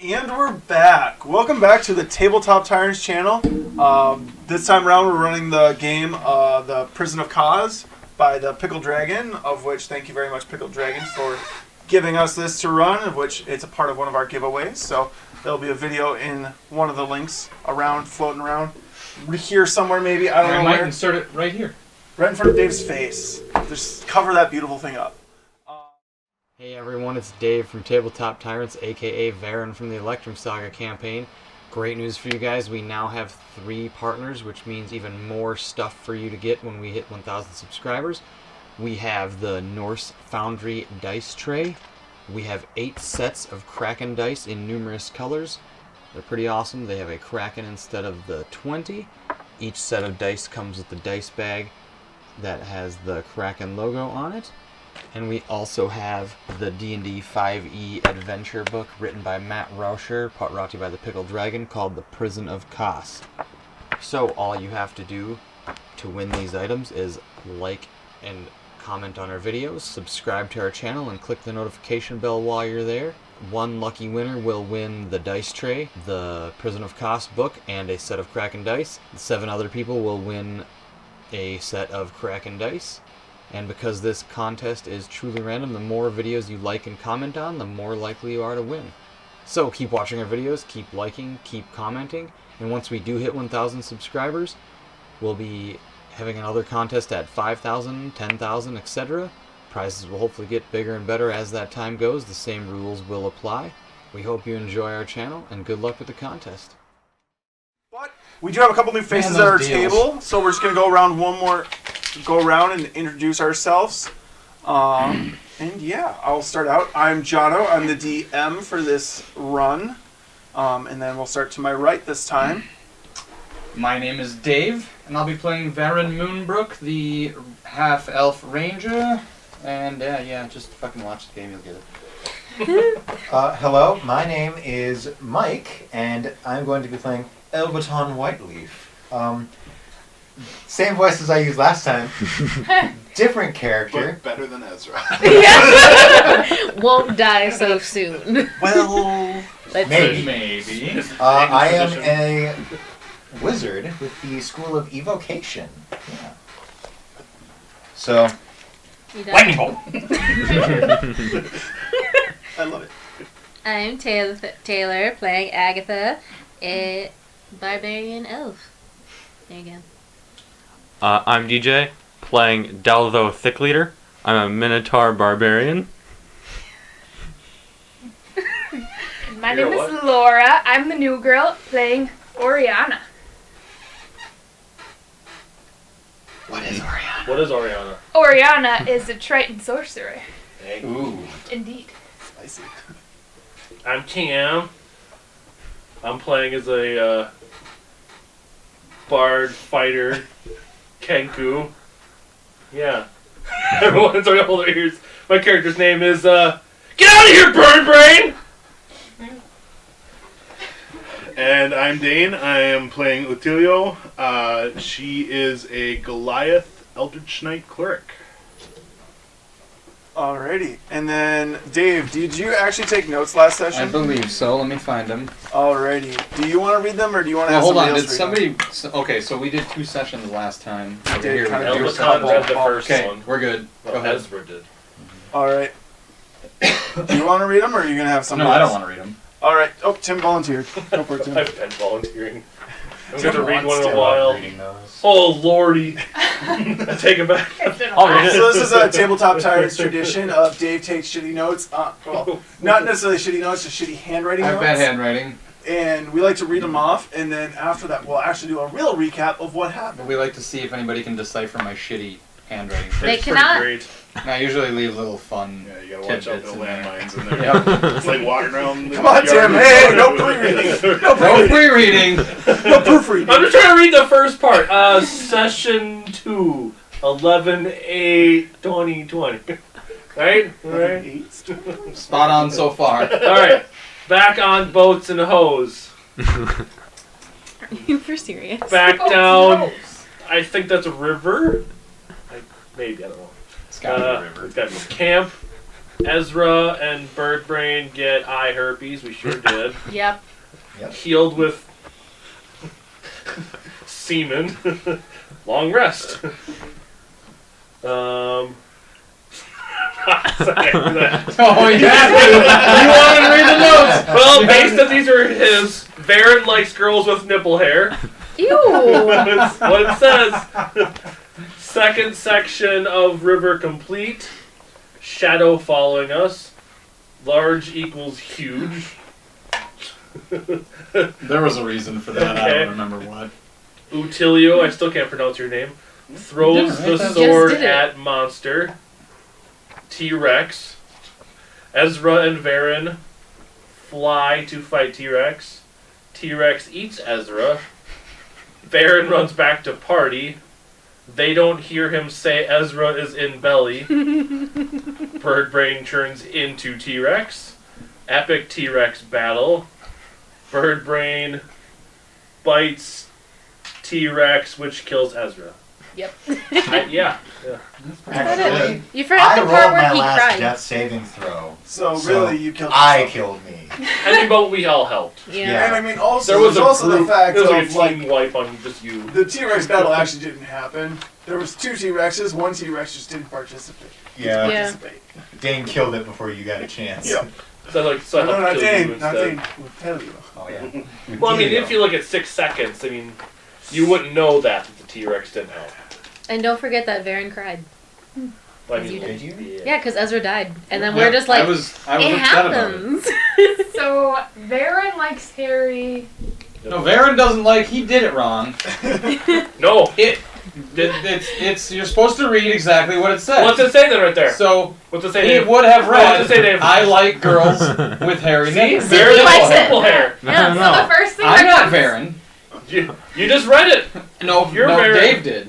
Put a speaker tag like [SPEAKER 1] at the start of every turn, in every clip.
[SPEAKER 1] And we're back. Welcome back to the Tabletop Tyrants channel. This time around we're running the game The Prison of Cause by the Pickled Dragon, of which thank you very much Pickled Dragon for giving us this to run, of which it's a part of one of our giveaways. So there'll be a video in one of the links around, floating around. Here somewhere maybe, I don't know where.
[SPEAKER 2] I might insert it right here.
[SPEAKER 1] Right in front of Dave's face. Just cover that beautiful thing up.
[SPEAKER 3] Hey everyone, it's Dave from Tabletop Tyrants, aka Varen from the Electrum Saga campaign. Great news for you guys, we now have 3 partners, which means even more stuff for you to get when we hit 1,000 subscribers. We have the Norse Foundry dice tray. We have 8 sets of Kraken dice in numerous colors. They're pretty awesome. They have a Kraken instead of the 20. Each set of dice comes with the dice bag that has the Kraken logo on it. And we also have the D&D 5e adventure book written by Matt Rauscher, brought to you by the Pickled Dragon, called The Prison of Cause. So all you have to do to win these items is like and comment on our videos, subscribe to our channel, and click the notification bell while you're there. One lucky winner will win the dice tray, the Prison of Cause book, and a set of Kraken dice. 7 other people will win a set of Kraken dice. And because this contest is truly random, the more videos you like and comment on, the more likely you are to win. So keep watching our videos, keep liking, keep commenting, and once we do hit 1,000 subscribers, we'll be having another contest at 5,000, 10,000, etc. Prizes will hopefully get bigger and better as that time goes. The same rules will apply. We hope you enjoy our channel, and good luck with the contest.
[SPEAKER 1] But we do have a couple new faces at our table, so we're just going to go around and introduce ourselves. And yeah, I'll start out. I'm Jono. I'm the DM for this run. And then we'll start to my right this time.
[SPEAKER 2] My name is Dave, and I'll be playing Varen Moonbrook, the half-elf ranger. And yeah, just fucking watch the game, you'll get it.
[SPEAKER 4] Hello, my name is Mike, and I'm going to be playing Elbaton Whiteleaf. Same voice as I used last time. Different character.
[SPEAKER 5] But better than Ezra.
[SPEAKER 6] Won't die so soon.
[SPEAKER 1] Well,
[SPEAKER 2] Maybe.
[SPEAKER 4] I am a wizard with the School of Evocation. Yeah. So,
[SPEAKER 2] Lightning bolt!
[SPEAKER 1] I love it.
[SPEAKER 6] I'm Taylor, playing Agatha, a barbarian elf. There you go.
[SPEAKER 7] I'm DJ, playing Dalvo Thickleader. I'm a Minotaur Barbarian.
[SPEAKER 8] My name is Laura. I'm the new girl playing Oriana.
[SPEAKER 4] what is Oriana?
[SPEAKER 7] What is Oriana?
[SPEAKER 8] Oriana is a Triton sorcerer.
[SPEAKER 2] Ooh.
[SPEAKER 8] Indeed.
[SPEAKER 1] Spicy.
[SPEAKER 7] I'm Cam. I'm playing as a bard fighter, Kenku. Yeah. Everyone's already hold their ears. My character's name is, Get out of here, Burn Brain!
[SPEAKER 5] And I'm Dane. I am playing Utilio. She is a Goliath Eldritch Knight cleric.
[SPEAKER 1] Alrighty. And then, Dave, did you actually take notes last
[SPEAKER 2] I
[SPEAKER 1] session?
[SPEAKER 2] believe so, let me find them.
[SPEAKER 1] Alrighty. Do you want to read them, or do you want to have
[SPEAKER 2] Hold
[SPEAKER 1] somebody
[SPEAKER 2] on,
[SPEAKER 1] else
[SPEAKER 2] did
[SPEAKER 1] read them?
[SPEAKER 2] somebody... Okay, so we did 2 sessions last time.
[SPEAKER 1] We did,
[SPEAKER 2] Here,
[SPEAKER 1] kind of
[SPEAKER 2] do a
[SPEAKER 1] do a
[SPEAKER 2] couple.
[SPEAKER 7] read the first
[SPEAKER 2] Okay,
[SPEAKER 7] one.
[SPEAKER 2] we're good. Go ahead.
[SPEAKER 7] Ezra did.
[SPEAKER 1] Alright. Do you want to read them, or are you going to have somebody
[SPEAKER 2] No, I don't
[SPEAKER 1] else?
[SPEAKER 2] want to read them.
[SPEAKER 1] Alright. Oh, Tim volunteered. Go for it, Tim.
[SPEAKER 7] I've been volunteering. I'm
[SPEAKER 1] Tim
[SPEAKER 7] going to read
[SPEAKER 1] wants
[SPEAKER 7] one in
[SPEAKER 1] to.
[SPEAKER 7] a while. Oh, lordy. I take it back. I'll read it.
[SPEAKER 1] So this is a Tabletop Tyrants tradition of Dave takes shitty notes. Well, not necessarily shitty notes, just shitty handwriting
[SPEAKER 2] I have
[SPEAKER 1] notes.
[SPEAKER 2] bad handwriting,
[SPEAKER 1] And we like to read them off, and then after that we'll actually do a real recap of what happened.
[SPEAKER 2] but we like to see if anybody can decipher my shitty handwriting.
[SPEAKER 6] They
[SPEAKER 7] It's
[SPEAKER 6] cannot.
[SPEAKER 7] pretty great.
[SPEAKER 2] And I usually leave little fun
[SPEAKER 5] Yeah, you gotta watch out
[SPEAKER 2] tidbits
[SPEAKER 5] for
[SPEAKER 2] in
[SPEAKER 5] the
[SPEAKER 2] there.
[SPEAKER 5] landmines in there.
[SPEAKER 2] Yep.
[SPEAKER 5] It's like walking around the
[SPEAKER 1] Come on,
[SPEAKER 5] yard
[SPEAKER 1] Tim.
[SPEAKER 5] with-
[SPEAKER 1] Hey, no pre-reading. No
[SPEAKER 2] No
[SPEAKER 1] pre-reading.
[SPEAKER 2] pre-reading!
[SPEAKER 1] No proofreading.
[SPEAKER 7] I'm just trying to read the first part. Session 2, 11/8/2020. Right? Right?
[SPEAKER 2] Spot on so far.
[SPEAKER 7] Alright. Back on boats and hoes.
[SPEAKER 6] Are you for serious?
[SPEAKER 7] Back down. I think that's a river. Maybe, I don't know.
[SPEAKER 2] It's gotta be a river.
[SPEAKER 7] It's gotta be a camp. Ezra and Birdbrain get eye herpes. We sure did.
[SPEAKER 6] Yep.
[SPEAKER 7] Healed with semen. Long rest.
[SPEAKER 2] Oh, yeah. You want to read the notes?
[SPEAKER 7] Well, based on these are his, Varen likes girls with nipple hair.
[SPEAKER 6] Ew.
[SPEAKER 7] That's what it says. Second section of river complete. Shadow following us. Large equals huge.
[SPEAKER 2] There was a reason for that. I
[SPEAKER 7] Okay.
[SPEAKER 2] don't remember what.
[SPEAKER 7] Utilio, I still can't pronounce your name. Throws
[SPEAKER 2] Yeah,
[SPEAKER 7] the
[SPEAKER 2] right.
[SPEAKER 7] sword
[SPEAKER 6] Just did it.
[SPEAKER 7] at monster. T-Rex. Ezra and Varen fly to fight T-Rex. T-Rex eats Ezra. Varen runs back to party. They don't hear him say Ezra is in belly. Birdbrain turns into T-Rex. Epic T-Rex battle. Birdbrain bites T-Rex, which kills Ezra.
[SPEAKER 6] Yep.
[SPEAKER 7] Yeah.
[SPEAKER 4] Actually,
[SPEAKER 6] You forgot
[SPEAKER 4] I
[SPEAKER 6] the part
[SPEAKER 4] rolled
[SPEAKER 6] where
[SPEAKER 4] my
[SPEAKER 6] he
[SPEAKER 4] last
[SPEAKER 6] cried.
[SPEAKER 4] death saving throw.
[SPEAKER 1] So
[SPEAKER 4] So,
[SPEAKER 1] really, you killed
[SPEAKER 4] I
[SPEAKER 1] yourself.
[SPEAKER 4] killed me.
[SPEAKER 7] I mean, but we all helped.
[SPEAKER 6] Yeah.
[SPEAKER 1] And I mean, also,
[SPEAKER 7] There was
[SPEAKER 1] there's also
[SPEAKER 7] group,
[SPEAKER 1] the fact
[SPEAKER 7] there was like a
[SPEAKER 1] of like
[SPEAKER 7] team wipe on just you.
[SPEAKER 1] the T-Rex battle actually didn't happen. There was 2 T-Rexes. One T-Rex just didn't participate.
[SPEAKER 4] Yeah.
[SPEAKER 6] Yeah.
[SPEAKER 1] Participate.
[SPEAKER 4] Dane killed it before you got a chance.
[SPEAKER 1] Yeah.
[SPEAKER 7] So I
[SPEAKER 1] No,
[SPEAKER 7] helped
[SPEAKER 1] not
[SPEAKER 7] kill
[SPEAKER 1] Dane.
[SPEAKER 7] you
[SPEAKER 1] Not
[SPEAKER 7] instead.
[SPEAKER 1] Dane. We'll tell you.
[SPEAKER 4] Oh yeah.
[SPEAKER 7] Well, I mean, if you look at 6 seconds, I mean, you wouldn't know that the T-Rex didn't help.
[SPEAKER 6] And don't forget that Varen cried.
[SPEAKER 7] I
[SPEAKER 6] You
[SPEAKER 7] mean,
[SPEAKER 4] did you?
[SPEAKER 6] Yeah, because Ezra died. And then
[SPEAKER 2] Yeah,
[SPEAKER 6] we're just like,
[SPEAKER 2] I was
[SPEAKER 6] it
[SPEAKER 2] upset about it.
[SPEAKER 6] happens.
[SPEAKER 8] So Varen likes Harry.
[SPEAKER 2] No, Varen doesn't like. He did it wrong.
[SPEAKER 7] No.
[SPEAKER 2] It's you're supposed to read exactly what it says.
[SPEAKER 7] What's it say then right there?
[SPEAKER 2] So
[SPEAKER 7] What's it say,
[SPEAKER 2] he
[SPEAKER 7] Dave?
[SPEAKER 2] would have
[SPEAKER 7] What's
[SPEAKER 2] read.
[SPEAKER 7] it say, Dave?
[SPEAKER 2] I like girls with hairy nipples.
[SPEAKER 6] See,
[SPEAKER 7] Very
[SPEAKER 6] he likes it.
[SPEAKER 7] simple hair.
[SPEAKER 6] Yeah.
[SPEAKER 8] So the first thing
[SPEAKER 2] I'm
[SPEAKER 8] that
[SPEAKER 2] not
[SPEAKER 8] comes,
[SPEAKER 2] Varen.
[SPEAKER 7] You just read it.
[SPEAKER 2] No,
[SPEAKER 7] You're
[SPEAKER 2] no,
[SPEAKER 7] Varen.
[SPEAKER 2] Dave did.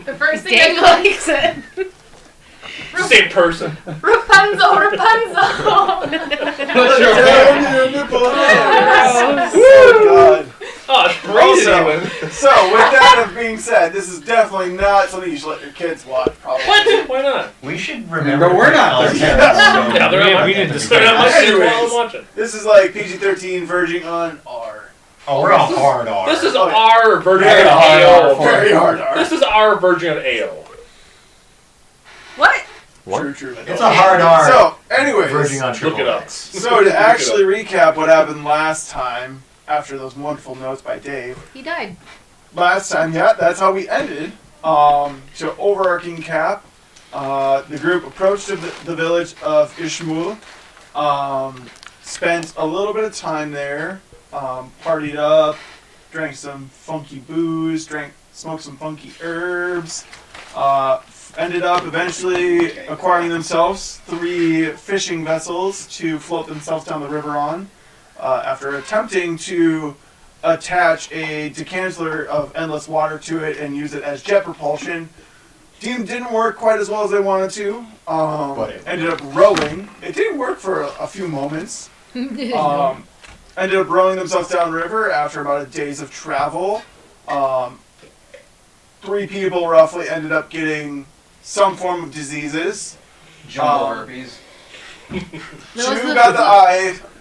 [SPEAKER 8] the first thing
[SPEAKER 6] Dave
[SPEAKER 8] that
[SPEAKER 6] likes it.
[SPEAKER 7] Same person.
[SPEAKER 8] Rapunzel, Rapunzel.
[SPEAKER 2] What's your hair?
[SPEAKER 1] Oh, God.
[SPEAKER 7] Oh, it's great
[SPEAKER 1] Also,
[SPEAKER 7] anyway.
[SPEAKER 1] so with that being said, this is definitely not something you should let your kids watch. Probably.
[SPEAKER 7] What? Why not?
[SPEAKER 4] We should remember.
[SPEAKER 2] But we're not
[SPEAKER 4] to
[SPEAKER 2] there.
[SPEAKER 4] tell our parents,
[SPEAKER 7] Yeah, they're not my
[SPEAKER 9] we need
[SPEAKER 7] kids.
[SPEAKER 9] to
[SPEAKER 7] They're not my kids while I'm
[SPEAKER 1] Anyways.
[SPEAKER 7] watching.
[SPEAKER 1] This is like PG-13 verging on R.
[SPEAKER 4] Oh, we're all hard R.
[SPEAKER 7] This is
[SPEAKER 1] Oh, yeah.
[SPEAKER 7] our version
[SPEAKER 2] Very
[SPEAKER 7] of
[SPEAKER 2] hard
[SPEAKER 7] AO.
[SPEAKER 2] R for
[SPEAKER 1] Very hard R.
[SPEAKER 7] This is our version of AO.
[SPEAKER 6] What?
[SPEAKER 9] What?
[SPEAKER 1] True.
[SPEAKER 4] It's a hard R.
[SPEAKER 1] So, anyways,
[SPEAKER 4] verging on
[SPEAKER 7] Look
[SPEAKER 4] triple
[SPEAKER 7] it up.
[SPEAKER 4] X.
[SPEAKER 1] so to actually recap what happened last time, after those wonderful notes by Dave,
[SPEAKER 6] He died.
[SPEAKER 1] last time, yeah, that's how we ended. So overarching cap, the group approached the village of Ishmael, spent a little bit of time there, partied up, drank some funky booze, smoked some funky herbs, ended up eventually acquiring themselves 3 fishing vessels to float themselves down the river on, after attempting to attach a decanter of endless water to it and use it as jet propulsion. Didn't work quite as well as they wanted to.
[SPEAKER 4] But it
[SPEAKER 1] Ended up rowing. It did work for a few moments. Ended up rowing themselves downriver after about a days of travel. 3 people roughly ended up getting some form of diseases.
[SPEAKER 2] Jungle herpes.
[SPEAKER 1] 2 got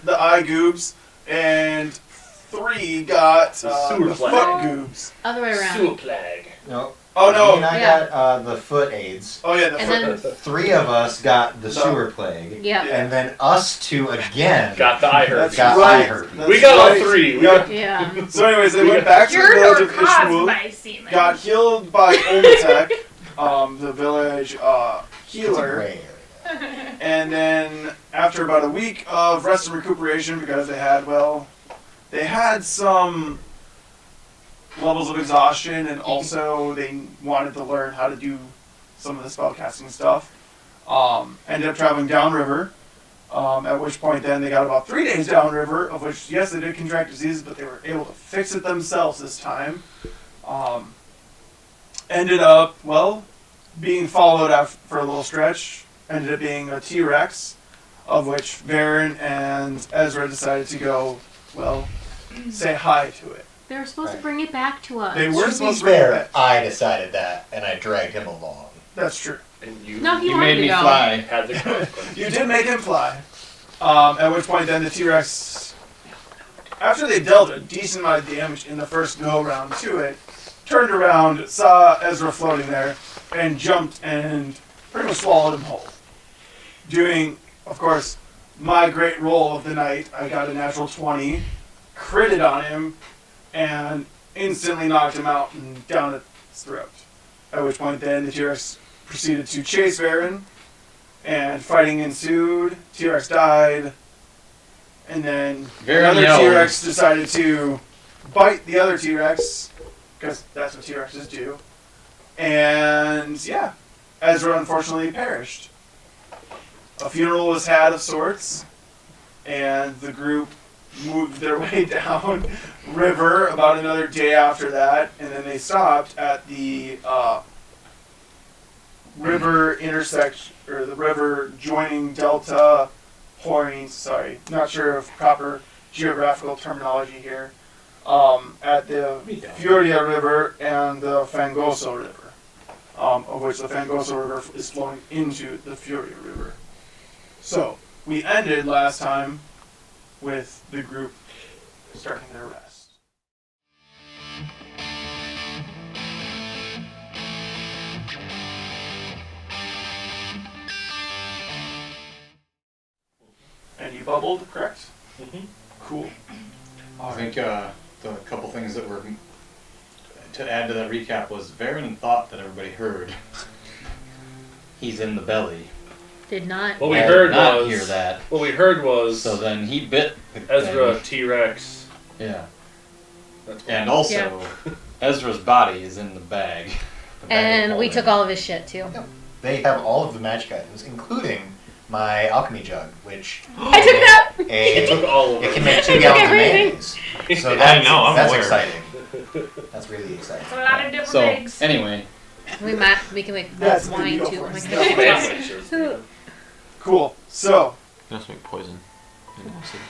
[SPEAKER 1] the eye goobs, and 3 got
[SPEAKER 7] Sewer
[SPEAKER 1] the
[SPEAKER 7] plague.
[SPEAKER 1] foot goobs.
[SPEAKER 6] Other way around.
[SPEAKER 7] Sewer plague.
[SPEAKER 4] No.
[SPEAKER 1] Oh no!
[SPEAKER 4] And I
[SPEAKER 6] Yeah.
[SPEAKER 4] got the foot AIDS.
[SPEAKER 1] Oh yeah, the
[SPEAKER 6] And
[SPEAKER 1] foot.
[SPEAKER 6] then,
[SPEAKER 4] 3 of us got the
[SPEAKER 1] No.
[SPEAKER 4] sewer plague.
[SPEAKER 6] yeah.
[SPEAKER 4] And then us 2 again
[SPEAKER 7] Got the eye hurt.
[SPEAKER 1] That's
[SPEAKER 4] got
[SPEAKER 1] right.
[SPEAKER 4] eye herpes.
[SPEAKER 1] That's
[SPEAKER 7] We got all
[SPEAKER 1] right.
[SPEAKER 7] 3. We
[SPEAKER 1] Yeah.
[SPEAKER 7] got,
[SPEAKER 6] Yeah.
[SPEAKER 1] So anyways, they
[SPEAKER 7] We
[SPEAKER 1] went
[SPEAKER 7] got-
[SPEAKER 1] back to the
[SPEAKER 8] Cured
[SPEAKER 1] village
[SPEAKER 8] or
[SPEAKER 1] of
[SPEAKER 8] caused
[SPEAKER 1] Ishmael,
[SPEAKER 8] by semen.
[SPEAKER 1] got healed by Olmec, the village
[SPEAKER 4] It's a
[SPEAKER 1] healer,
[SPEAKER 4] gray area.
[SPEAKER 1] and then after about a week of rest and recuperation, because they had some levels of exhaustion, and also they wanted to learn how to do some of the spellcasting stuff. Ended up traveling downriver, at which point then they got about 3 days downriver, of which, yes, they did contract diseases, but they were able to fix it themselves this time. Ended up, being followed for a little stretch. Ended up being a T-Rex, of which Varen and Ezra decided to go, say hi to it.
[SPEAKER 6] They were supposed to bring it back to us.
[SPEAKER 1] They were
[SPEAKER 4] To be
[SPEAKER 1] supposed to bring it
[SPEAKER 4] fair,
[SPEAKER 1] back.
[SPEAKER 4] I decided that, and I dragged him along.
[SPEAKER 1] That's true.
[SPEAKER 7] And you,
[SPEAKER 6] No, he
[SPEAKER 2] You
[SPEAKER 6] wanted
[SPEAKER 2] made
[SPEAKER 6] to
[SPEAKER 2] me
[SPEAKER 6] go.
[SPEAKER 2] fly.
[SPEAKER 7] had the consequence.
[SPEAKER 1] You did make him fly. At which point then the T-Rex, after they dealt a decent amount of damage in the first go-round to it, turned around, saw Ezra floating there, and jumped and pretty much swallowed him whole. Doing, of course, my great roll of the night. I got a natural 20, critted on him, and instantly knocked him out and down its throat. At which point then the T-Rex proceeded to chase Varen, and fighting ensued. T-Rex died, and then
[SPEAKER 2] Varen
[SPEAKER 1] another
[SPEAKER 2] yelled.
[SPEAKER 1] T-Rex decided to bite the other T-Rex, because that's what T-Rexes do. And yeah, Ezra unfortunately perished. A funeral was had of sorts, and the group moved their way down river about another day after that, and then they stopped at the river intersection, or the river joining Delta Point, sorry, not sure of proper geographical terminology here, at the Furia River and the Fangoso River, of which the Fangoso River is flowing into the Furia River. So, we ended last time with the group starting their rest. And you bubbled, correct?
[SPEAKER 7] Mhm.
[SPEAKER 1] Cool.
[SPEAKER 2] I think the couple things that were to add to that recap was Varen thought that everybody heard. He's in the belly.
[SPEAKER 6] Did not.
[SPEAKER 7] What we
[SPEAKER 2] I did
[SPEAKER 7] heard
[SPEAKER 2] not
[SPEAKER 7] was.
[SPEAKER 2] hear that.
[SPEAKER 7] What we heard was.
[SPEAKER 2] So then he bit the
[SPEAKER 7] Ezra
[SPEAKER 2] thing.
[SPEAKER 7] T-Rex.
[SPEAKER 2] Yeah.
[SPEAKER 7] That's what
[SPEAKER 2] And also, Ezra's body is in the bag. The bag
[SPEAKER 6] And
[SPEAKER 2] of
[SPEAKER 6] we
[SPEAKER 2] holding.
[SPEAKER 6] took all of his shit too.
[SPEAKER 4] They have all of the magic items, including my alchemy jug, which
[SPEAKER 6] I took it out.
[SPEAKER 7] He took all of
[SPEAKER 4] it
[SPEAKER 7] it.
[SPEAKER 4] can make
[SPEAKER 6] I
[SPEAKER 4] 2 gallons of
[SPEAKER 6] everything.
[SPEAKER 4] mayonnaise. So that's,
[SPEAKER 9] I'm
[SPEAKER 4] that's
[SPEAKER 9] aware.
[SPEAKER 4] exciting. That's really exciting.
[SPEAKER 8] A lot of different
[SPEAKER 2] So,
[SPEAKER 8] things.
[SPEAKER 2] anyway,
[SPEAKER 6] We can make
[SPEAKER 1] That's the
[SPEAKER 6] wine
[SPEAKER 1] deal
[SPEAKER 6] too.
[SPEAKER 1] for
[SPEAKER 6] Oh my
[SPEAKER 1] us.
[SPEAKER 6] God.
[SPEAKER 1] Cool. So,
[SPEAKER 9] That's like poison. And acid.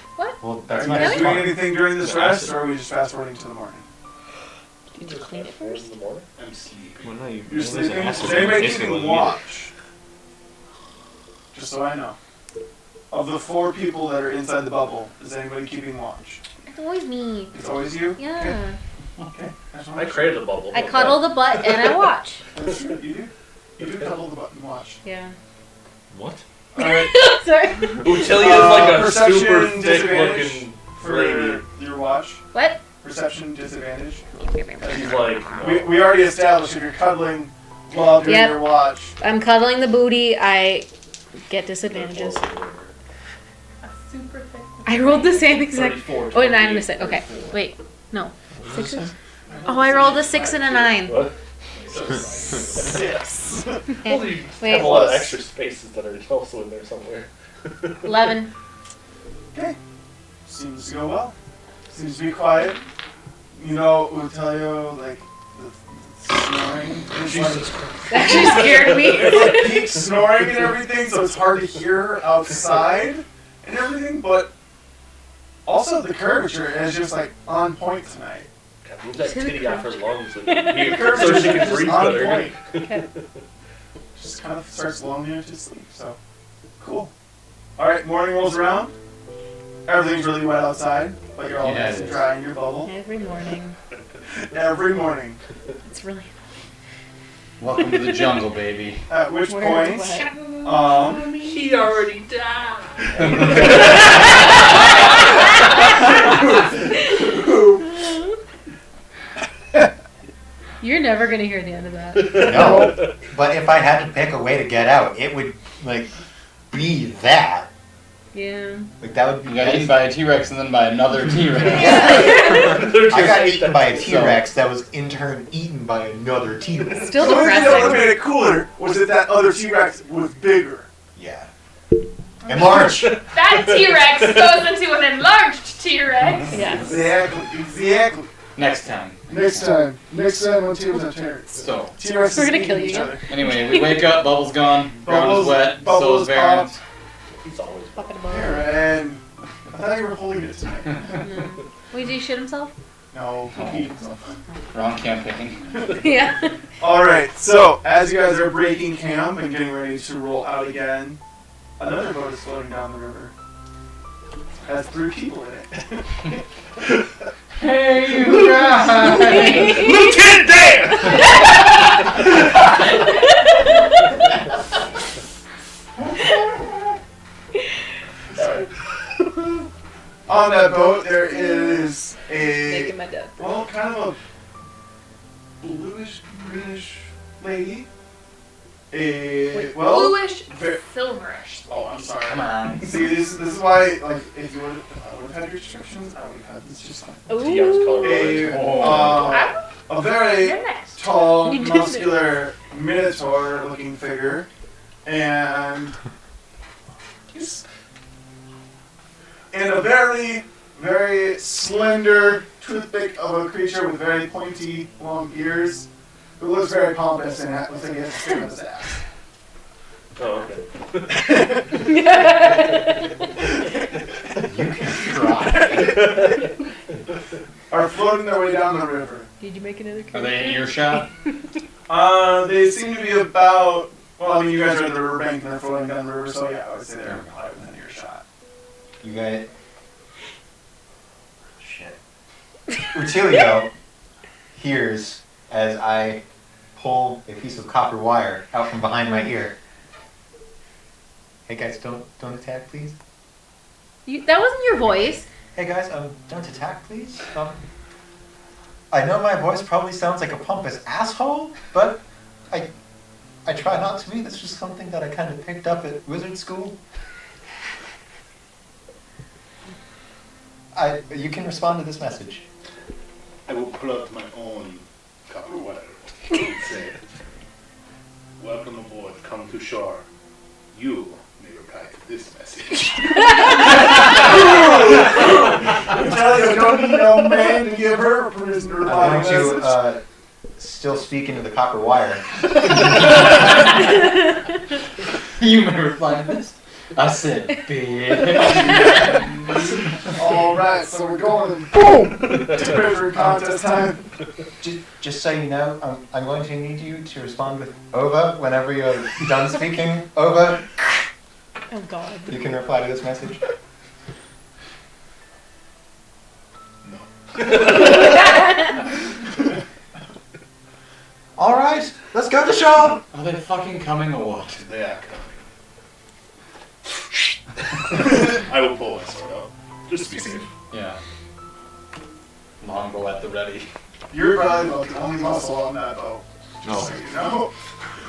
[SPEAKER 4] Well,
[SPEAKER 1] are
[SPEAKER 4] that's
[SPEAKER 1] you
[SPEAKER 4] my
[SPEAKER 1] guys
[SPEAKER 6] Really?
[SPEAKER 1] doing
[SPEAKER 4] fun.
[SPEAKER 1] anything during this
[SPEAKER 9] The
[SPEAKER 1] rest,
[SPEAKER 9] acid.
[SPEAKER 1] or are we just fast forwarding to the morning?
[SPEAKER 6] Did you clean it first?
[SPEAKER 7] In the morning?
[SPEAKER 1] I'm sleeping.
[SPEAKER 9] Well, no, you.
[SPEAKER 1] You're
[SPEAKER 9] there's an
[SPEAKER 1] sleeping?
[SPEAKER 9] acid
[SPEAKER 1] Is
[SPEAKER 9] in it,
[SPEAKER 1] anybody
[SPEAKER 9] basically
[SPEAKER 1] keeping
[SPEAKER 9] what you
[SPEAKER 1] watch? Just so I know. Of the 4 people that are inside the bubble, is anybody keeping watch?
[SPEAKER 6] It's always me.
[SPEAKER 1] It's always you?
[SPEAKER 6] Yeah.
[SPEAKER 1] Okay. That's
[SPEAKER 7] I created a bubble.
[SPEAKER 6] I cuddle the butt and I watch.
[SPEAKER 1] That's true. You do? You do cuddle the button watch.
[SPEAKER 6] Yeah.
[SPEAKER 9] What?
[SPEAKER 1] Alright.
[SPEAKER 6] Sorry.
[SPEAKER 7] Utilia is like a
[SPEAKER 1] perception
[SPEAKER 7] super thick
[SPEAKER 1] disadvantage
[SPEAKER 7] looking
[SPEAKER 1] for
[SPEAKER 7] lady.
[SPEAKER 1] your watch.
[SPEAKER 6] What?
[SPEAKER 1] Perception disadvantage.
[SPEAKER 7] She's like,
[SPEAKER 1] We already established if you're cuddling while doing
[SPEAKER 6] Yep.
[SPEAKER 1] your watch.
[SPEAKER 6] I'm cuddling the booty. I get disadvantages.
[SPEAKER 8] Super thick.
[SPEAKER 6] I rolled the same exact.
[SPEAKER 7] 34,
[SPEAKER 6] Oh, 9 and a 6. Okay. Wait. No. 6s? Oh, I rolled a 6 and a 9.
[SPEAKER 7] What?
[SPEAKER 1] 6.
[SPEAKER 7] Well, you
[SPEAKER 6] Wait.
[SPEAKER 7] have a lot of extra spaces that are also in there somewhere.
[SPEAKER 6] 11.
[SPEAKER 1] Okay. Seems to go well. Seems to be quiet. You know, Utelio, like, the snoring. Jesus Christ.
[SPEAKER 6] That actually scared me.
[SPEAKER 1] It's like peak snoring and everything, so it's hard to hear her outside and everything, but also the curvature is just like on point tonight.
[SPEAKER 7] God, move that titty off her lungs and
[SPEAKER 1] The curvature
[SPEAKER 7] so she
[SPEAKER 1] is
[SPEAKER 7] can
[SPEAKER 1] just
[SPEAKER 7] breathe
[SPEAKER 1] on
[SPEAKER 7] better.
[SPEAKER 1] point.
[SPEAKER 6] Okay.
[SPEAKER 1] Just kind of starts lulling you to sleep, so cool. Alright, morning rolls around. Everything's really wet outside, but you're all
[SPEAKER 2] Yeah,
[SPEAKER 1] nice
[SPEAKER 2] it
[SPEAKER 1] and
[SPEAKER 2] is.
[SPEAKER 1] dry in your bubble.
[SPEAKER 6] Every morning.
[SPEAKER 1] Every morning.
[SPEAKER 6] It's really.
[SPEAKER 2] welcome to the jungle, baby.
[SPEAKER 1] At which
[SPEAKER 6] Where
[SPEAKER 1] point,
[SPEAKER 6] what?
[SPEAKER 7] He already died.
[SPEAKER 6] You're never gonna hear the end of that.
[SPEAKER 4] No, but if I had to pick a way to get out, it would like be that.
[SPEAKER 6] Yeah.
[SPEAKER 4] Like that would
[SPEAKER 2] You
[SPEAKER 4] be.
[SPEAKER 2] got eaten by a T-Rex and then by another T-Rex.
[SPEAKER 4] I got eaten by a T-Rex that was in turn eaten by another T-Rex.
[SPEAKER 6] Still
[SPEAKER 1] the only thing that would have
[SPEAKER 6] depressing.
[SPEAKER 1] made it cooler was that that other T-Rex was bigger.
[SPEAKER 4] Yeah. Enlarge.
[SPEAKER 8] That T-Rex goes into an enlarged T-Rex.
[SPEAKER 6] Yes.
[SPEAKER 1] Exactly.
[SPEAKER 2] Next time.
[SPEAKER 1] Next time on Tabletop Tyrants.
[SPEAKER 2] So,
[SPEAKER 1] T-Rex
[SPEAKER 6] We're gonna kill you
[SPEAKER 1] each
[SPEAKER 6] again.
[SPEAKER 1] other.
[SPEAKER 2] anyway, we wake up, Bubble's gone, ground is
[SPEAKER 1] Bubbles-
[SPEAKER 2] wet, so
[SPEAKER 1] Bubbles
[SPEAKER 2] is Varen.
[SPEAKER 1] popped.
[SPEAKER 7] He's always.
[SPEAKER 6] Fucking ball.
[SPEAKER 1] Here, and I thought you were holding it tonight.
[SPEAKER 6] No. Wait, did he shit himself?
[SPEAKER 1] No.
[SPEAKER 2] Wrong campaign.
[SPEAKER 6] Yeah.
[SPEAKER 1] Alright, so as you guys are breaking camp and getting ready to roll out again, another boat is floating down the river. Has 3 people in it.
[SPEAKER 2] Hey, you guys!
[SPEAKER 5] Lieutenant Dan!
[SPEAKER 1] On that boat, there is
[SPEAKER 6] Making
[SPEAKER 1] a,
[SPEAKER 6] my dad.
[SPEAKER 1] well, kind of a bluish, greenish lady.
[SPEAKER 8] Wait,
[SPEAKER 1] Well,
[SPEAKER 8] bluish,
[SPEAKER 1] ver-
[SPEAKER 8] silverish.
[SPEAKER 1] oh, I'm sorry.
[SPEAKER 2] Come on.
[SPEAKER 1] See, this is why, like, if you would have had restrictions, I would have had this just fine.
[SPEAKER 7] DM's color
[SPEAKER 1] A very
[SPEAKER 8] You're next.
[SPEAKER 1] tall,
[SPEAKER 6] You did it.
[SPEAKER 1] muscular, minotaur-looking figure, and a very, very slender toothpick of a creature with very pointy, long ears, who looks very pompous and looks like he has a stick on his ass.
[SPEAKER 7] Oh, okay.
[SPEAKER 4] You can try.
[SPEAKER 1] Are floating their way down the river.
[SPEAKER 6] Did you make another
[SPEAKER 2] Are
[SPEAKER 6] character?
[SPEAKER 2] they in earshot?
[SPEAKER 1] They seem to be about. Well, I mean, you guys are at the riverbank and they're floating down the river, so yeah, I would say they're probably within earshot.
[SPEAKER 4] You guys. Shit. Rutilio hears as I pull a piece of copper wire out from behind my ear. Hey guys, don't attack, please.
[SPEAKER 6] That wasn't your voice.
[SPEAKER 4] Hey guys, don't attack, please. I know my voice probably sounds like a pompous asshole, but I try not to be. That's just something that I kind of picked up at wizard school. You can respond to this message.
[SPEAKER 5] I will pull out my own copper wire and say, "Welcome aboard, come to shore. You may reply to this message."
[SPEAKER 1] Natalia, don't need no man to give her permission to reply
[SPEAKER 4] I'm
[SPEAKER 1] to
[SPEAKER 4] going
[SPEAKER 1] the message.
[SPEAKER 4] to still speak into the copper wire.
[SPEAKER 2] You may reply to this. I said, bitch.
[SPEAKER 1] Alright, so we're going boom to river contest time.
[SPEAKER 4] Just so you know, I'm going to need you to respond with over whenever you're done speaking. Over.
[SPEAKER 6] Oh God.
[SPEAKER 4] You can reply to this message. All right, let's go to show.
[SPEAKER 2] Are they fucking coming or what?
[SPEAKER 5] They are coming. I will pull my sword out, just to be safe.
[SPEAKER 2] Yeah. Longbow at the ready.
[SPEAKER 1] You're probably about the only muscle on that boat.
[SPEAKER 9] No.
[SPEAKER 1] So you know.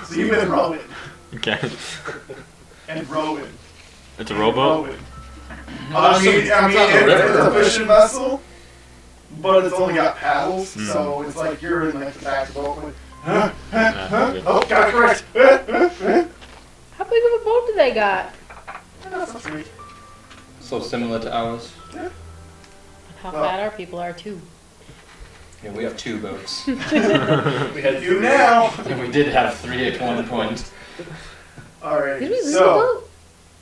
[SPEAKER 1] So you've been rowing
[SPEAKER 9] Okay.
[SPEAKER 1] and rowing.
[SPEAKER 9] It's a
[SPEAKER 1] and
[SPEAKER 9] rowboat?
[SPEAKER 1] rowing.
[SPEAKER 2] Well,
[SPEAKER 1] it's
[SPEAKER 2] on the river.
[SPEAKER 1] a fishing vessel, but it's only got paddles,
[SPEAKER 9] Mm.
[SPEAKER 1] so it's like you're in like the back of the boat with,
[SPEAKER 9] good.
[SPEAKER 1] oh, got it correct.
[SPEAKER 6] How big of a boat do they got?
[SPEAKER 1] That's not sweet.
[SPEAKER 2] So similar to ours.
[SPEAKER 6] How fat our people are too.
[SPEAKER 2] Yeah, we have 2 boats.
[SPEAKER 7] We had
[SPEAKER 1] You now.
[SPEAKER 2] And we did have 3 at one point.
[SPEAKER 1] Alright,
[SPEAKER 6] Did we lose the
[SPEAKER 1] so.
[SPEAKER 6] boat?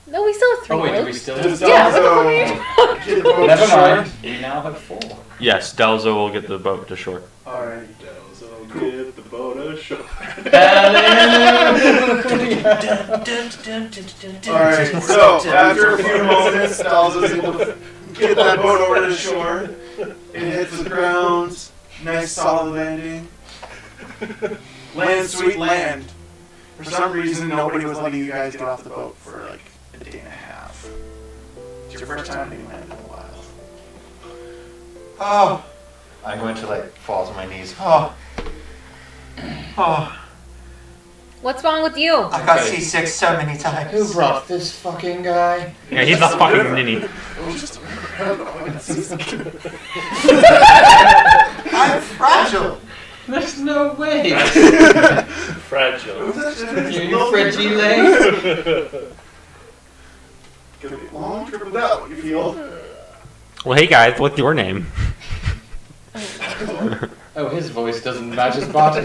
[SPEAKER 6] No, we still have 3
[SPEAKER 2] Oh wait, do we
[SPEAKER 6] boats.
[SPEAKER 2] still
[SPEAKER 1] Does
[SPEAKER 2] have?
[SPEAKER 6] Yeah, what the fuck are you
[SPEAKER 1] Dalzo get the boat
[SPEAKER 2] Never
[SPEAKER 1] to shore?
[SPEAKER 2] mind. We now have 4.
[SPEAKER 9] Yes, Dalzo will get the boat to shore.
[SPEAKER 1] Alright.
[SPEAKER 5] So get the boat ashore.
[SPEAKER 1] Alright, so after a few moments, Dalzo's able to get that boat over to shore. It hits the ground. Nice solid landing. Land, sweet land. For some reason, nobody was letting you guys get off the boat for like a day and a half. It's your first time being landed in a while.
[SPEAKER 4] Oh. I'm going to like fall to my knees. Oh. Oh.
[SPEAKER 6] What's wrong with you?
[SPEAKER 4] I got seasick so many times.
[SPEAKER 2] Who brought this fucking guy?
[SPEAKER 9] Yeah, he's the fucking ninny.
[SPEAKER 1] It was just a
[SPEAKER 4] I'm fragile.
[SPEAKER 2] There's no way.
[SPEAKER 7] fragile.
[SPEAKER 2] You fragile.
[SPEAKER 1] Gonna be a long trip without what you feel.
[SPEAKER 9] Well, hey guys, what's your name?
[SPEAKER 2] Oh, his voice doesn't match his body.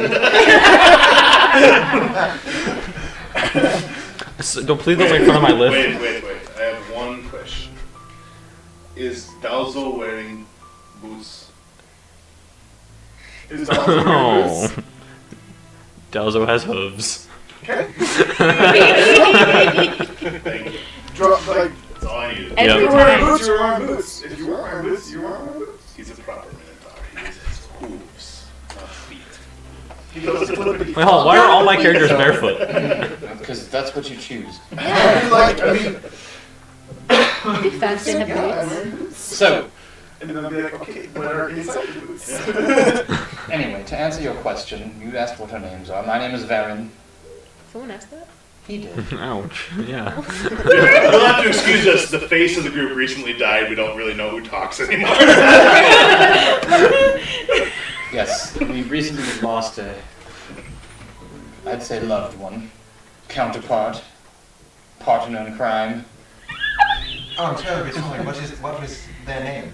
[SPEAKER 9] So, don't please don't make fun of my list.
[SPEAKER 5] Wait. I have one question. Is Dalzo wearing boots?
[SPEAKER 1] Is Dalzo wearing boots?
[SPEAKER 9] Oh. Delzo has hooves.
[SPEAKER 1] Okay.
[SPEAKER 5] Thank you.
[SPEAKER 1] Drop, like,
[SPEAKER 5] That's all I needed.
[SPEAKER 6] Every
[SPEAKER 1] you're wearing
[SPEAKER 6] time.
[SPEAKER 1] boots, you're wearing boots. If you weren't wearing boots, you weren't wearing boots.
[SPEAKER 5] He's a proper Minotaur. He uses hooves, not feet. He goes
[SPEAKER 9] Wait, hold on. Why are all my characters barefoot?
[SPEAKER 2] Because that's what you choose.
[SPEAKER 1] Like, I mean,
[SPEAKER 6] Be fast in the
[SPEAKER 1] yeah, I'm
[SPEAKER 6] boots.
[SPEAKER 1] wearing boots.
[SPEAKER 2] So,
[SPEAKER 1] And then I'll be like, okay, what are inside the boots?
[SPEAKER 2] anyway, to answer your question, you asked what our names are. My name is Varen.
[SPEAKER 6] Someone asked that?
[SPEAKER 2] He did.
[SPEAKER 9] Ouch. Yeah.
[SPEAKER 5] You'll have to excuse us. The face of the group recently died. We don't really know who talks anymore.
[SPEAKER 2] Yes, we recently lost a, I'd say, loved one, counterpart, partner in crime.
[SPEAKER 4] Oh, I'm terribly sorry. What was their name?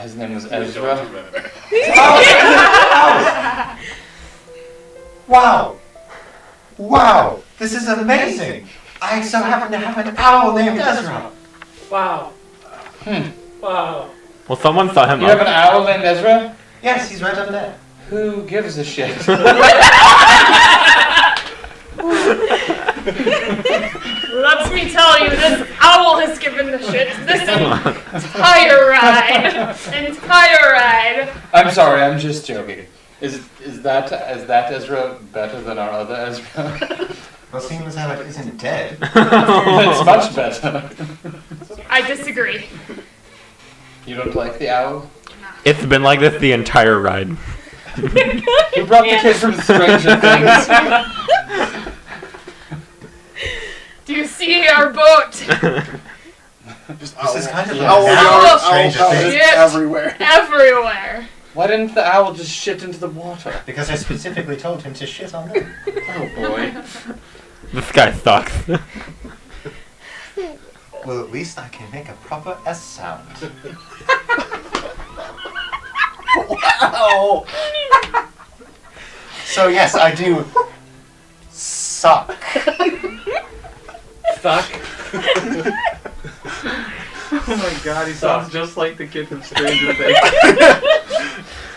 [SPEAKER 2] His name was
[SPEAKER 5] I don't
[SPEAKER 2] Ezra.
[SPEAKER 5] remember.
[SPEAKER 4] Wow! Wow! This is amazing! I so happen to have an owl named Ezra.
[SPEAKER 7] Wow.
[SPEAKER 2] Hmm.
[SPEAKER 7] Wow.
[SPEAKER 9] Well, someone saw him
[SPEAKER 2] You have an
[SPEAKER 9] up.
[SPEAKER 2] owl named Ezra?
[SPEAKER 4] Yes, he's right up there.
[SPEAKER 2] Who gives a shit?
[SPEAKER 8] Let me tell you, this owl has given the shit this entire ride.
[SPEAKER 2] I'm sorry, I'm just joking. Is that Ezra better than our other Ezra?
[SPEAKER 4] Well, seeing as how it isn't dead.
[SPEAKER 2] It's much better.
[SPEAKER 8] I disagree.
[SPEAKER 2] You don't like the owl?
[SPEAKER 9] It's been like this the entire ride.
[SPEAKER 2] He brought the kid from Stranger Things.
[SPEAKER 8] Do you see our boat?
[SPEAKER 1] Just
[SPEAKER 4] This is kind of
[SPEAKER 2] Yeah.
[SPEAKER 1] owl
[SPEAKER 8] Owl
[SPEAKER 1] yard,
[SPEAKER 4] Stranger
[SPEAKER 1] owl
[SPEAKER 4] Things.
[SPEAKER 1] pellets everywhere.
[SPEAKER 8] Everywhere.
[SPEAKER 2] Why didn't the owl just shit into the water?
[SPEAKER 4] Because I specifically told him to shit on them.
[SPEAKER 2] Oh boy.
[SPEAKER 9] This guy sucks.
[SPEAKER 4] Well, at least I can make a proper S sound. Wow! So yes, I do suck.
[SPEAKER 7] Suck.
[SPEAKER 3] Oh my god, he sounds just like the kid from Stranger Things.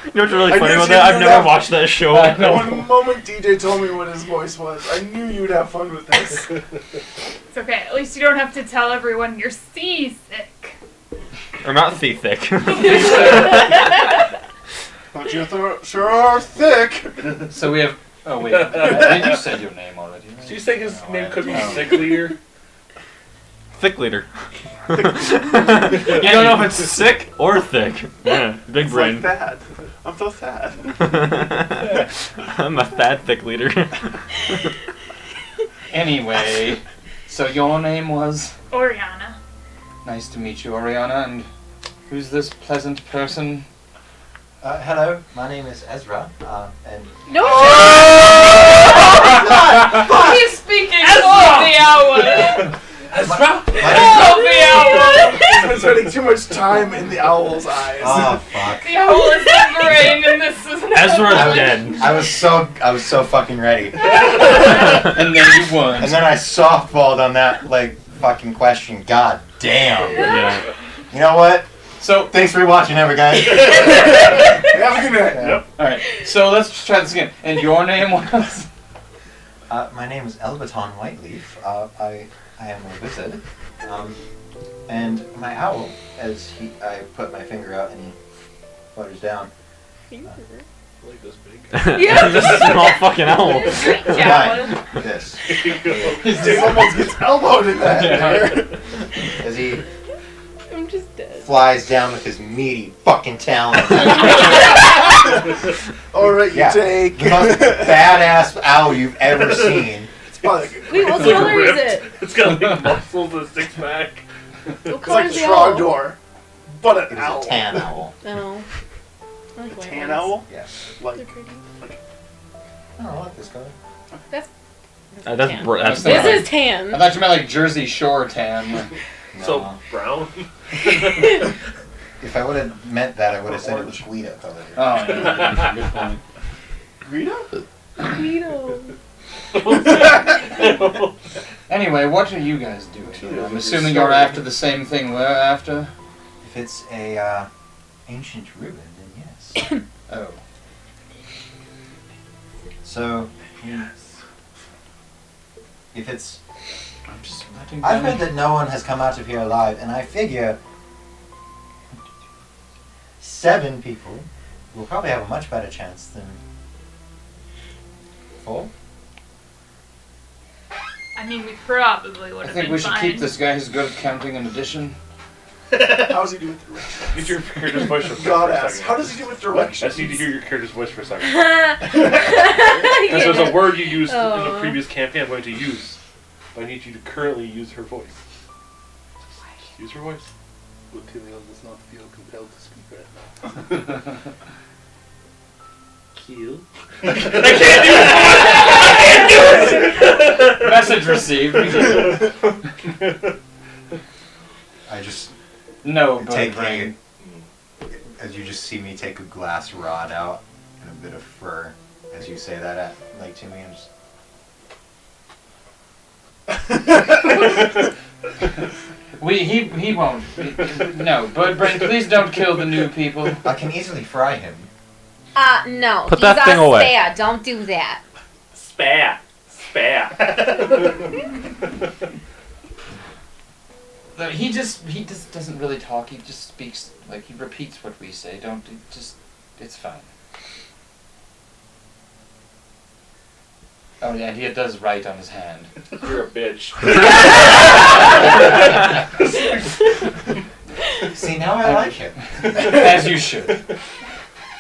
[SPEAKER 9] You know what's really
[SPEAKER 1] I
[SPEAKER 9] funny
[SPEAKER 1] knew
[SPEAKER 9] about
[SPEAKER 1] you
[SPEAKER 9] that? I've
[SPEAKER 1] knew
[SPEAKER 9] never
[SPEAKER 1] that.
[SPEAKER 9] watched that show.
[SPEAKER 1] One moment DJ told me what his voice was, I knew you'd have fun with this.
[SPEAKER 8] It's okay. At least you don't have to tell everyone you're seasick.
[SPEAKER 9] Or not thick.
[SPEAKER 1] But you sure are thick.
[SPEAKER 2] So we have. Oh wait, did you say your name already?
[SPEAKER 7] Do you think his name could be
[SPEAKER 2] No.
[SPEAKER 7] Sick Leader?
[SPEAKER 9] Thick leader. You don't know if it's sick or thick. Yeah, big
[SPEAKER 1] It's
[SPEAKER 9] brain.
[SPEAKER 1] like that. I'm so sad.
[SPEAKER 9] I'm a fat thick leader.
[SPEAKER 2] Anyway, so your name was?
[SPEAKER 8] Oriana.
[SPEAKER 2] Nice to meet you, Oriana. And who's this pleasant person?
[SPEAKER 4] Hello, my name is Ezra, and
[SPEAKER 6] No
[SPEAKER 8] He's speaking of the owl.
[SPEAKER 7] Ezra?
[SPEAKER 8] Of the owl.
[SPEAKER 1] He's been spending too much time in the owl's eyes.
[SPEAKER 4] oh fuck!
[SPEAKER 8] The owl is the brain, and this is
[SPEAKER 9] Ezra's dead.
[SPEAKER 4] I was so fucking ready,
[SPEAKER 2] And then you won.
[SPEAKER 4] and then I softballed on that like fucking question. God damn!
[SPEAKER 9] Yeah.
[SPEAKER 4] You know what?
[SPEAKER 2] So,
[SPEAKER 4] Thanks for watching, every guys.
[SPEAKER 1] Have a good night.
[SPEAKER 5] Yep.
[SPEAKER 2] alright, so let's try this again. And your name was?
[SPEAKER 4] My name is Elbaton Whiteleaf. I am a wizard. And my owl, I put my finger out and he flutters down.
[SPEAKER 7] Like this big.
[SPEAKER 6] Yeah.
[SPEAKER 9] Just a small fucking owl.
[SPEAKER 8] Yeah.
[SPEAKER 4] Like this.
[SPEAKER 1] Dave almost gets elbowed in that.
[SPEAKER 4] As he
[SPEAKER 6] I'm just dead.
[SPEAKER 4] flies down with his meaty fucking talons.
[SPEAKER 1] Alright, you
[SPEAKER 4] Yeah.
[SPEAKER 1] take.
[SPEAKER 4] The most badass owl you've ever seen.
[SPEAKER 1] It's probably like,
[SPEAKER 6] Wait, what
[SPEAKER 7] It's like
[SPEAKER 6] color is
[SPEAKER 7] ripped.
[SPEAKER 6] it?
[SPEAKER 7] It's got like muscles and a six pack.
[SPEAKER 6] What
[SPEAKER 1] it's
[SPEAKER 6] color
[SPEAKER 1] like
[SPEAKER 6] is the owl?
[SPEAKER 1] Trogdor, but
[SPEAKER 4] It
[SPEAKER 1] an
[SPEAKER 4] is
[SPEAKER 1] owl.
[SPEAKER 4] a tan owl.
[SPEAKER 6] No. I like white
[SPEAKER 1] Tan
[SPEAKER 6] ones.
[SPEAKER 1] owl?
[SPEAKER 4] Yes.
[SPEAKER 6] They're
[SPEAKER 1] Like,
[SPEAKER 6] pretty.
[SPEAKER 4] Oh, I like this color.
[SPEAKER 6] That's
[SPEAKER 9] That's
[SPEAKER 6] tan.
[SPEAKER 9] that's
[SPEAKER 2] This
[SPEAKER 6] This is
[SPEAKER 2] I
[SPEAKER 6] tan.
[SPEAKER 2] thought you meant like Jersey Shore tan.
[SPEAKER 7] So
[SPEAKER 4] No.
[SPEAKER 7] brown.
[SPEAKER 4] If I would have meant that, I would have said it was Guido color.
[SPEAKER 2] Oh, yeah. Good point.
[SPEAKER 1] Guido?
[SPEAKER 6] Guido.
[SPEAKER 2] Anyway, what are you guys doing? I'm assuming you're after the same thing we're after?
[SPEAKER 4] If it's a ancient ruin, then yes.
[SPEAKER 2] Oh.
[SPEAKER 4] So,
[SPEAKER 5] Yes.
[SPEAKER 4] if it's...
[SPEAKER 2] I'm just letting
[SPEAKER 4] I've
[SPEAKER 2] down-
[SPEAKER 4] heard that no one has come out of here alive, and I figure 7 people will probably have a much better chance than 4.
[SPEAKER 8] I mean, we probably would
[SPEAKER 2] I
[SPEAKER 8] have
[SPEAKER 2] think
[SPEAKER 8] been
[SPEAKER 2] we should
[SPEAKER 8] fine.
[SPEAKER 2] keep this guy who's good at counting in addition.
[SPEAKER 1] How's he do with directions?
[SPEAKER 7] Get your character's voice for
[SPEAKER 1] God
[SPEAKER 7] a
[SPEAKER 1] asks,
[SPEAKER 7] second.
[SPEAKER 1] how does he do with
[SPEAKER 7] What? I
[SPEAKER 1] directions?
[SPEAKER 7] just need to hear your character's voice for a second.
[SPEAKER 6] Because
[SPEAKER 7] Because there's a word you used in the
[SPEAKER 6] Oh.
[SPEAKER 7] previous campaign I'm going to use. But I need you to currently use her voice. Just use her voice.
[SPEAKER 5] Ottilio does not feel compelled to speak right now. Kill.
[SPEAKER 7] I can't do it!
[SPEAKER 2] Message received.
[SPEAKER 4] I just
[SPEAKER 2] No,
[SPEAKER 4] take
[SPEAKER 2] bird brain.
[SPEAKER 4] as you just see me take a glass rod out and a bit of fur as you say that to me, and just
[SPEAKER 2] He won't. No, bird brain. Please don't kill the new people.
[SPEAKER 4] I can easily fry him.
[SPEAKER 6] No.
[SPEAKER 9] Put
[SPEAKER 6] He's
[SPEAKER 9] that thing
[SPEAKER 6] a
[SPEAKER 9] away.
[SPEAKER 6] spare. Don't do that.
[SPEAKER 7] Spat. Spat.
[SPEAKER 2] He just doesn't really talk. He just speaks like he repeats what we say. It's fine. Oh yeah, he does write on his hand.
[SPEAKER 7] You're a bitch.
[SPEAKER 4] See, now I like him.
[SPEAKER 2] As you should.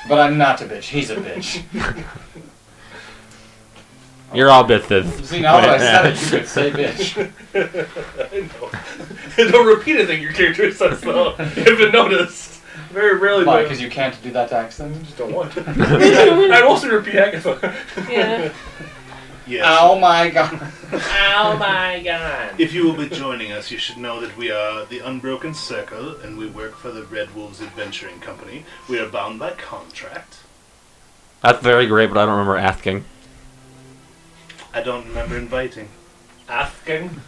[SPEAKER 2] But I'm not a bitch. He's a bitch.
[SPEAKER 9] You're all bitches.
[SPEAKER 2] See, now that I said it, you could say bitch.
[SPEAKER 7] I know. Don't repeat anything your character says though. You haven't noticed. Very rarely.
[SPEAKER 2] Why?
[SPEAKER 7] do I-
[SPEAKER 2] Because you can't do that accent?
[SPEAKER 7] I just don't want to. I also repeat Agatha.
[SPEAKER 6] Yeah.
[SPEAKER 5] Yes.
[SPEAKER 2] Oh my god.
[SPEAKER 7] Oh my god.
[SPEAKER 5] If you will be joining us, you should know that we are the Unbroken Circle, and we work for the Red Wolves Adventuring Company. We are bound by contract.
[SPEAKER 9] That's very great, but I don't remember asking.
[SPEAKER 5] I don't remember inviting.
[SPEAKER 7] Asking?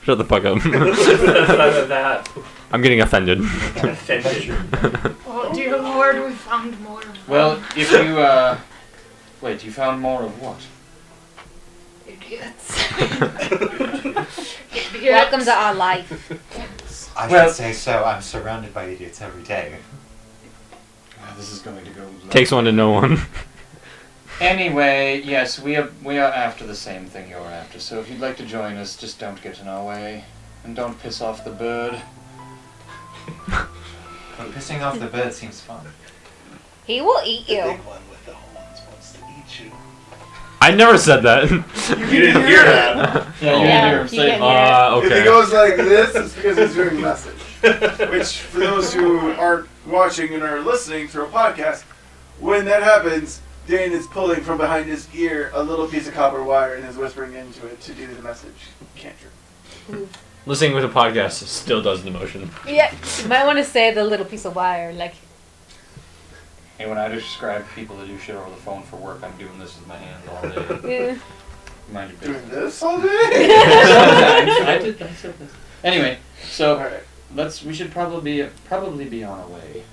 [SPEAKER 9] Shut the fuck up.
[SPEAKER 7] that.
[SPEAKER 9] I'm getting offended.
[SPEAKER 7] Offended.
[SPEAKER 8] Oh dear lord, we found more of them.
[SPEAKER 2] Well, if you, wait, you found more of what?
[SPEAKER 8] Idiots.
[SPEAKER 6] Welcome to our life.
[SPEAKER 4] I
[SPEAKER 2] Well-
[SPEAKER 4] should say so. I'm surrounded by idiots every day.
[SPEAKER 2] This is going to go.
[SPEAKER 9] Takes one to know one.
[SPEAKER 2] Anyway, yes, we are after the same thing you're after. So if you'd like to join us, just don't get in our way, and don't piss off the bird.
[SPEAKER 4] But pissing off the bird seems fun.
[SPEAKER 6] He will eat
[SPEAKER 5] The
[SPEAKER 6] you.
[SPEAKER 5] big one with the horns wants to eat you.
[SPEAKER 9] I never said that.
[SPEAKER 5] You didn't hear that.
[SPEAKER 2] Yeah, you
[SPEAKER 6] Yeah,
[SPEAKER 2] didn't hear him
[SPEAKER 6] you
[SPEAKER 2] say.
[SPEAKER 6] can hear
[SPEAKER 1] If he
[SPEAKER 9] Okay.
[SPEAKER 1] goes like this, it's because he's hearing a message. Which, for those who aren't watching and are listening through a podcast, when that happens, Dane is pulling from behind his ear a little piece of copper wire and is whispering into it to do the message. Can't you?
[SPEAKER 9] Listening with a podcast still does the motion.
[SPEAKER 6] Yeah. You might want to say the little piece of wire, like.
[SPEAKER 2] Hey, when I describe people that do shit over the phone for work, I'm doing this with my hands all day.
[SPEAKER 6] Yeah.
[SPEAKER 2] Mind your
[SPEAKER 1] Doing
[SPEAKER 2] business.
[SPEAKER 1] this all day?
[SPEAKER 2] Sometimes I did. I said this. Anyway, so
[SPEAKER 1] Alright.
[SPEAKER 2] we should probably be on our way.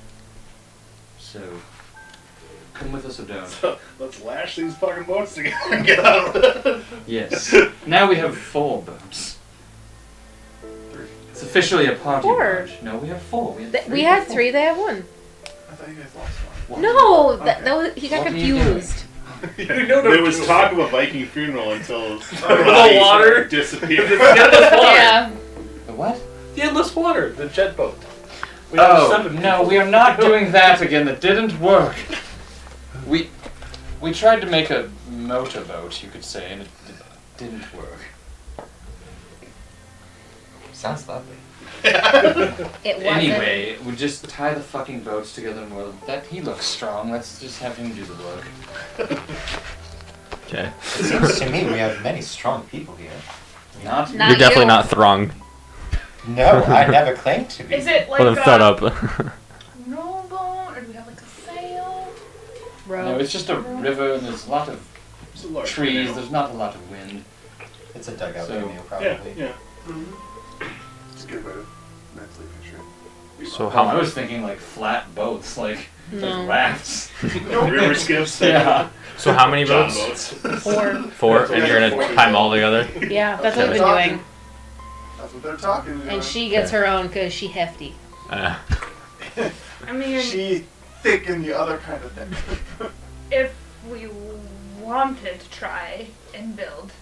[SPEAKER 2] So come with us or don't.
[SPEAKER 5] So, let's lash these fucking boats together and get out.
[SPEAKER 2] Yes. Now we have 4 boats. It's officially a party
[SPEAKER 6] 4?
[SPEAKER 2] barge. No, we have 4. We had 3.
[SPEAKER 6] We had 3, they had 1.
[SPEAKER 1] I thought you guys lost one.
[SPEAKER 6] No,
[SPEAKER 1] Okay.
[SPEAKER 6] that was, he got
[SPEAKER 2] What are you doing?
[SPEAKER 6] confused.
[SPEAKER 7] You know
[SPEAKER 5] There was talk of a Viking funeral until
[SPEAKER 7] the water
[SPEAKER 5] disappeared.
[SPEAKER 7] The endless water.
[SPEAKER 6] Yeah.
[SPEAKER 2] The what?
[SPEAKER 7] The endless water. The jet boat. We have
[SPEAKER 2] Oh,
[SPEAKER 7] 7
[SPEAKER 2] no,
[SPEAKER 7] people.
[SPEAKER 2] we are not doing that again. That didn't work. We tried to make a motorboat, you could say, and it didn't work.
[SPEAKER 4] Sounds lovely.
[SPEAKER 6] It wasn't.
[SPEAKER 2] Anyway, we just tie the fucking boats together and he looks strong. Let's just have him do the work.
[SPEAKER 9] Okay.
[SPEAKER 4] It seems to me we have many strong people here.
[SPEAKER 2] Not
[SPEAKER 6] Not
[SPEAKER 9] You're definitely
[SPEAKER 6] you.
[SPEAKER 9] not throng.
[SPEAKER 4] No, I never claimed to be.
[SPEAKER 8] Is it like
[SPEAKER 9] Well, then shut up.
[SPEAKER 8] rowboat, or do we have like a sail?
[SPEAKER 2] No, it's just a river and there's a lot of
[SPEAKER 5] It's a large
[SPEAKER 2] trees.
[SPEAKER 5] canoe.
[SPEAKER 2] There's not a lot of wind.
[SPEAKER 4] It's a dugout
[SPEAKER 2] So-
[SPEAKER 4] canoe, probably.
[SPEAKER 5] Yeah.
[SPEAKER 1] It's a good way to mentally picture it.
[SPEAKER 9] So
[SPEAKER 2] I was thinking like flat boats, like
[SPEAKER 6] No.
[SPEAKER 2] rafts.
[SPEAKER 5] River skips.
[SPEAKER 2] Yeah.
[SPEAKER 9] So how many
[SPEAKER 5] John
[SPEAKER 9] boats?
[SPEAKER 5] boats.
[SPEAKER 6] 4.
[SPEAKER 9] 4, and you're gonna tie them all together.
[SPEAKER 6] Yeah, that's what we've been
[SPEAKER 1] Talking.
[SPEAKER 6] doing.
[SPEAKER 1] That's what they're talking about.
[SPEAKER 6] And she gets her own because she hefty.
[SPEAKER 8] I mean,
[SPEAKER 1] She thick in the other kind of thing.
[SPEAKER 8] if we wanted to try and build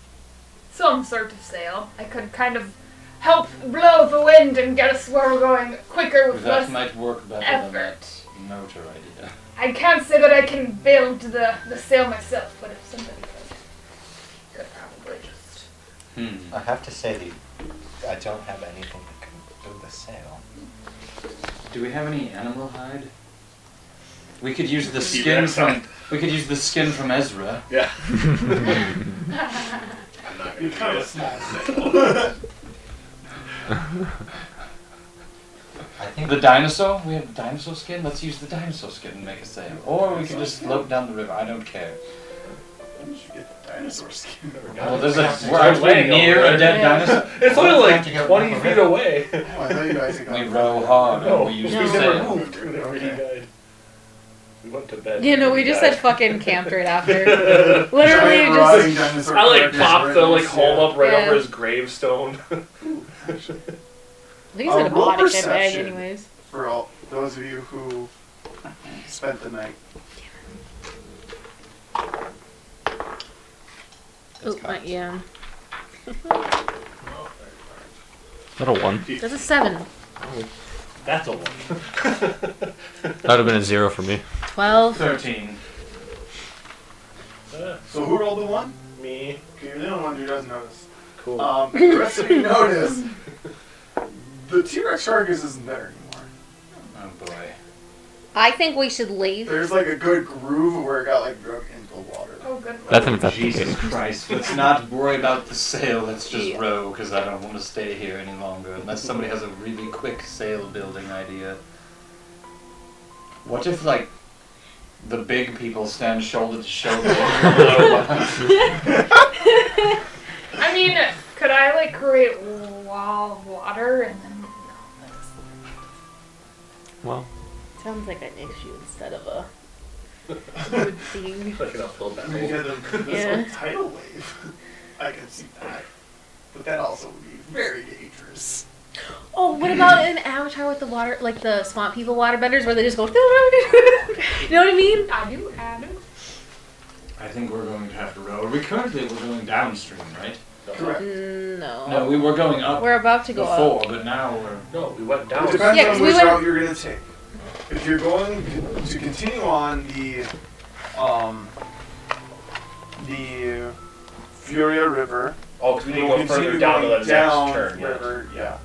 [SPEAKER 8] some sort of sail, I could kind of help blow the wind and get us where we're going quicker with
[SPEAKER 2] That
[SPEAKER 8] less
[SPEAKER 2] might work better
[SPEAKER 8] effort.
[SPEAKER 2] than that motor idea.
[SPEAKER 8] I can't say that I can build the sail myself, but if somebody could probably just.
[SPEAKER 4] I have to say, I don't have anything that can build a sail.
[SPEAKER 2] Do we have any animal hide? We could use the skin
[SPEAKER 5] T-Rex
[SPEAKER 2] from.
[SPEAKER 5] hide.
[SPEAKER 2] We could use the skin from Ezra.
[SPEAKER 5] Yeah. I'm not
[SPEAKER 1] You're
[SPEAKER 5] gonna
[SPEAKER 1] kind
[SPEAKER 5] do
[SPEAKER 1] of
[SPEAKER 5] it.
[SPEAKER 1] small.
[SPEAKER 4] I think
[SPEAKER 2] The dinosaur? We have dinosaur skin? Let's use the dinosaur skin and make a sail. Or we could just float down the river. I don't care.
[SPEAKER 1] When did you get the dinosaur skin?
[SPEAKER 2] Well, there's a.
[SPEAKER 5] It's
[SPEAKER 2] We're actually
[SPEAKER 7] laying
[SPEAKER 2] near
[SPEAKER 7] over
[SPEAKER 2] a dead
[SPEAKER 6] there.
[SPEAKER 2] dinosaur.
[SPEAKER 7] It's
[SPEAKER 4] What
[SPEAKER 7] only
[SPEAKER 4] if we have
[SPEAKER 7] like
[SPEAKER 4] to get
[SPEAKER 7] 20
[SPEAKER 4] one
[SPEAKER 7] feet
[SPEAKER 4] river?
[SPEAKER 7] away.
[SPEAKER 1] Oh, I thought you guys had
[SPEAKER 2] We
[SPEAKER 1] gone.
[SPEAKER 2] row hard
[SPEAKER 7] No,
[SPEAKER 2] and we use
[SPEAKER 6] No.
[SPEAKER 2] the
[SPEAKER 7] we never
[SPEAKER 2] sail.
[SPEAKER 7] moved whenever he died. We went to bed.
[SPEAKER 6] You know, we just said
[SPEAKER 7] died.
[SPEAKER 6] fucking camped right after.
[SPEAKER 1] Giant
[SPEAKER 6] Literally
[SPEAKER 1] rotting
[SPEAKER 6] just.
[SPEAKER 1] dinosaur
[SPEAKER 7] I like
[SPEAKER 1] carcass
[SPEAKER 7] popped
[SPEAKER 1] right
[SPEAKER 7] the
[SPEAKER 1] in
[SPEAKER 7] like
[SPEAKER 1] this,
[SPEAKER 7] home
[SPEAKER 1] yeah.
[SPEAKER 7] up right
[SPEAKER 6] Yeah.
[SPEAKER 7] over his gravestone.
[SPEAKER 6] He's in a
[SPEAKER 1] roll
[SPEAKER 6] body kit bag,
[SPEAKER 1] perception.
[SPEAKER 6] anyways.
[SPEAKER 1] For all those of you who spent the night.
[SPEAKER 6] Oh, yeah.
[SPEAKER 9] Is that a 1?
[SPEAKER 6] That's a 7.
[SPEAKER 7] That's a one.
[SPEAKER 9] That would have been a 0 for me.
[SPEAKER 6] 12.
[SPEAKER 2] 13.
[SPEAKER 1] So who rolled the 1?
[SPEAKER 7] Me.
[SPEAKER 1] Okay, you're the only one who doesn't notice.
[SPEAKER 7] Cool.
[SPEAKER 1] The rest of you notice the T-Rex carcass isn't there anymore.
[SPEAKER 2] Oh boy.
[SPEAKER 6] I think we should leave.
[SPEAKER 1] There's like a good groove where it got like drug into the water.
[SPEAKER 8] Oh, good.
[SPEAKER 9] That's an that's
[SPEAKER 2] Jesus Christ. Let's not worry about the sail. Let's just
[SPEAKER 6] Yeah.
[SPEAKER 2] row because I don't want to stay here any longer unless somebody has a really quick sail building idea. What if, like, the big people stand shoulder to shoulder?
[SPEAKER 8] I mean, could I like create a wall of water and then?
[SPEAKER 9] Well,
[SPEAKER 6] Sounds like an issue instead of a good thing.
[SPEAKER 7] Like an uphill battle.
[SPEAKER 1] We get this
[SPEAKER 6] Yeah.
[SPEAKER 1] like tidal wave. I can see that. But that also would be very dangerous.
[SPEAKER 6] Oh, what about an avatar with the water, like the swamp people waterbenders, where they just go, you know what I mean?
[SPEAKER 8] I do, Adam.
[SPEAKER 2] I think we're going to have to row. We're going downstream, right?
[SPEAKER 1] Correct.
[SPEAKER 6] No.
[SPEAKER 2] No, we were going up
[SPEAKER 6] We're about to go
[SPEAKER 2] before,
[SPEAKER 6] up.
[SPEAKER 2] but now we're...
[SPEAKER 7] No, we went down.
[SPEAKER 1] It depends
[SPEAKER 6] Yeah, 'cause
[SPEAKER 1] on
[SPEAKER 6] we
[SPEAKER 1] which
[SPEAKER 6] went-
[SPEAKER 1] route you're going to take. If you're going to continue on the Furia River,
[SPEAKER 7] Oh, because we need to
[SPEAKER 1] you'll
[SPEAKER 7] go further
[SPEAKER 1] continue
[SPEAKER 7] down to
[SPEAKER 1] going
[SPEAKER 7] the
[SPEAKER 1] down
[SPEAKER 7] next turn. Yeah.
[SPEAKER 1] river, yeah.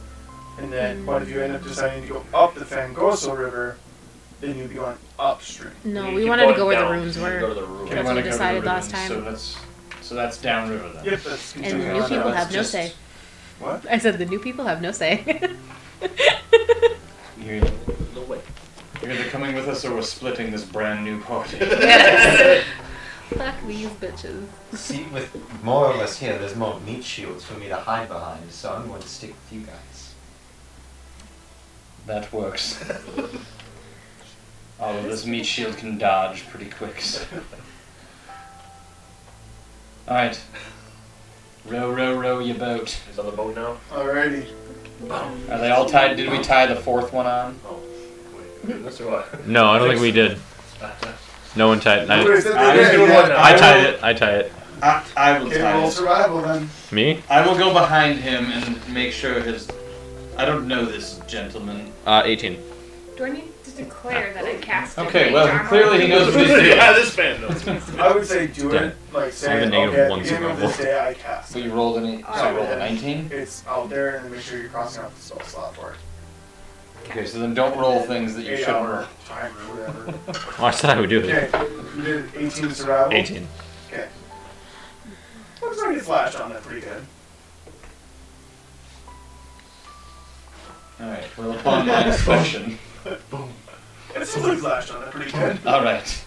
[SPEAKER 1] And then, but if you end up deciding to go up the Fangoso River, then you'd be going upstream.
[SPEAKER 6] No,
[SPEAKER 7] You
[SPEAKER 6] we
[SPEAKER 7] keep
[SPEAKER 6] wanted to
[SPEAKER 7] going
[SPEAKER 6] go where the
[SPEAKER 7] down,
[SPEAKER 6] runes
[SPEAKER 7] you need to go
[SPEAKER 6] were.
[SPEAKER 7] to the ruins.
[SPEAKER 2] We
[SPEAKER 6] That's
[SPEAKER 2] wanna
[SPEAKER 6] what we
[SPEAKER 2] go to
[SPEAKER 6] decided
[SPEAKER 2] the
[SPEAKER 6] last
[SPEAKER 2] ruins,
[SPEAKER 6] time.
[SPEAKER 2] So that's downriver then.
[SPEAKER 1] Yep, that's
[SPEAKER 6] And
[SPEAKER 1] continuing
[SPEAKER 6] new
[SPEAKER 1] on.
[SPEAKER 6] people
[SPEAKER 2] let's
[SPEAKER 6] have no
[SPEAKER 2] just-
[SPEAKER 6] say.
[SPEAKER 1] What?
[SPEAKER 6] I said the new people have no say.
[SPEAKER 2] You're
[SPEAKER 7] No way.
[SPEAKER 2] either coming with us or we're splitting this brand new party.
[SPEAKER 6] Fuck these bitches.
[SPEAKER 4] See, with more of us here, there's more meat shields for me to hide behind, so I'm going to stick with you guys.
[SPEAKER 2] That works. Although this meat shield can dodge pretty quick. So. Alright. Row, row, row your boat.
[SPEAKER 7] He's on the boat now.
[SPEAKER 1] Alrighty.
[SPEAKER 2] Are they all tied? Did we tie the fourth one on?
[SPEAKER 7] Oh, wait. Goodness or what?
[SPEAKER 9] no, I don't think we did. No one tied.
[SPEAKER 1] Nobody said
[SPEAKER 2] I
[SPEAKER 1] they
[SPEAKER 2] was
[SPEAKER 1] did
[SPEAKER 2] doing
[SPEAKER 1] yet.
[SPEAKER 2] one now.
[SPEAKER 9] I tied it. I tied it.
[SPEAKER 2] I will
[SPEAKER 1] Okay,
[SPEAKER 2] tie
[SPEAKER 1] roll
[SPEAKER 2] it.
[SPEAKER 1] survival then.
[SPEAKER 9] Me?
[SPEAKER 2] I will go behind him and make sure his... I don't know this gentleman.
[SPEAKER 9] 18.
[SPEAKER 8] Do I need to declare that I cast?
[SPEAKER 2] Okay,
[SPEAKER 8] a
[SPEAKER 2] well,
[SPEAKER 8] mage
[SPEAKER 2] clearly he knows what he's doing.
[SPEAKER 7] Yeah, this man knows.
[SPEAKER 1] I would say do
[SPEAKER 9] Yeah.
[SPEAKER 1] it, like
[SPEAKER 9] I have
[SPEAKER 1] say,
[SPEAKER 9] a negative
[SPEAKER 1] okay, at
[SPEAKER 9] one
[SPEAKER 1] the beginning of this
[SPEAKER 9] survival.
[SPEAKER 1] day I cast
[SPEAKER 2] So
[SPEAKER 1] it.
[SPEAKER 2] you rolled an 8, so you rolled a 19?
[SPEAKER 1] It's out there and then make sure you're crossing out the spell slot for it.
[SPEAKER 2] Okay, so then don't roll things that you
[SPEAKER 1] 8
[SPEAKER 2] shouldn't
[SPEAKER 1] hour
[SPEAKER 2] roll.
[SPEAKER 1] time or whatever.
[SPEAKER 9] Oh, I said I would do it.
[SPEAKER 1] Okay, you did 18 survival?
[SPEAKER 9] 18.
[SPEAKER 1] Okay. Looks like it's flashed on that pretty good.
[SPEAKER 2] Alright, well upon my inspection...
[SPEAKER 1] It seems like flashed on that pretty good.
[SPEAKER 2] Alright.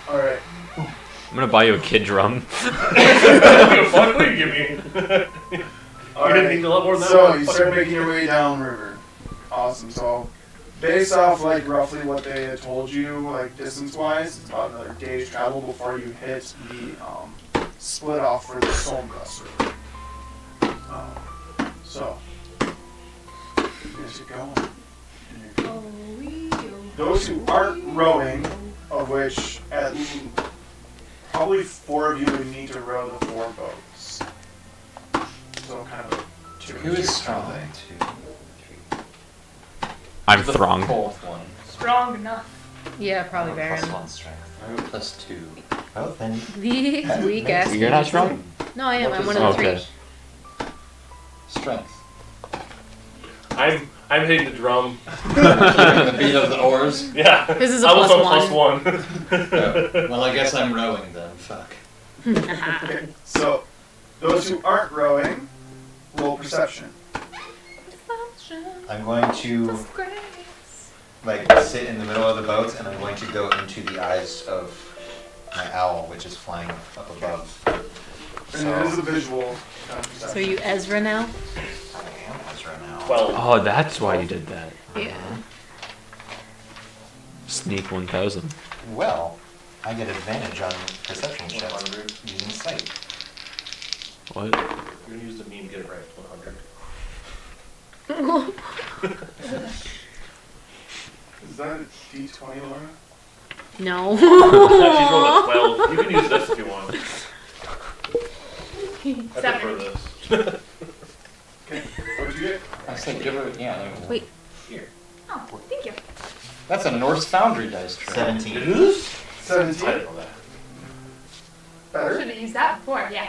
[SPEAKER 1] Alright.
[SPEAKER 9] I'm gonna buy you a kid drum.
[SPEAKER 7] Fuck, what do you give me? You didn't need a lot more than that.
[SPEAKER 1] So
[SPEAKER 7] one.
[SPEAKER 1] you
[SPEAKER 7] Fuck.
[SPEAKER 1] start making your way down river. Awesome. So based off like roughly what they had told you, like distance-wise, it's about another day's travel before you hit the split off for the Stormcrest River. So, as you're going, those who aren't rowing, of which at least probably 4 of you would need to row the 4 boats. So kind of 2
[SPEAKER 4] Who is strong? 2, 3.
[SPEAKER 9] I'm throng.
[SPEAKER 2] Fourth one.
[SPEAKER 8] Strong enough.
[SPEAKER 6] Yeah, probably Baron.
[SPEAKER 4] +1 strength.
[SPEAKER 2] I go +2.
[SPEAKER 4] Oh, then
[SPEAKER 6] The weak ass.
[SPEAKER 9] You're not strong?
[SPEAKER 6] No, I am.
[SPEAKER 2] What
[SPEAKER 6] I'm
[SPEAKER 2] is
[SPEAKER 6] one of the
[SPEAKER 9] Okay.
[SPEAKER 6] 3.
[SPEAKER 2] Strength.
[SPEAKER 7] I'm hitting the drum.
[SPEAKER 2] The beat of the oars.
[SPEAKER 7] Yeah.
[SPEAKER 6] This is a
[SPEAKER 7] I was
[SPEAKER 6] +1.
[SPEAKER 7] on +1.
[SPEAKER 2] Oh, well, I guess I'm rowing then. Fuck.
[SPEAKER 1] Okay, so those who aren't rowing, roll perception.
[SPEAKER 4] I'm going to like sit in the middle of the boat, and I'm going to go into the eyes of my owl, which is flying up above.
[SPEAKER 1] And it is a visual kind of perception.
[SPEAKER 6] So you Ezra now?
[SPEAKER 4] I am Ezra now.
[SPEAKER 7] Well,
[SPEAKER 9] Oh, that's why you did that.
[SPEAKER 6] Yeah.
[SPEAKER 9] Sneak 1000.
[SPEAKER 4] Well, I get advantage on perception checks
[SPEAKER 5] 100.
[SPEAKER 4] using sight.
[SPEAKER 9] What?
[SPEAKER 5] You're gonna use the meme, get it right. 100.
[SPEAKER 1] Is that a D20, Laura?
[SPEAKER 6] No.
[SPEAKER 7] yeah, she's rolling a 12. You can use this if you want. I
[SPEAKER 8] 7.
[SPEAKER 7] prefer this.
[SPEAKER 1] Okay, what did you get?
[SPEAKER 2] I said give her. Yeah. There we go.
[SPEAKER 6] Wait.
[SPEAKER 2] Here.
[SPEAKER 8] Oh, thank you.
[SPEAKER 2] That's a Norse Foundry dice tray.
[SPEAKER 4] 17.
[SPEAKER 7] It is?
[SPEAKER 1] 17.
[SPEAKER 7] I didn't know that.
[SPEAKER 1] Better?
[SPEAKER 8] Should have used that before, yeah.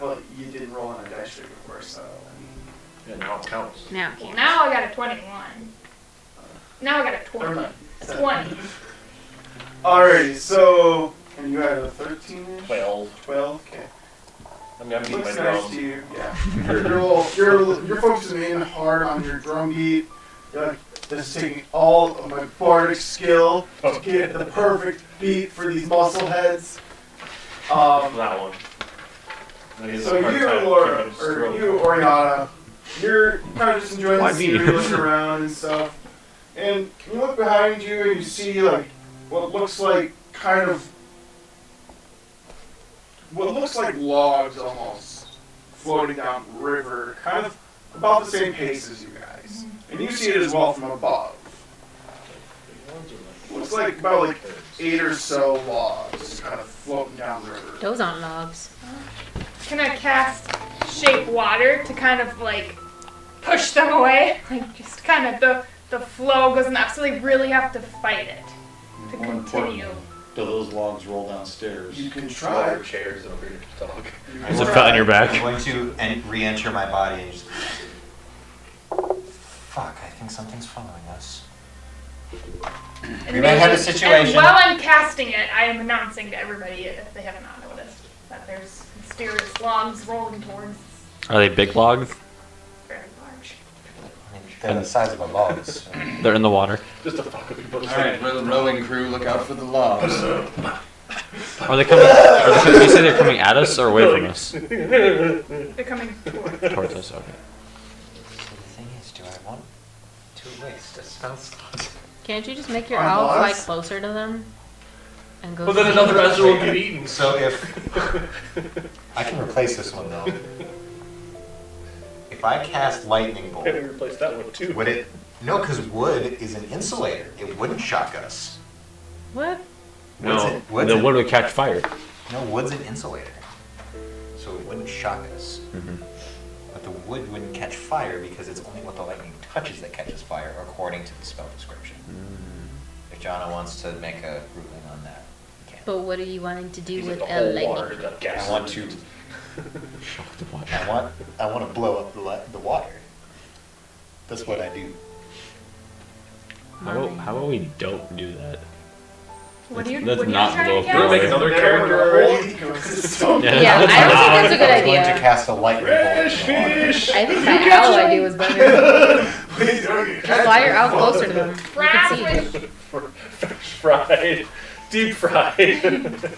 [SPEAKER 1] Well, you didn't roll on a dice tray before, so.
[SPEAKER 7] Yeah, now it counts.
[SPEAKER 6] Now.
[SPEAKER 8] Well, now I got a 21. Now I got a 20. A 20.
[SPEAKER 1] Alrighty, so. And you had a 13 ish?
[SPEAKER 7] 12.
[SPEAKER 1] 12? Okay.
[SPEAKER 7] I mean, I'm beating my
[SPEAKER 1] Looks nice
[SPEAKER 7] drum.
[SPEAKER 1] to you, yeah. You're focusing in hard on your drum beat. You're like, this is taking all of my bardic skill to get the perfect beat for these muscle heads.
[SPEAKER 7] That one. And he has
[SPEAKER 1] So
[SPEAKER 7] a hard
[SPEAKER 1] you,
[SPEAKER 7] time
[SPEAKER 1] Laura,
[SPEAKER 7] keeping his
[SPEAKER 1] or
[SPEAKER 7] throat.
[SPEAKER 1] you, Oriana, you're kind of just enjoying
[SPEAKER 9] Why
[SPEAKER 1] the
[SPEAKER 9] me?
[SPEAKER 1] scenery, looking around and stuff. And you look behind you and you see like what looks like logs almost floating down the river, kind of about the same pace as you guys. And you see it as well from above. Looks like about like 8 or so logs kind of floating down the river.
[SPEAKER 6] Those aren't logs.
[SPEAKER 8] Can I cast shape water to kind of like push them away? Like just kind of the flow doesn't absolutely really have to fight it to
[SPEAKER 2] More
[SPEAKER 8] continue.
[SPEAKER 2] important, do those logs roll downstairs?
[SPEAKER 1] You can
[SPEAKER 5] Throw
[SPEAKER 1] try.
[SPEAKER 5] your chairs over your dog.
[SPEAKER 1] You
[SPEAKER 9] Is
[SPEAKER 1] can
[SPEAKER 9] it
[SPEAKER 1] try.
[SPEAKER 9] felt on your back?
[SPEAKER 4] I'm going to re-enter my body and just... Fuck, I think something's following us.
[SPEAKER 8] And
[SPEAKER 4] We may have a
[SPEAKER 8] maybe-
[SPEAKER 4] situation.
[SPEAKER 8] And while I'm casting it, I am announcing to everybody, if they have not noticed, that there's mysterious logs rolling towards
[SPEAKER 9] Are they big logs?
[SPEAKER 8] very large.
[SPEAKER 4] I mean, they're the size of a log. So.
[SPEAKER 9] They're in the water.
[SPEAKER 7] Just a fuck with people.
[SPEAKER 2] Alright, rowing crew, look out for the logs.
[SPEAKER 9] Are they coming? You say they're coming at us or away from us?
[SPEAKER 8] They're coming towards.
[SPEAKER 9] Towards us, okay.
[SPEAKER 4] So the thing is, do I want to waste a spell slot?
[SPEAKER 6] Can't you just make your
[SPEAKER 1] On
[SPEAKER 6] owl fly
[SPEAKER 1] boss?
[SPEAKER 6] closer to them? And go
[SPEAKER 7] But then
[SPEAKER 6] see
[SPEAKER 7] another
[SPEAKER 6] them?
[SPEAKER 7] Ezra will get eaten.
[SPEAKER 4] So if... I can replace this one, though. If I cast Lightning Bolt,
[SPEAKER 7] Maybe replace that one too.
[SPEAKER 4] would it... No, because wood is an insulator. It wouldn't shock us.
[SPEAKER 6] What?
[SPEAKER 9] No,
[SPEAKER 4] Wood's
[SPEAKER 9] the
[SPEAKER 4] it?
[SPEAKER 9] wood would catch fire.
[SPEAKER 4] No, wood's an insulator. So it wouldn't shock us.
[SPEAKER 9] Mhm.
[SPEAKER 4] But the wood wouldn't catch fire because it's only what the lightning touches that catches fire, according to the spell description. If Jana wants to make a ruling on that, he can.
[SPEAKER 6] But what are you wanting to do
[SPEAKER 7] He's
[SPEAKER 6] with
[SPEAKER 7] like the
[SPEAKER 6] a
[SPEAKER 7] whole water.
[SPEAKER 6] lightning?
[SPEAKER 7] Got gas
[SPEAKER 4] I want
[SPEAKER 7] in
[SPEAKER 4] to...
[SPEAKER 7] it.
[SPEAKER 4] I want to blow up the water. That's what I do.
[SPEAKER 9] How about we don't do that?
[SPEAKER 8] What are you,
[SPEAKER 9] Let's
[SPEAKER 8] what are you
[SPEAKER 9] not
[SPEAKER 8] trying
[SPEAKER 9] blow
[SPEAKER 8] to
[SPEAKER 9] up
[SPEAKER 7] We're gonna make
[SPEAKER 8] cast?
[SPEAKER 7] another
[SPEAKER 1] Never
[SPEAKER 7] character
[SPEAKER 1] whole
[SPEAKER 7] already?
[SPEAKER 1] ecosystem.
[SPEAKER 6] Yeah, I don't think that's a good
[SPEAKER 4] I'm going to
[SPEAKER 6] idea.
[SPEAKER 4] cast a lightning bolt in the water.
[SPEAKER 7] Fish!
[SPEAKER 6] I think my owl idea was better.
[SPEAKER 1] Please don't get
[SPEAKER 6] Just fly your owl closer to them. You can see.
[SPEAKER 8] Fried.
[SPEAKER 7] Fried. Deep fried.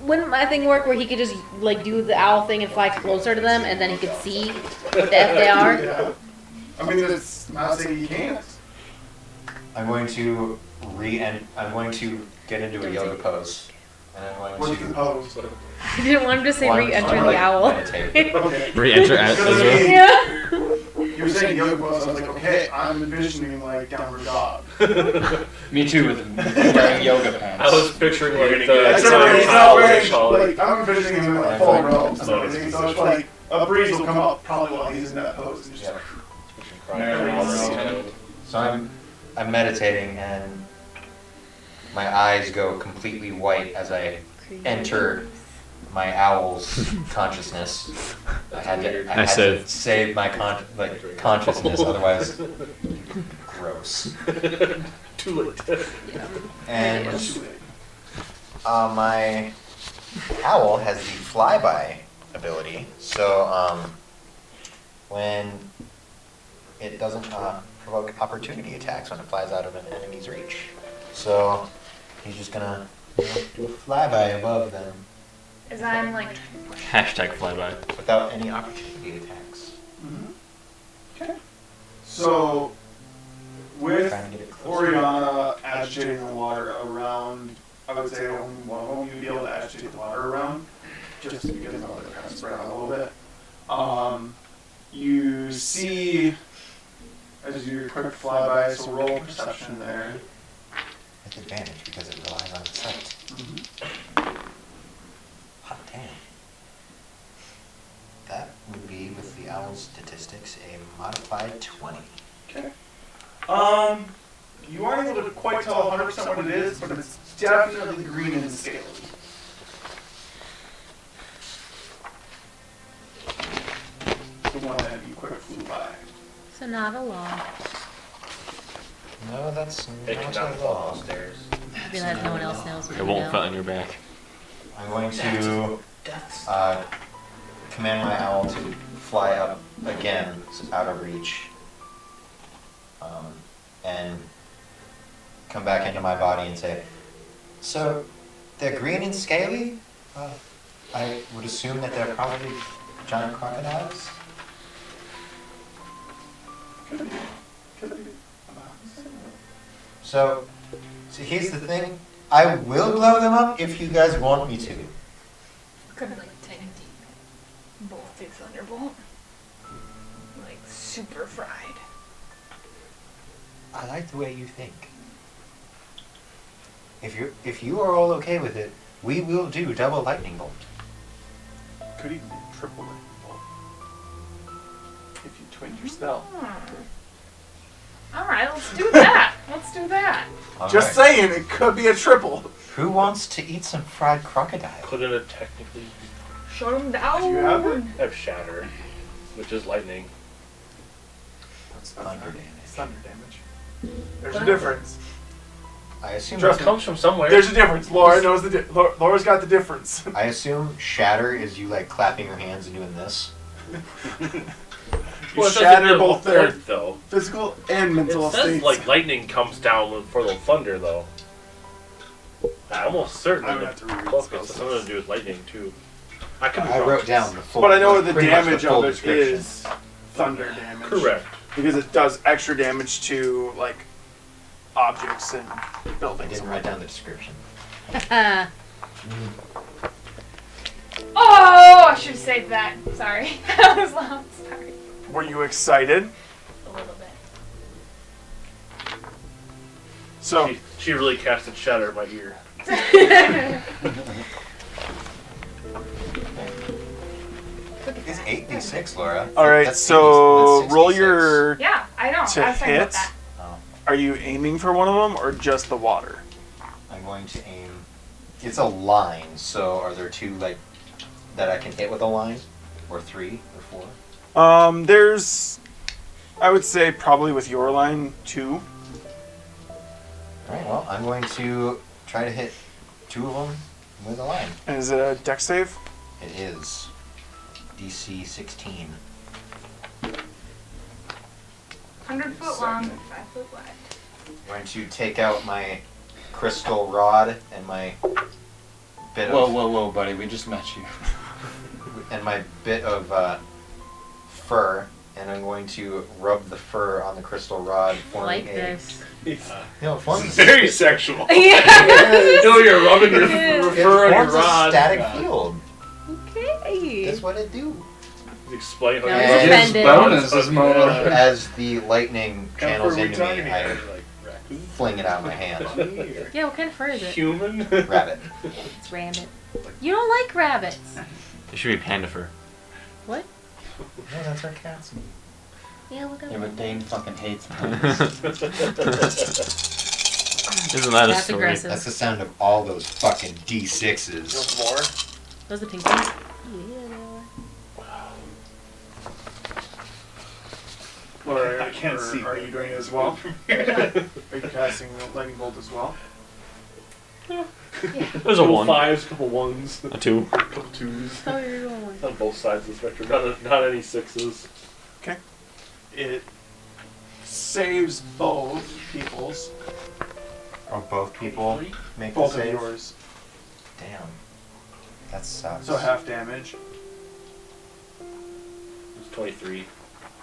[SPEAKER 6] Wouldn't my thing work where he could just like do the owl thing and fly closer to them and then he could see what the F they are?
[SPEAKER 1] Yeah. I mean, it's not saying you can't.
[SPEAKER 4] I'm going to get into a yoga pose. And I'm going
[SPEAKER 1] What's
[SPEAKER 4] to
[SPEAKER 1] the pose?
[SPEAKER 6] I didn't want him to say
[SPEAKER 4] Well,
[SPEAKER 6] re-enter
[SPEAKER 4] I'm
[SPEAKER 6] the
[SPEAKER 4] like
[SPEAKER 6] owl.
[SPEAKER 4] meditate.
[SPEAKER 1] Okay.
[SPEAKER 9] Re-enter as
[SPEAKER 1] Because, I
[SPEAKER 9] Ezra.
[SPEAKER 1] mean,
[SPEAKER 6] Yeah.
[SPEAKER 1] You were saying yoga pose. I was like, okay, I'm envisioning like downward dog.
[SPEAKER 2] Me too, with wearing yoga pants.
[SPEAKER 7] I was picturing like the
[SPEAKER 1] Except for
[SPEAKER 7] Italian
[SPEAKER 1] he's not
[SPEAKER 7] towel,
[SPEAKER 1] wearing,
[SPEAKER 7] they call it.
[SPEAKER 1] like, I'm envisioning him in like full robes and everything. So it's like a breeze will come up probably while he's in that pose. And just
[SPEAKER 4] Yeah. So I'm meditating and my eyes go completely white as I enter my owl's consciousness. I had to save my consciousness, otherwise gross.
[SPEAKER 7] Too late.
[SPEAKER 4] And my owl has the flyby ability, so when it doesn't provoke opportunity attacks when it flies out of an enemy's reach. So he's just gonna do a flyby above them
[SPEAKER 8] As I'm like,
[SPEAKER 9] Hashtag flyby.
[SPEAKER 4] without any opportunity attacks.
[SPEAKER 1] Okay. So, with
[SPEAKER 4] Trying to get it closer.
[SPEAKER 1] Oriana agitating the water around, I would say only one of them you'd be able to agitate the water around, just because they're kind of spread out a little bit. You see, as you do your quick flyby, so roll perception there.
[SPEAKER 4] With advantage because it relies on sight. Hot damn. That would be, with the owl's statistics, a modified 20.
[SPEAKER 1] Okay. You aren't able to quite tell 100% what it is, but it's definitely green and scaly. The one that you quick flew by.
[SPEAKER 6] So not a law.
[SPEAKER 4] No, that's
[SPEAKER 7] It
[SPEAKER 4] not
[SPEAKER 7] cannot
[SPEAKER 4] at
[SPEAKER 7] fall
[SPEAKER 4] all.
[SPEAKER 6] I
[SPEAKER 7] downstairs.
[SPEAKER 6] realize no one else knows.
[SPEAKER 9] It won't fit on your back.
[SPEAKER 4] I'm going to command my owl to fly up again, out of reach, and come back into my body and say, so they're green and scaly? I would assume that they're probably giant crocodiles? So here's the thing. I will blow them up if you guys want me to.
[SPEAKER 8] could like take both through Thunderbolt. Like super fried.
[SPEAKER 4] I like the way you think. If you are all okay with it, we will do double lightning bolt.
[SPEAKER 1] Could even be triple lightning bolt. If you twin your spell.
[SPEAKER 8] Alright, let's do that. Let's do that.
[SPEAKER 4] All
[SPEAKER 1] Just
[SPEAKER 4] right.
[SPEAKER 1] saying, it could be a triple.
[SPEAKER 4] Who wants to eat some fried crocodile?
[SPEAKER 7] Couldn't it technically
[SPEAKER 8] Shut him down.
[SPEAKER 1] Do you have it?
[SPEAKER 7] have shatter, which is lightning?
[SPEAKER 4] That's thunder damage.
[SPEAKER 1] Thunder damage. There's a difference.
[SPEAKER 4] I assume.
[SPEAKER 7] It comes from somewhere.
[SPEAKER 1] There's a difference. Laura knows the Laura's got the difference.
[SPEAKER 4] I assume shatter is you like clapping your hands and doing this.
[SPEAKER 1] You
[SPEAKER 7] Well, it doesn't
[SPEAKER 1] shatter
[SPEAKER 7] do
[SPEAKER 1] both their
[SPEAKER 7] point, though.
[SPEAKER 1] physical and mental
[SPEAKER 7] It says
[SPEAKER 1] states.
[SPEAKER 7] like lightning comes down for the thunder, though. I'm almost certain
[SPEAKER 1] I would
[SPEAKER 7] that
[SPEAKER 1] have to reread
[SPEAKER 7] the book
[SPEAKER 1] spells.
[SPEAKER 7] has something to do with lightning too. I could be
[SPEAKER 4] I
[SPEAKER 7] wrong.
[SPEAKER 4] wrote down the full.
[SPEAKER 1] But I know the
[SPEAKER 4] pretty much
[SPEAKER 1] damage
[SPEAKER 4] full
[SPEAKER 1] of it
[SPEAKER 4] description.
[SPEAKER 1] is thunder damage.
[SPEAKER 7] Correct.
[SPEAKER 1] Because it does extra damage to like objects and
[SPEAKER 4] I
[SPEAKER 1] buildings.
[SPEAKER 4] didn't write down the description.
[SPEAKER 8] Oh, I should have saved that. Sorry. That was loud. Sorry.
[SPEAKER 1] Were you excited?
[SPEAKER 8] A little bit.
[SPEAKER 1] So
[SPEAKER 7] She really casted shatter in my ear.
[SPEAKER 4] It's 8d6, Laura.
[SPEAKER 1] all right,
[SPEAKER 4] That's
[SPEAKER 1] so
[SPEAKER 4] that's
[SPEAKER 1] roll
[SPEAKER 4] 66.
[SPEAKER 1] your.
[SPEAKER 8] Yeah, I know.
[SPEAKER 1] To
[SPEAKER 8] I was talking
[SPEAKER 1] hit?
[SPEAKER 8] about that.
[SPEAKER 4] Oh,
[SPEAKER 1] Are you aiming for one of them or just the water?
[SPEAKER 4] I'm going to aim. It's a line, so are there two like that I can hit with a line, or 3 or 4?
[SPEAKER 1] There's, I would say probably with your line 2.
[SPEAKER 4] All right. Well, I'm going to try to hit 2 of them with a line.
[SPEAKER 1] Is it a dex save?
[SPEAKER 4] It is DC 16.
[SPEAKER 8] 100 foot long, 5 foot wide.
[SPEAKER 4] I'm going to take out my crystal rod and my bit
[SPEAKER 2] Whoa,
[SPEAKER 4] of
[SPEAKER 2] whoa, whoa, buddy. We just met you.
[SPEAKER 4] and my bit of fur and I'm going to rub the fur on the crystal rod,
[SPEAKER 6] I
[SPEAKER 4] forming
[SPEAKER 6] like
[SPEAKER 4] a.
[SPEAKER 6] this.
[SPEAKER 4] No, it forms,
[SPEAKER 5] Very sexual.
[SPEAKER 6] Yeah.
[SPEAKER 7] No, you're rubbing your
[SPEAKER 6] It
[SPEAKER 7] fur on your
[SPEAKER 4] forms a
[SPEAKER 7] rod.
[SPEAKER 4] static field.
[SPEAKER 6] Okay.
[SPEAKER 4] That's what it do.
[SPEAKER 7] Explain how
[SPEAKER 6] Now
[SPEAKER 7] you
[SPEAKER 6] he's
[SPEAKER 7] rub
[SPEAKER 2] His
[SPEAKER 6] offended.
[SPEAKER 2] bonus is more.
[SPEAKER 4] As the lightning channels
[SPEAKER 5] Comfort
[SPEAKER 4] into me,
[SPEAKER 5] returning.
[SPEAKER 4] I
[SPEAKER 5] Like raccoon.
[SPEAKER 4] fling it out of my hand.
[SPEAKER 6] Yeah, what kind of fur is it?
[SPEAKER 7] human.
[SPEAKER 4] Rabbit.
[SPEAKER 6] It's rabbit. You don't like rabbits.
[SPEAKER 9] It should be panda fur.
[SPEAKER 6] What?
[SPEAKER 4] No, that's our cats.
[SPEAKER 6] Yeah, look at
[SPEAKER 2] Yeah, but
[SPEAKER 6] that.
[SPEAKER 2] Dane fucking hates me.
[SPEAKER 9] Isn't that a
[SPEAKER 6] That's
[SPEAKER 9] story?
[SPEAKER 6] aggressive.
[SPEAKER 4] That's the sound of all those fucking D6s.
[SPEAKER 1] Want more?
[SPEAKER 6] Those are the pink ones?
[SPEAKER 1] Or
[SPEAKER 5] I can't
[SPEAKER 1] or
[SPEAKER 5] see.
[SPEAKER 1] Are you doing it as well? Are you casting the lightning bolt as well?
[SPEAKER 9] There's a
[SPEAKER 7] Couple
[SPEAKER 9] 1.
[SPEAKER 7] fives, couple ones,
[SPEAKER 9] A 2.
[SPEAKER 7] couple twos.
[SPEAKER 6] Oh, you're going one.
[SPEAKER 7] On both sides of the spectrum. Not any sixes.
[SPEAKER 1] It saves both people's.
[SPEAKER 4] Oh, both people make the
[SPEAKER 1] Both of
[SPEAKER 4] save?
[SPEAKER 1] yours.
[SPEAKER 4] Damn. That sucks.
[SPEAKER 1] So half damage.
[SPEAKER 7] It's 23,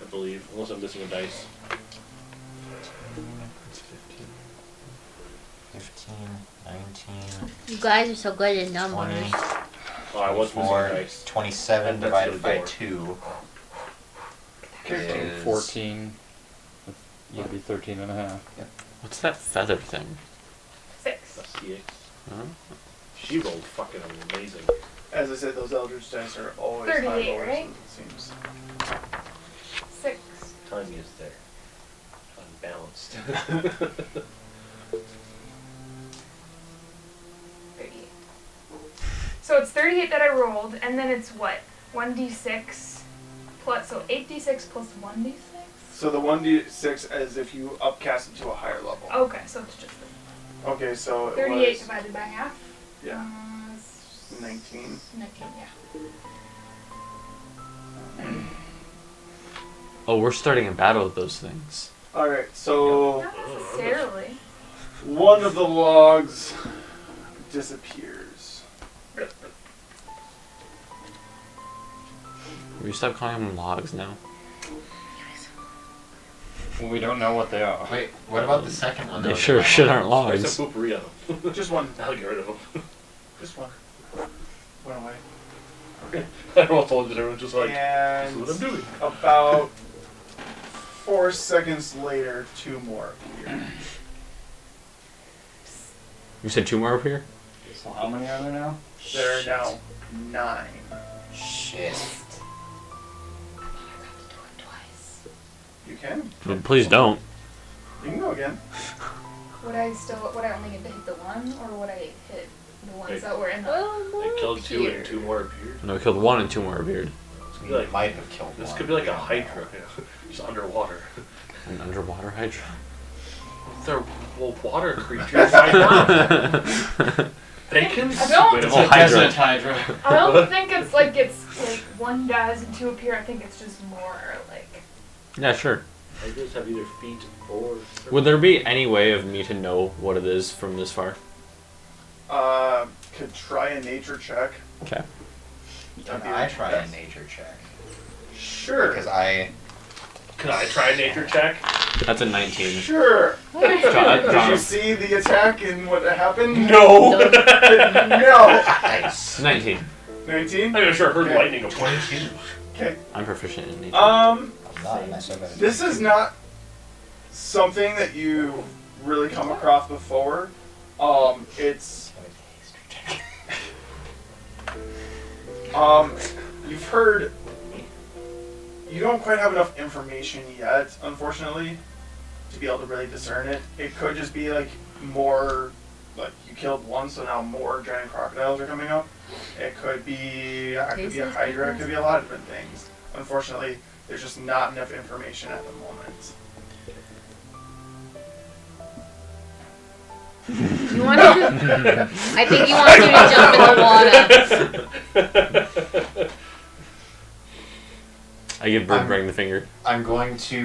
[SPEAKER 7] I believe, unless I'm missing a dice.
[SPEAKER 4] 15, 19,
[SPEAKER 6] You guys are so good at
[SPEAKER 4] 20,
[SPEAKER 6] numbers.
[SPEAKER 7] Oh, I was missing a
[SPEAKER 4] 24,
[SPEAKER 7] dice.
[SPEAKER 4] 27
[SPEAKER 7] And that's
[SPEAKER 4] divided
[SPEAKER 7] the
[SPEAKER 4] by
[SPEAKER 7] four.
[SPEAKER 4] 2
[SPEAKER 1] Okay.
[SPEAKER 4] is
[SPEAKER 2] 14. You'd be 13 and a half.
[SPEAKER 9] What's that feather thing?
[SPEAKER 8] 6.
[SPEAKER 7] That's CX.
[SPEAKER 9] Huh?
[SPEAKER 7] She rolled fucking amazing.
[SPEAKER 1] As I said, those Eldritch dice are always high
[SPEAKER 8] 38,
[SPEAKER 1] rollers,
[SPEAKER 8] right?
[SPEAKER 1] it seems.
[SPEAKER 8] 6.
[SPEAKER 7] Time is there. Unbalanced.
[SPEAKER 8] 38. So it's 38 that I rolled, and then it's what? 1d6 plus, so 8d6 plus 1d6?
[SPEAKER 1] So the 1d6 as if you upcast it to a higher level.
[SPEAKER 8] Okay, so it's just
[SPEAKER 1] Okay, so it
[SPEAKER 8] 38
[SPEAKER 1] was
[SPEAKER 8] divided by half.
[SPEAKER 1] yeah,
[SPEAKER 8] It's
[SPEAKER 1] 19.
[SPEAKER 8] 19, yeah.
[SPEAKER 9] Oh, we're starting a battle with those things.
[SPEAKER 1] All right, so
[SPEAKER 8] Not necessarily.
[SPEAKER 1] one of the logs disappears.
[SPEAKER 9] Will you stop calling them logs now?
[SPEAKER 2] Well, we don't know what they are.
[SPEAKER 4] Wait, what about the second one?
[SPEAKER 9] They
[SPEAKER 4] though?
[SPEAKER 9] sure shit aren't
[SPEAKER 7] There's
[SPEAKER 9] logs.
[SPEAKER 7] some poopery on them.
[SPEAKER 1] Just one.
[SPEAKER 7] I'll get rid of them.
[SPEAKER 1] Just one. Went away.
[SPEAKER 7] I almost told you everyone's just like, this
[SPEAKER 1] And
[SPEAKER 7] is what I'm doing.
[SPEAKER 1] about 4 seconds later, 2 more appear.
[SPEAKER 9] You said 2 more up here?
[SPEAKER 2] So how many are there now?
[SPEAKER 1] There are now 9.
[SPEAKER 4] Shit.
[SPEAKER 1] You can.
[SPEAKER 9] Well, please don't.
[SPEAKER 1] You can go again.
[SPEAKER 8] Would I only get to hit the one, or would I hit the ones
[SPEAKER 7] Wait.
[SPEAKER 8] that were in the...
[SPEAKER 7] They killed 2 and 2 more appeared.
[SPEAKER 9] No, we killed 1 and 2 more appeared.
[SPEAKER 7] This could
[SPEAKER 4] You
[SPEAKER 7] be like,
[SPEAKER 4] might have killed
[SPEAKER 7] this
[SPEAKER 4] one.
[SPEAKER 7] could be like
[SPEAKER 4] We
[SPEAKER 7] a
[SPEAKER 4] don't
[SPEAKER 7] hydra,
[SPEAKER 4] know.
[SPEAKER 7] just underwater.
[SPEAKER 9] An underwater hydra.
[SPEAKER 7] They're water creatures right now. They can
[SPEAKER 8] I don't-
[SPEAKER 7] swim.
[SPEAKER 2] It's a
[SPEAKER 9] Hydra.
[SPEAKER 2] desert hydra.
[SPEAKER 8] I don't think it's like one dies and 2 appear. I think it's just more like...
[SPEAKER 9] Yeah, sure.
[SPEAKER 7] Hydras have either feet or...
[SPEAKER 9] Would there be any way of me to know what it is from this far?
[SPEAKER 1] Could try a nature check.
[SPEAKER 9] Okay.
[SPEAKER 4] Can I try a nature check?
[SPEAKER 1] Sure.
[SPEAKER 4] Because I...
[SPEAKER 7] Can I try a nature check?
[SPEAKER 9] That's a 19.
[SPEAKER 1] Sure. Did you
[SPEAKER 9] John.
[SPEAKER 1] see the attack and what happened?
[SPEAKER 7] No!
[SPEAKER 1] No.
[SPEAKER 4] Nice.
[SPEAKER 9] 19.
[SPEAKER 1] 19?
[SPEAKER 7] I sure heard
[SPEAKER 1] Okay.
[SPEAKER 7] lightning apart.
[SPEAKER 1] Okay.
[SPEAKER 9] I'm proficient in nature.
[SPEAKER 4] I'm not, and I still got a
[SPEAKER 1] This is not something that you've really come across before. It's you've heard. You don't quite have enough information yet, unfortunately, to be able to really discern it. It could just be like more, like you killed one, so now more giant crocodiles are coming up. It could be a hydra. It could be a lot of different things. Unfortunately, there's just not enough information at the moment.
[SPEAKER 6] You want to? I think he wants you to jump in the water.
[SPEAKER 9] I give Bird the finger.
[SPEAKER 4] I'm going to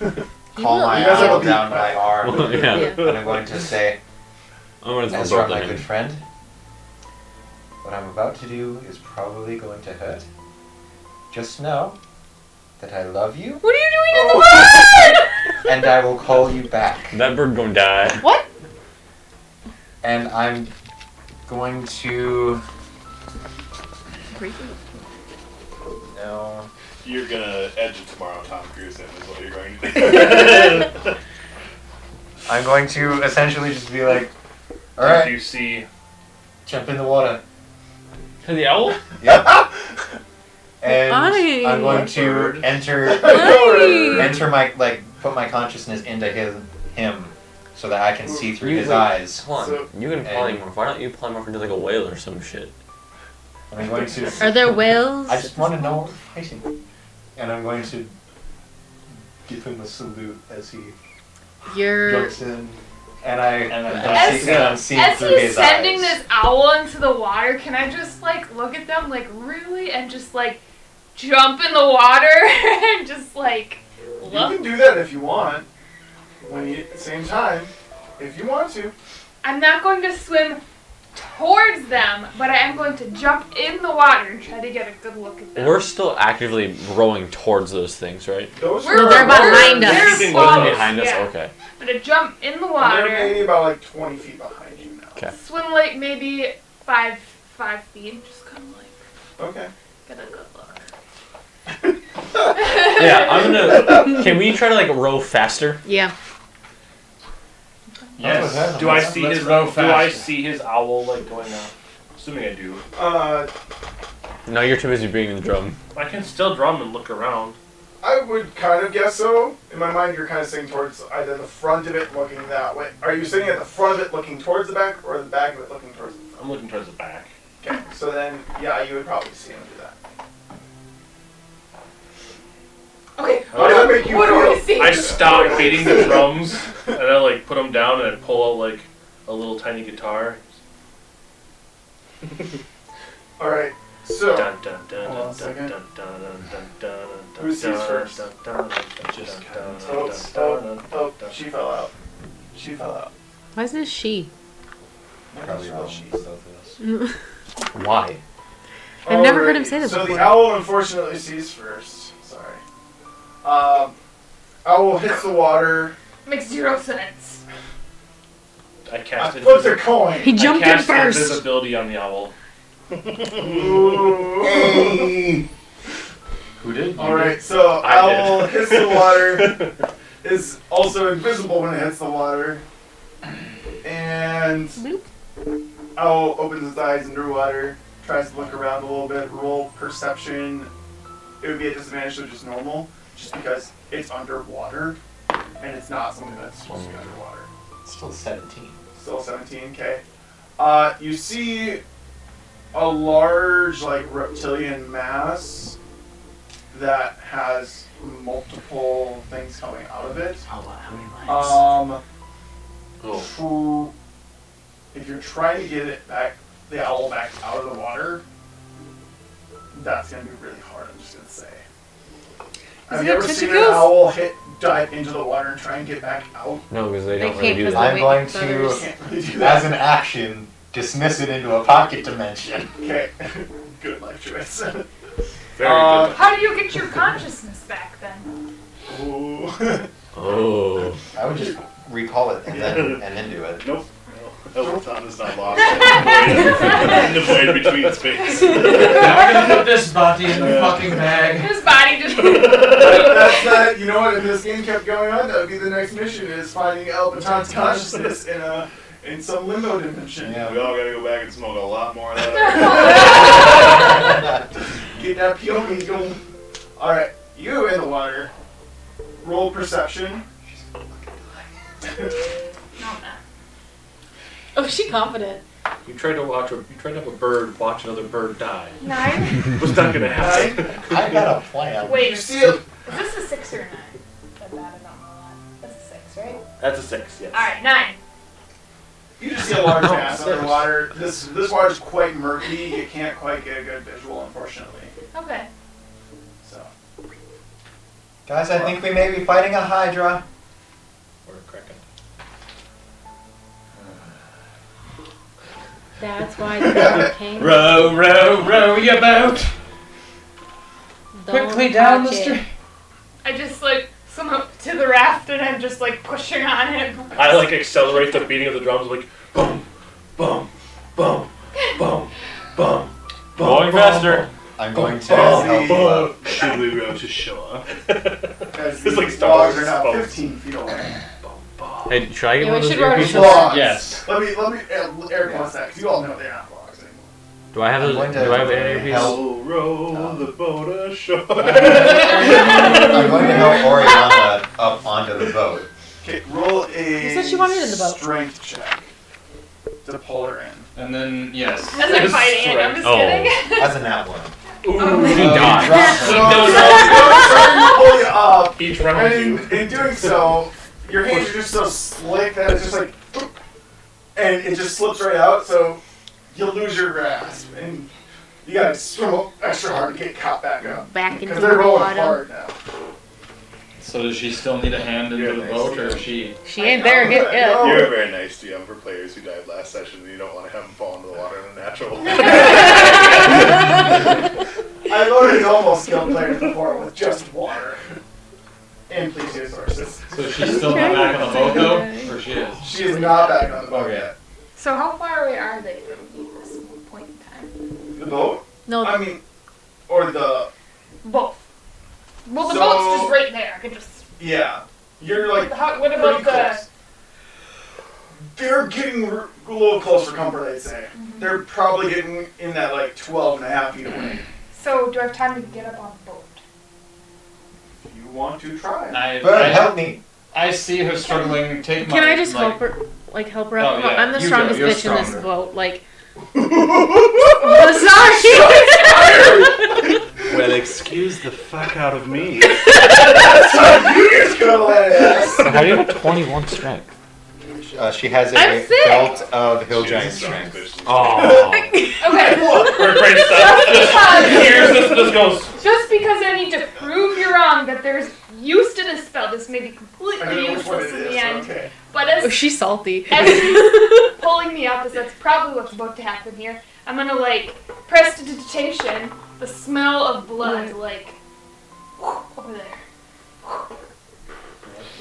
[SPEAKER 6] You
[SPEAKER 4] call
[SPEAKER 6] will.
[SPEAKER 4] my
[SPEAKER 1] You guys have
[SPEAKER 4] owl
[SPEAKER 1] a
[SPEAKER 4] down my arm,
[SPEAKER 9] Well, yeah.
[SPEAKER 4] and I'm going to say,
[SPEAKER 9] I'm gonna throw
[SPEAKER 4] Ezra,
[SPEAKER 9] Bird
[SPEAKER 4] my
[SPEAKER 9] at
[SPEAKER 4] good
[SPEAKER 9] him.
[SPEAKER 4] friend, what I'm about to do is probably going to hurt. Just know that I love you,
[SPEAKER 6] What are you doing in the water?
[SPEAKER 4] and I will call you back.
[SPEAKER 9] That bird gonna die.
[SPEAKER 6] What?
[SPEAKER 4] And I'm going to... No.
[SPEAKER 5] You're gonna edge it tomorrow, Tom Cruise, is what you're going to do.
[SPEAKER 4] I'm going to essentially just be like,
[SPEAKER 7] Do
[SPEAKER 4] alright,
[SPEAKER 7] you see
[SPEAKER 4] jump in the water.
[SPEAKER 7] the owl?
[SPEAKER 4] Yep. And
[SPEAKER 6] Aye.
[SPEAKER 4] I'm going to enter my, like, put my consciousness into him so that I can see through his eyes.
[SPEAKER 9] Hold on. You can polymorph. Why don't you polymorph into like a whale or some shit?
[SPEAKER 4] And I'm going to...
[SPEAKER 6] Are there whales?
[SPEAKER 4] I just want to know what we're fighting. And I'm going to give him a salute as he jumps in. And I'm seeing
[SPEAKER 8] As
[SPEAKER 4] through
[SPEAKER 8] he's
[SPEAKER 4] his
[SPEAKER 8] sending
[SPEAKER 4] eyes.
[SPEAKER 8] this owl into the water, can I just like look at them like really and just like jump in the water and just like
[SPEAKER 1] You
[SPEAKER 8] look?
[SPEAKER 1] can do that if you want. At the same time, if you want to.
[SPEAKER 8] I'm not going to swim towards them, but I am going to jump in the water and try to get a good look at them.
[SPEAKER 9] We're still actively rowing towards those things, right?
[SPEAKER 1] Those
[SPEAKER 8] We're-
[SPEAKER 6] they're behind us.
[SPEAKER 8] They're
[SPEAKER 7] Keeping
[SPEAKER 8] close,
[SPEAKER 7] those
[SPEAKER 9] Behind us?
[SPEAKER 8] yeah.
[SPEAKER 9] Okay.
[SPEAKER 8] I'm gonna jump in the
[SPEAKER 1] They're
[SPEAKER 8] water,
[SPEAKER 1] maybe about like 20 feet behind you now.
[SPEAKER 9] Okay.
[SPEAKER 8] swim like maybe 5 feet, just kind of like
[SPEAKER 1] Okay.
[SPEAKER 8] get a good look.
[SPEAKER 9] Yeah, I'm gonna. Can we try to like row faster?
[SPEAKER 6] Yeah.
[SPEAKER 7] Yes. Do I see
[SPEAKER 2] Let's
[SPEAKER 7] his?
[SPEAKER 2] row
[SPEAKER 7] Do I
[SPEAKER 2] faster.
[SPEAKER 7] see his owl like going up? Assuming I do.
[SPEAKER 9] No, you're too busy beating the drum.
[SPEAKER 7] I can still drum and look around.
[SPEAKER 1] I would kind of guess so. In my mind, you're kind of sitting towards either the front of it looking that way. Are you sitting at the front of it looking towards the back, or the back of it looking towards the front?
[SPEAKER 7] I'm looking towards the back.
[SPEAKER 1] Okay, so then, yeah, you would probably see him do that.
[SPEAKER 8] Okay,
[SPEAKER 1] How does that make you
[SPEAKER 8] what
[SPEAKER 1] feel?
[SPEAKER 8] do we see?
[SPEAKER 7] I stop beating the drums and I like put them down and I pull out like a little tiny guitar.
[SPEAKER 1] Alright, so,
[SPEAKER 7] Dun, dun, dun,
[SPEAKER 1] Hold on a
[SPEAKER 7] dun,
[SPEAKER 1] second.
[SPEAKER 7] dun, dun, dun, dun, dun, dun,
[SPEAKER 1] Who sees
[SPEAKER 7] dun,
[SPEAKER 1] first?
[SPEAKER 7] dun, dun, dun,
[SPEAKER 5] Just
[SPEAKER 7] dun,
[SPEAKER 5] kinda
[SPEAKER 7] dun,
[SPEAKER 1] oh,
[SPEAKER 7] dun, dun,
[SPEAKER 1] oh,
[SPEAKER 7] dun.
[SPEAKER 1] she fell out. She fell out.
[SPEAKER 6] Why is this she?
[SPEAKER 4] Probably wrong.
[SPEAKER 1] She.
[SPEAKER 4] Both of us.
[SPEAKER 9] Why?
[SPEAKER 6] I've never heard him
[SPEAKER 1] Alrighty,
[SPEAKER 6] say that
[SPEAKER 1] so
[SPEAKER 6] before.
[SPEAKER 1] the owl unfortunately sees first. Sorry. Owl hits the water.
[SPEAKER 8] Makes 0 sense.
[SPEAKER 7] I cast
[SPEAKER 1] Flips a coin.
[SPEAKER 6] He jumped
[SPEAKER 7] I
[SPEAKER 6] in
[SPEAKER 7] cast
[SPEAKER 6] first.
[SPEAKER 7] invisibility on the owl.
[SPEAKER 1] Ooh.
[SPEAKER 4] Hey!
[SPEAKER 5] Who did?
[SPEAKER 1] Alright, so
[SPEAKER 7] I
[SPEAKER 1] owl
[SPEAKER 7] did.
[SPEAKER 1] hits the water, is also invisible when it hits the water, and
[SPEAKER 6] Bloop.
[SPEAKER 1] owl opens his eyes underwater, tries to look around a little bit, roll perception. It would be a disadvantage to just normal, just because it's underwater, and it's not something that's supposed to be underwater.
[SPEAKER 4] Still 17.
[SPEAKER 1] Still 17, you see a large, like, reptilian mass that has multiple things coming out of it.
[SPEAKER 9] How many legs?
[SPEAKER 1] If you're trying to get it back, the owl back out of the water, that's gonna be really hard, I'm just gonna say. Have
[SPEAKER 6] it
[SPEAKER 1] you
[SPEAKER 6] got
[SPEAKER 1] ever seen an
[SPEAKER 6] tentacles?
[SPEAKER 1] owl dive into the water and try and get back out?
[SPEAKER 9] No, because they don't
[SPEAKER 6] They
[SPEAKER 9] really
[SPEAKER 6] can't
[SPEAKER 9] do
[SPEAKER 6] 'cause
[SPEAKER 9] that.
[SPEAKER 4] I'm going
[SPEAKER 1] You
[SPEAKER 4] to,
[SPEAKER 1] can't really do that.
[SPEAKER 4] as an action, dismiss it into a pocket dimension.
[SPEAKER 1] Okay, good life choice.
[SPEAKER 7] Very good.
[SPEAKER 8] How do you get your consciousness back then?
[SPEAKER 1] Ooh.
[SPEAKER 9] Oh.
[SPEAKER 4] I would just recall it and then do it.
[SPEAKER 5] Nope. Elton is not lost in the void between space.
[SPEAKER 2] I'm gonna put this body in the fucking bag.
[SPEAKER 8] His body just.
[SPEAKER 1] That's that. You know what? If this game kept going on, that would be the next mission: is finding El Baton's consciousness in some limbo dimension.
[SPEAKER 4] Yeah.
[SPEAKER 5] We all gotta go back and smoke a lot more of that.
[SPEAKER 1] Get that peyote going. All right, you in the water. Roll perception.
[SPEAKER 8] No, I'm not.
[SPEAKER 6] Oh, is she confident?
[SPEAKER 7] You tried to have a bird watch another bird die.
[SPEAKER 8] 9?
[SPEAKER 7] It was not gonna happen.
[SPEAKER 4] I got a plan.
[SPEAKER 8] Wait,
[SPEAKER 1] You
[SPEAKER 8] is
[SPEAKER 1] see it.
[SPEAKER 8] this a 6 or a 9? I don't know that. That's a 6, right?
[SPEAKER 7] That's a 6, yes.
[SPEAKER 8] Alright, 9.
[SPEAKER 1] You just see a large mass underwater. This water is quite murky. You can't quite get a good visual, unfortunately.
[SPEAKER 8] Okay.
[SPEAKER 1] So.
[SPEAKER 4] Guys, I think we may be fighting a Hydra.
[SPEAKER 7] Or a kraken.
[SPEAKER 6] That's why the boat came.
[SPEAKER 2] Row, row, row your boat
[SPEAKER 6] Don't
[SPEAKER 2] quickly down the
[SPEAKER 6] touch it.
[SPEAKER 2] stream.
[SPEAKER 8] I just like swim up to the raft and I'm just like pushing on him.
[SPEAKER 7] I like accelerate the beating of the drums, like boom, boom, boom, boom, boom.
[SPEAKER 9] Going faster.
[SPEAKER 4] I'm going to help you up.
[SPEAKER 5] Should we row to shore?
[SPEAKER 1] As
[SPEAKER 7] It's like
[SPEAKER 1] these
[SPEAKER 7] Star Wars
[SPEAKER 1] logs are now
[SPEAKER 7] boats.
[SPEAKER 1] 15 feet away.
[SPEAKER 9] Hey, should I get
[SPEAKER 6] Yeah,
[SPEAKER 9] one
[SPEAKER 6] we
[SPEAKER 9] of
[SPEAKER 6] should
[SPEAKER 9] those
[SPEAKER 6] run
[SPEAKER 9] earpieces?
[SPEAKER 6] to
[SPEAKER 9] Yes.
[SPEAKER 1] Let me, Eric wants that, because you all know they're not logs anymore.
[SPEAKER 9] Do I have
[SPEAKER 4] I'm
[SPEAKER 9] those?
[SPEAKER 4] going
[SPEAKER 9] Do
[SPEAKER 4] to
[SPEAKER 9] I have an earpiece?
[SPEAKER 4] help.
[SPEAKER 5] Row the boat ashore.
[SPEAKER 4] I'm going to help Oriana up onto the boat.
[SPEAKER 1] Okay, roll a
[SPEAKER 6] You said she wanted in the boat.
[SPEAKER 1] strength check to pull her in.
[SPEAKER 2] And then, yes.
[SPEAKER 8] As I'm fighting it, I'm just
[SPEAKER 9] Oh.
[SPEAKER 8] kidding.
[SPEAKER 4] That's a nat one.
[SPEAKER 9] You
[SPEAKER 2] Oh,
[SPEAKER 9] dodge.
[SPEAKER 1] So, you pull you up,
[SPEAKER 7] Each round you.
[SPEAKER 1] and in doing so, your hands are just so slick that it's just like, and it just slips right out, so you lose your grasp, and you gotta swim up extra hard to get caught back up.
[SPEAKER 6] Back into
[SPEAKER 1] Because
[SPEAKER 6] the
[SPEAKER 1] they're rolling
[SPEAKER 6] water.
[SPEAKER 1] hard now.
[SPEAKER 2] So does she still need a hand into the boat, or is she?
[SPEAKER 6] She ain't there yet.
[SPEAKER 1] No.
[SPEAKER 5] You're a very nice GM for players who died last session and you don't want to have them fall into the water in a natural way.
[SPEAKER 1] I've already almost killed players before with just water. And plesiosaurus.
[SPEAKER 2] So she's still not back on the boat though, or she is?
[SPEAKER 1] She is not back on the boat
[SPEAKER 2] Okay.
[SPEAKER 1] yet.
[SPEAKER 8] So how far away are they from me at this point in time?
[SPEAKER 1] The boat?
[SPEAKER 6] No,
[SPEAKER 1] I mean, or the,
[SPEAKER 8] Both. Well, the
[SPEAKER 1] So-
[SPEAKER 8] boat's just right there. I could just.
[SPEAKER 1] yeah. You're like,
[SPEAKER 8] What about
[SPEAKER 1] pretty
[SPEAKER 8] the?
[SPEAKER 1] close. They're getting a little close for comfort, I'd say. They're probably getting in that like 12 and a half feet away.
[SPEAKER 8] So do I have time to get up on the boat?
[SPEAKER 1] If you want to try.
[SPEAKER 4] But help me.
[SPEAKER 2] I see her struggling. Take my.
[SPEAKER 6] can I just
[SPEAKER 2] like,
[SPEAKER 6] help her? Like help her out?
[SPEAKER 2] Oh, yeah.
[SPEAKER 6] I'm the
[SPEAKER 2] You
[SPEAKER 6] strongest
[SPEAKER 2] go. You're
[SPEAKER 6] bitch in this
[SPEAKER 2] stronger.
[SPEAKER 6] boat. Like, sorry.
[SPEAKER 5] Well, excuse the fuck out of me.
[SPEAKER 1] That's how you just gonna let it ass.
[SPEAKER 9] How do you have 21 strength?
[SPEAKER 4] She has
[SPEAKER 6] I'm
[SPEAKER 4] a
[SPEAKER 6] sick.
[SPEAKER 4] belt of hill
[SPEAKER 5] She
[SPEAKER 4] giant
[SPEAKER 5] is a strong
[SPEAKER 4] strength.
[SPEAKER 5] bitch.
[SPEAKER 9] Oh.
[SPEAKER 8] Okay.
[SPEAKER 7] We're great stuff. Here's this goes.
[SPEAKER 8] Just because I need to prove you wrong that there's use to this spell, this may be
[SPEAKER 1] I
[SPEAKER 8] completely
[SPEAKER 1] don't know which one
[SPEAKER 8] useless
[SPEAKER 1] it
[SPEAKER 8] in
[SPEAKER 1] is,
[SPEAKER 8] the end.
[SPEAKER 1] okay.
[SPEAKER 8] But
[SPEAKER 6] Oh,
[SPEAKER 8] as
[SPEAKER 6] she's salty.
[SPEAKER 8] as she's pulling me up, as that's probably what's about to happen here, I'm gonna like prestidigitation, the smell of blood, like over there.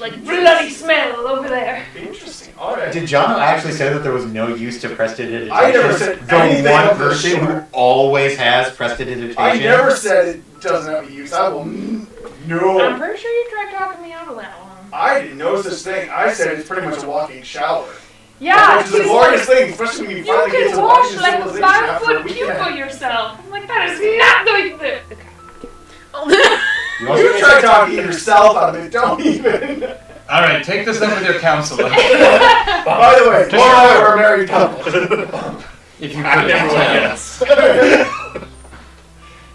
[SPEAKER 8] Like bloody smell over there.
[SPEAKER 1] Interesting. Alright.
[SPEAKER 4] Did Jono actually say that there was no use to prestidigitation?
[SPEAKER 1] I never said
[SPEAKER 4] the
[SPEAKER 1] anything
[SPEAKER 4] one
[SPEAKER 1] of the
[SPEAKER 4] person who
[SPEAKER 1] sort.
[SPEAKER 4] always has prestidigitation.
[SPEAKER 1] I never said it doesn't have a use. I will.
[SPEAKER 8] I'm
[SPEAKER 1] No.
[SPEAKER 8] pretty sure you tried talking me out of that one.
[SPEAKER 1] I didn't know such thing. I said it's pretty much a walking shower.
[SPEAKER 8] Yeah,
[SPEAKER 1] Which is a
[SPEAKER 8] she's
[SPEAKER 1] glorious
[SPEAKER 8] like,
[SPEAKER 1] thing, especially when you
[SPEAKER 8] you
[SPEAKER 1] finally get
[SPEAKER 8] can
[SPEAKER 1] to
[SPEAKER 8] wash
[SPEAKER 1] watching
[SPEAKER 8] like a
[SPEAKER 1] civilization after a
[SPEAKER 8] 5-foot
[SPEAKER 1] week
[SPEAKER 8] puke
[SPEAKER 1] and a half.
[SPEAKER 8] of yourself. I'm like, that is not the thing.
[SPEAKER 4] You also
[SPEAKER 1] You try talking yourself out of it, don't even.
[SPEAKER 2] All right, take this up with your counselor.
[SPEAKER 1] By the way, Laura and I were a married couple.
[SPEAKER 2] If you
[SPEAKER 7] I
[SPEAKER 2] could
[SPEAKER 7] never
[SPEAKER 2] tell.
[SPEAKER 7] yes.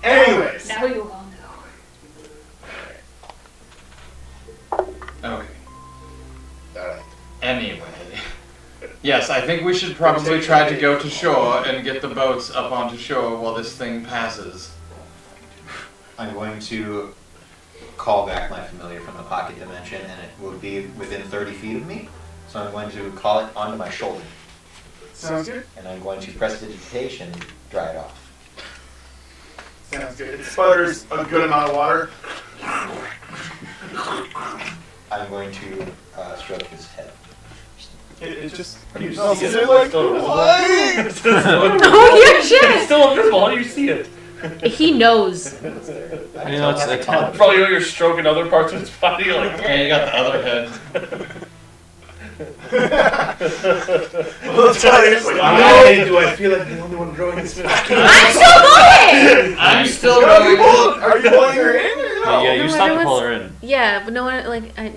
[SPEAKER 1] Anyways.
[SPEAKER 8] Now you all know.
[SPEAKER 2] Okay.
[SPEAKER 5] Alright.
[SPEAKER 2] Anyway. Yes, I think we should probably try to go to shore and get the boats up onto shore while this thing passes.
[SPEAKER 4] I'm going to call back my familiar from the pocket dimension, and it will be within 30 feet of me. So I'm going to call it onto my shoulder,
[SPEAKER 1] Sounds good.
[SPEAKER 4] and I'm going to prestidigitation, dry it off.
[SPEAKER 1] Sounds good. It sputters a good amount of water.
[SPEAKER 4] I'm going to stroke his head.
[SPEAKER 1] It just.
[SPEAKER 7] You
[SPEAKER 1] It
[SPEAKER 7] see it.
[SPEAKER 1] is like,
[SPEAKER 7] Still invisible.
[SPEAKER 1] what?
[SPEAKER 7] It's still invisible.
[SPEAKER 6] Oh, yeah,
[SPEAKER 7] It's
[SPEAKER 6] shit.
[SPEAKER 7] still invisible. How do you see it?
[SPEAKER 6] He knows.
[SPEAKER 9] You know, it's like
[SPEAKER 7] Probably when you're stroking other parts of his body, you're like,
[SPEAKER 2] And you got the other head.
[SPEAKER 1] We'll tell you. It's like,
[SPEAKER 5] Why do I feel like the only one growing this much?
[SPEAKER 6] I'm still going!
[SPEAKER 2] I'm still
[SPEAKER 1] Are you
[SPEAKER 2] going.
[SPEAKER 1] pulling her in or no?
[SPEAKER 9] yeah,
[SPEAKER 6] No,
[SPEAKER 9] you stopped to
[SPEAKER 6] everyone's-
[SPEAKER 9] pull her in.
[SPEAKER 6] Yeah, but no one, like, I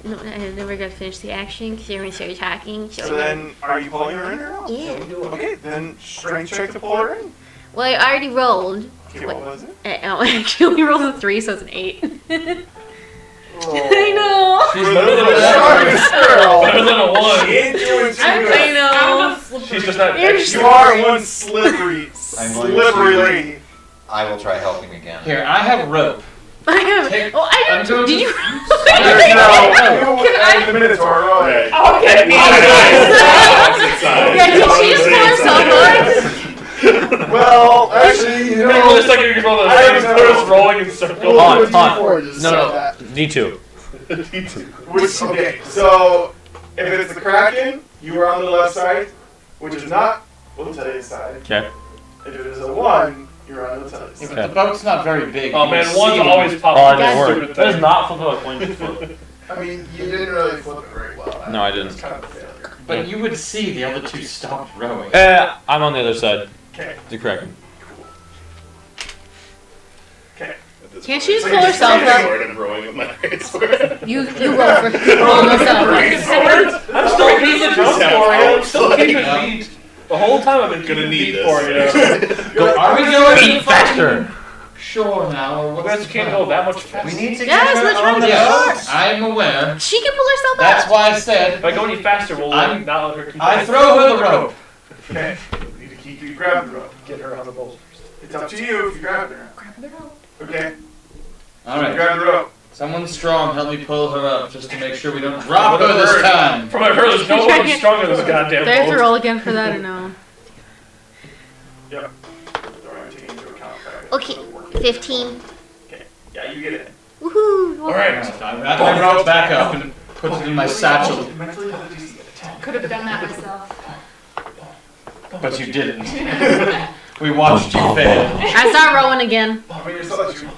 [SPEAKER 6] never got to finish the action because everyone started talking. So,
[SPEAKER 1] So then, are you pulling her in or no?
[SPEAKER 6] yeah.
[SPEAKER 1] Okay, then strength check to pull her in.
[SPEAKER 6] Well, I already rolled.
[SPEAKER 1] Okay, what was it?
[SPEAKER 6] I actually rolled a 3, so it's an 8.
[SPEAKER 1] Oh.
[SPEAKER 6] I know.
[SPEAKER 7] she's
[SPEAKER 1] For
[SPEAKER 7] better
[SPEAKER 1] the
[SPEAKER 7] than a
[SPEAKER 1] strongest girl.
[SPEAKER 7] Better than a one.
[SPEAKER 1] She ain't doing too
[SPEAKER 8] I'm
[SPEAKER 1] good.
[SPEAKER 6] I know.
[SPEAKER 8] I'm just
[SPEAKER 7] She's just not.
[SPEAKER 6] You're
[SPEAKER 1] You are one slippery,
[SPEAKER 4] I'm going
[SPEAKER 1] slippery
[SPEAKER 4] to-
[SPEAKER 1] lady.
[SPEAKER 4] I will try helping again.
[SPEAKER 2] Here, I have rope.
[SPEAKER 6] I have.
[SPEAKER 2] Take-
[SPEAKER 6] Oh, I
[SPEAKER 2] I'm
[SPEAKER 6] didn't.
[SPEAKER 2] doing
[SPEAKER 6] Did you?
[SPEAKER 1] There's no.
[SPEAKER 8] Can I-
[SPEAKER 1] The Minotaur, right?
[SPEAKER 8] Okay.
[SPEAKER 6] Yeah, did she just pull herself up?
[SPEAKER 1] Well, actually, you
[SPEAKER 7] You
[SPEAKER 1] know.
[SPEAKER 7] roll a second, you can roll the
[SPEAKER 1] I don't
[SPEAKER 7] second,
[SPEAKER 1] know.
[SPEAKER 7] just rolling in circles.
[SPEAKER 1] We'll do a
[SPEAKER 9] Hold on.
[SPEAKER 1] D4 just
[SPEAKER 9] No,
[SPEAKER 1] so
[SPEAKER 9] no.
[SPEAKER 1] that.
[SPEAKER 9] D2.
[SPEAKER 1] Which, okay, so if it's the Kraken, you are on the left side, which is not Lotelia's side.
[SPEAKER 9] Okay.
[SPEAKER 1] If it is a 1, you're on Lotelia's
[SPEAKER 2] Yeah,
[SPEAKER 1] side.
[SPEAKER 2] but the boat's not very big.
[SPEAKER 7] Oh
[SPEAKER 2] You
[SPEAKER 7] man,
[SPEAKER 2] see
[SPEAKER 7] one's
[SPEAKER 2] it.
[SPEAKER 7] always popping.
[SPEAKER 9] Oh,
[SPEAKER 7] up
[SPEAKER 9] it didn't
[SPEAKER 7] with
[SPEAKER 9] work.
[SPEAKER 7] stupid
[SPEAKER 9] That is
[SPEAKER 7] thing.
[SPEAKER 9] not flip a coin flip.
[SPEAKER 1] I mean, you didn't really flip it very well.
[SPEAKER 9] No, I didn't.
[SPEAKER 1] It's kind of a failure.
[SPEAKER 2] But you would see the other two stopped rowing.
[SPEAKER 9] I'm on the other side.
[SPEAKER 1] Okay.
[SPEAKER 9] The Kraken.
[SPEAKER 1] Okay.
[SPEAKER 6] Can't she just pull herself up?
[SPEAKER 5] I'm rowing with my great sword.
[SPEAKER 6] You roll for rolling yourself.
[SPEAKER 7] I'm still keeping jump for you. I'm still keeping beat. The whole time I've been
[SPEAKER 5] Gonna
[SPEAKER 7] keeping
[SPEAKER 5] need
[SPEAKER 7] beat for
[SPEAKER 5] this.
[SPEAKER 7] you.
[SPEAKER 2] Are we going
[SPEAKER 9] Eat faster!
[SPEAKER 2] Shore now? Or
[SPEAKER 7] You
[SPEAKER 2] what's
[SPEAKER 7] guys
[SPEAKER 2] the
[SPEAKER 7] can't
[SPEAKER 2] plan?
[SPEAKER 7] go that much faster.
[SPEAKER 4] We need to
[SPEAKER 6] Yes,
[SPEAKER 4] get
[SPEAKER 6] we're
[SPEAKER 4] her
[SPEAKER 6] trying
[SPEAKER 4] on
[SPEAKER 6] to
[SPEAKER 4] the
[SPEAKER 6] get
[SPEAKER 4] boat.
[SPEAKER 6] short.
[SPEAKER 2] I'm aware.
[SPEAKER 6] She can pull herself
[SPEAKER 2] That's
[SPEAKER 6] up.
[SPEAKER 2] why I said
[SPEAKER 7] If I go any faster, we'll
[SPEAKER 2] I'm-
[SPEAKER 7] not let her keep
[SPEAKER 2] I throw her the rope.
[SPEAKER 1] Okay. You need to keep you grab the rope.
[SPEAKER 7] Get her on the boat.
[SPEAKER 1] It's up to you if you grab her.
[SPEAKER 8] Grab the rope.
[SPEAKER 1] Okay.
[SPEAKER 2] All right.
[SPEAKER 1] Grab the rope.
[SPEAKER 2] Someone strong, help me pull her up, just to make sure we don't drop her this time.
[SPEAKER 7] From what I've heard, there's no one stronger than this goddamn
[SPEAKER 6] Do I have to
[SPEAKER 7] boat.
[SPEAKER 6] roll again for that or no?
[SPEAKER 1] Yep. Alright, taking into account that.
[SPEAKER 6] Okay, 15.
[SPEAKER 1] Okay. Yeah, you get it.
[SPEAKER 6] Woohoo!
[SPEAKER 7] All right.
[SPEAKER 2] I wrap my rope back up and put it in my satchel.
[SPEAKER 1] Mentally, how did you see it?
[SPEAKER 8] Could have done that myself.
[SPEAKER 2] But you didn't. We watched you fail.
[SPEAKER 6] I start rowing again.
[SPEAKER 1] I mean, you're still at you.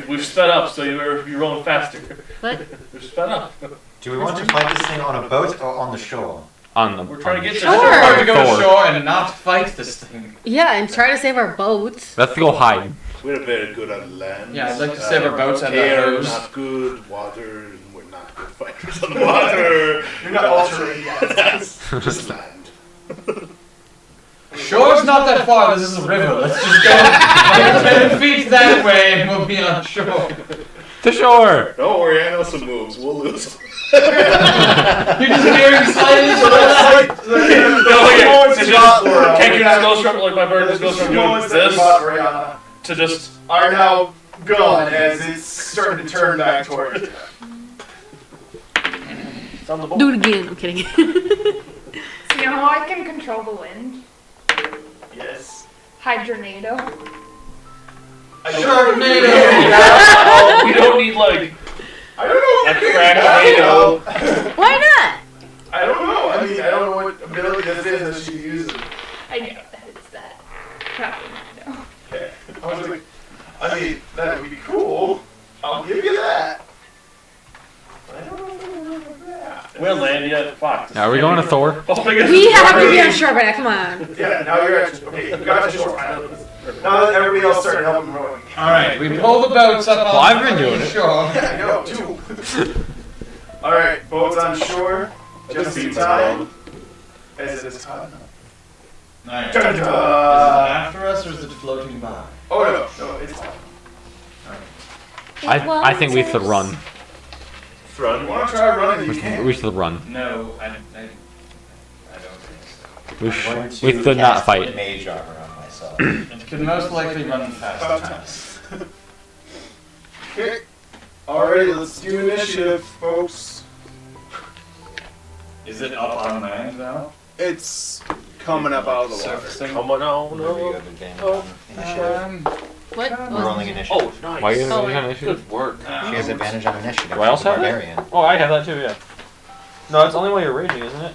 [SPEAKER 7] We've sped up, so you're rolling faster.
[SPEAKER 6] What?
[SPEAKER 7] We've sped up.
[SPEAKER 4] Do we want to fight this thing on a boat or on the shore?
[SPEAKER 9] On the.
[SPEAKER 7] We're trying to get to
[SPEAKER 6] Sure.
[SPEAKER 2] We're going to go
[SPEAKER 9] Thor.
[SPEAKER 2] ashore and not fight this thing.
[SPEAKER 6] Yeah, and try to save our boats.
[SPEAKER 9] Let's go hide.
[SPEAKER 5] We're very good on land.
[SPEAKER 2] Yeah, I'd like to save our boats and our
[SPEAKER 5] air,
[SPEAKER 2] hose.
[SPEAKER 5] not good. Water, we're not good fighters on the water.
[SPEAKER 1] You're not altering yet.
[SPEAKER 5] That's just land.
[SPEAKER 2] Shore's not that far, this is a river. Let's just go like 10 feet that way and we'll be on shore.
[SPEAKER 9] To shore!
[SPEAKER 5] Don't worry, I know some moves. We'll lose.
[SPEAKER 2] You're just hearing slightly
[SPEAKER 7] Can't you just go from, like my bird just goes from doing this
[SPEAKER 1] Rihanna
[SPEAKER 7] to just...
[SPEAKER 1] are now gone as it's starting to turn back towards you.
[SPEAKER 7] It's on the boat.
[SPEAKER 6] Do it again. I'm kidding.
[SPEAKER 8] So you know how I can control the wind?
[SPEAKER 1] Yes.
[SPEAKER 8] Hydronado.
[SPEAKER 7] We don't need like
[SPEAKER 1] I don't know.
[SPEAKER 7] a crack
[SPEAKER 6] Why not?
[SPEAKER 1] I don't know. I mean, I don't know what ability this is that she uses.
[SPEAKER 8] I know that it's that. Hydronado.
[SPEAKER 1] Okay. I was like, I mean, that would be cool. I'll give you that. But I don't know if I remember that.
[SPEAKER 7] We'll land yet. Fuck.
[SPEAKER 9] Now, are we going to Thor?
[SPEAKER 7] Oh my God.
[SPEAKER 6] We have to be on shore by now. Come on.
[SPEAKER 1] Yeah, now you're actually, okay, you got the shore. Now that everybody else started helping rowing.
[SPEAKER 2] Alright, we pull the boats up
[SPEAKER 9] Well, I've been doing it.
[SPEAKER 2] shore.
[SPEAKER 1] Yeah, I know, too. Alright, boats on shore. Just in time. As it is hot.
[SPEAKER 2] Alright.
[SPEAKER 1] Dun,
[SPEAKER 2] Is it
[SPEAKER 1] dun.
[SPEAKER 2] after us or is it floating by?
[SPEAKER 1] Oh, no, it's time.
[SPEAKER 9] I think we should run.
[SPEAKER 1] You want to try running? You
[SPEAKER 9] We
[SPEAKER 1] can.
[SPEAKER 9] should run.
[SPEAKER 2] No, I don't think so.
[SPEAKER 9] We
[SPEAKER 4] I'm going
[SPEAKER 9] should.
[SPEAKER 4] to
[SPEAKER 9] We should not
[SPEAKER 4] cast
[SPEAKER 9] fight.
[SPEAKER 4] Mage armor on myself.
[SPEAKER 2] It could most likely run faster.
[SPEAKER 1] Okay. Alright, let's do initiative, folks.
[SPEAKER 2] Is it up on land now?
[SPEAKER 1] It's coming up out of the water.
[SPEAKER 7] Come on, no,
[SPEAKER 4] Remember, you
[SPEAKER 7] no.
[SPEAKER 4] have advantage on initiative.
[SPEAKER 6] What?
[SPEAKER 4] We're rolling initiative.
[SPEAKER 7] Oh, nice.
[SPEAKER 9] Why are you
[SPEAKER 6] Oh,
[SPEAKER 9] on
[SPEAKER 6] yeah.
[SPEAKER 9] initiative?
[SPEAKER 7] Good work.
[SPEAKER 4] She has advantage on initiative.
[SPEAKER 9] Do I also
[SPEAKER 4] She's a
[SPEAKER 9] have that?
[SPEAKER 4] barbarian.
[SPEAKER 9] Oh, I have that too, yeah. No, it's only while you're raging, isn't it?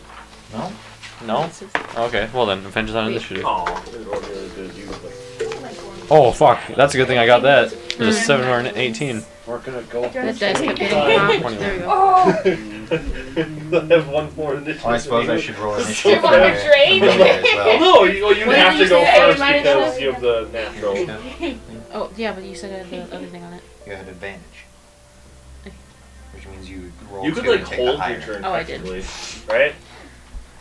[SPEAKER 4] No?
[SPEAKER 9] No? Okay, well then, advantage on initiative.
[SPEAKER 7] Oh,
[SPEAKER 9] Oh, fuck. That's a good thing I got that. It was a 7 or an 18.
[SPEAKER 7] we're gonna go.
[SPEAKER 6] That dice kept getting popped. There we go.
[SPEAKER 8] Oh!
[SPEAKER 7] I have one more initiative.
[SPEAKER 4] Oh, I suppose I should roll
[SPEAKER 8] Do
[SPEAKER 4] initiative.
[SPEAKER 8] you want to trade?
[SPEAKER 4] as well.
[SPEAKER 7] No, you
[SPEAKER 6] What
[SPEAKER 7] have
[SPEAKER 6] did
[SPEAKER 7] to
[SPEAKER 6] you
[SPEAKER 7] go
[SPEAKER 6] say?
[SPEAKER 7] first
[SPEAKER 8] Mine is
[SPEAKER 7] because
[SPEAKER 8] one.
[SPEAKER 7] you have the natural.
[SPEAKER 4] Initiative.
[SPEAKER 6] Oh, yeah, but you said it had the other thing on it.
[SPEAKER 4] You had advantage. Which means you roll
[SPEAKER 7] You could
[SPEAKER 4] two
[SPEAKER 7] like
[SPEAKER 4] and take the
[SPEAKER 7] hold
[SPEAKER 4] higher.
[SPEAKER 7] your turn
[SPEAKER 6] Oh, I did.
[SPEAKER 7] technically, right?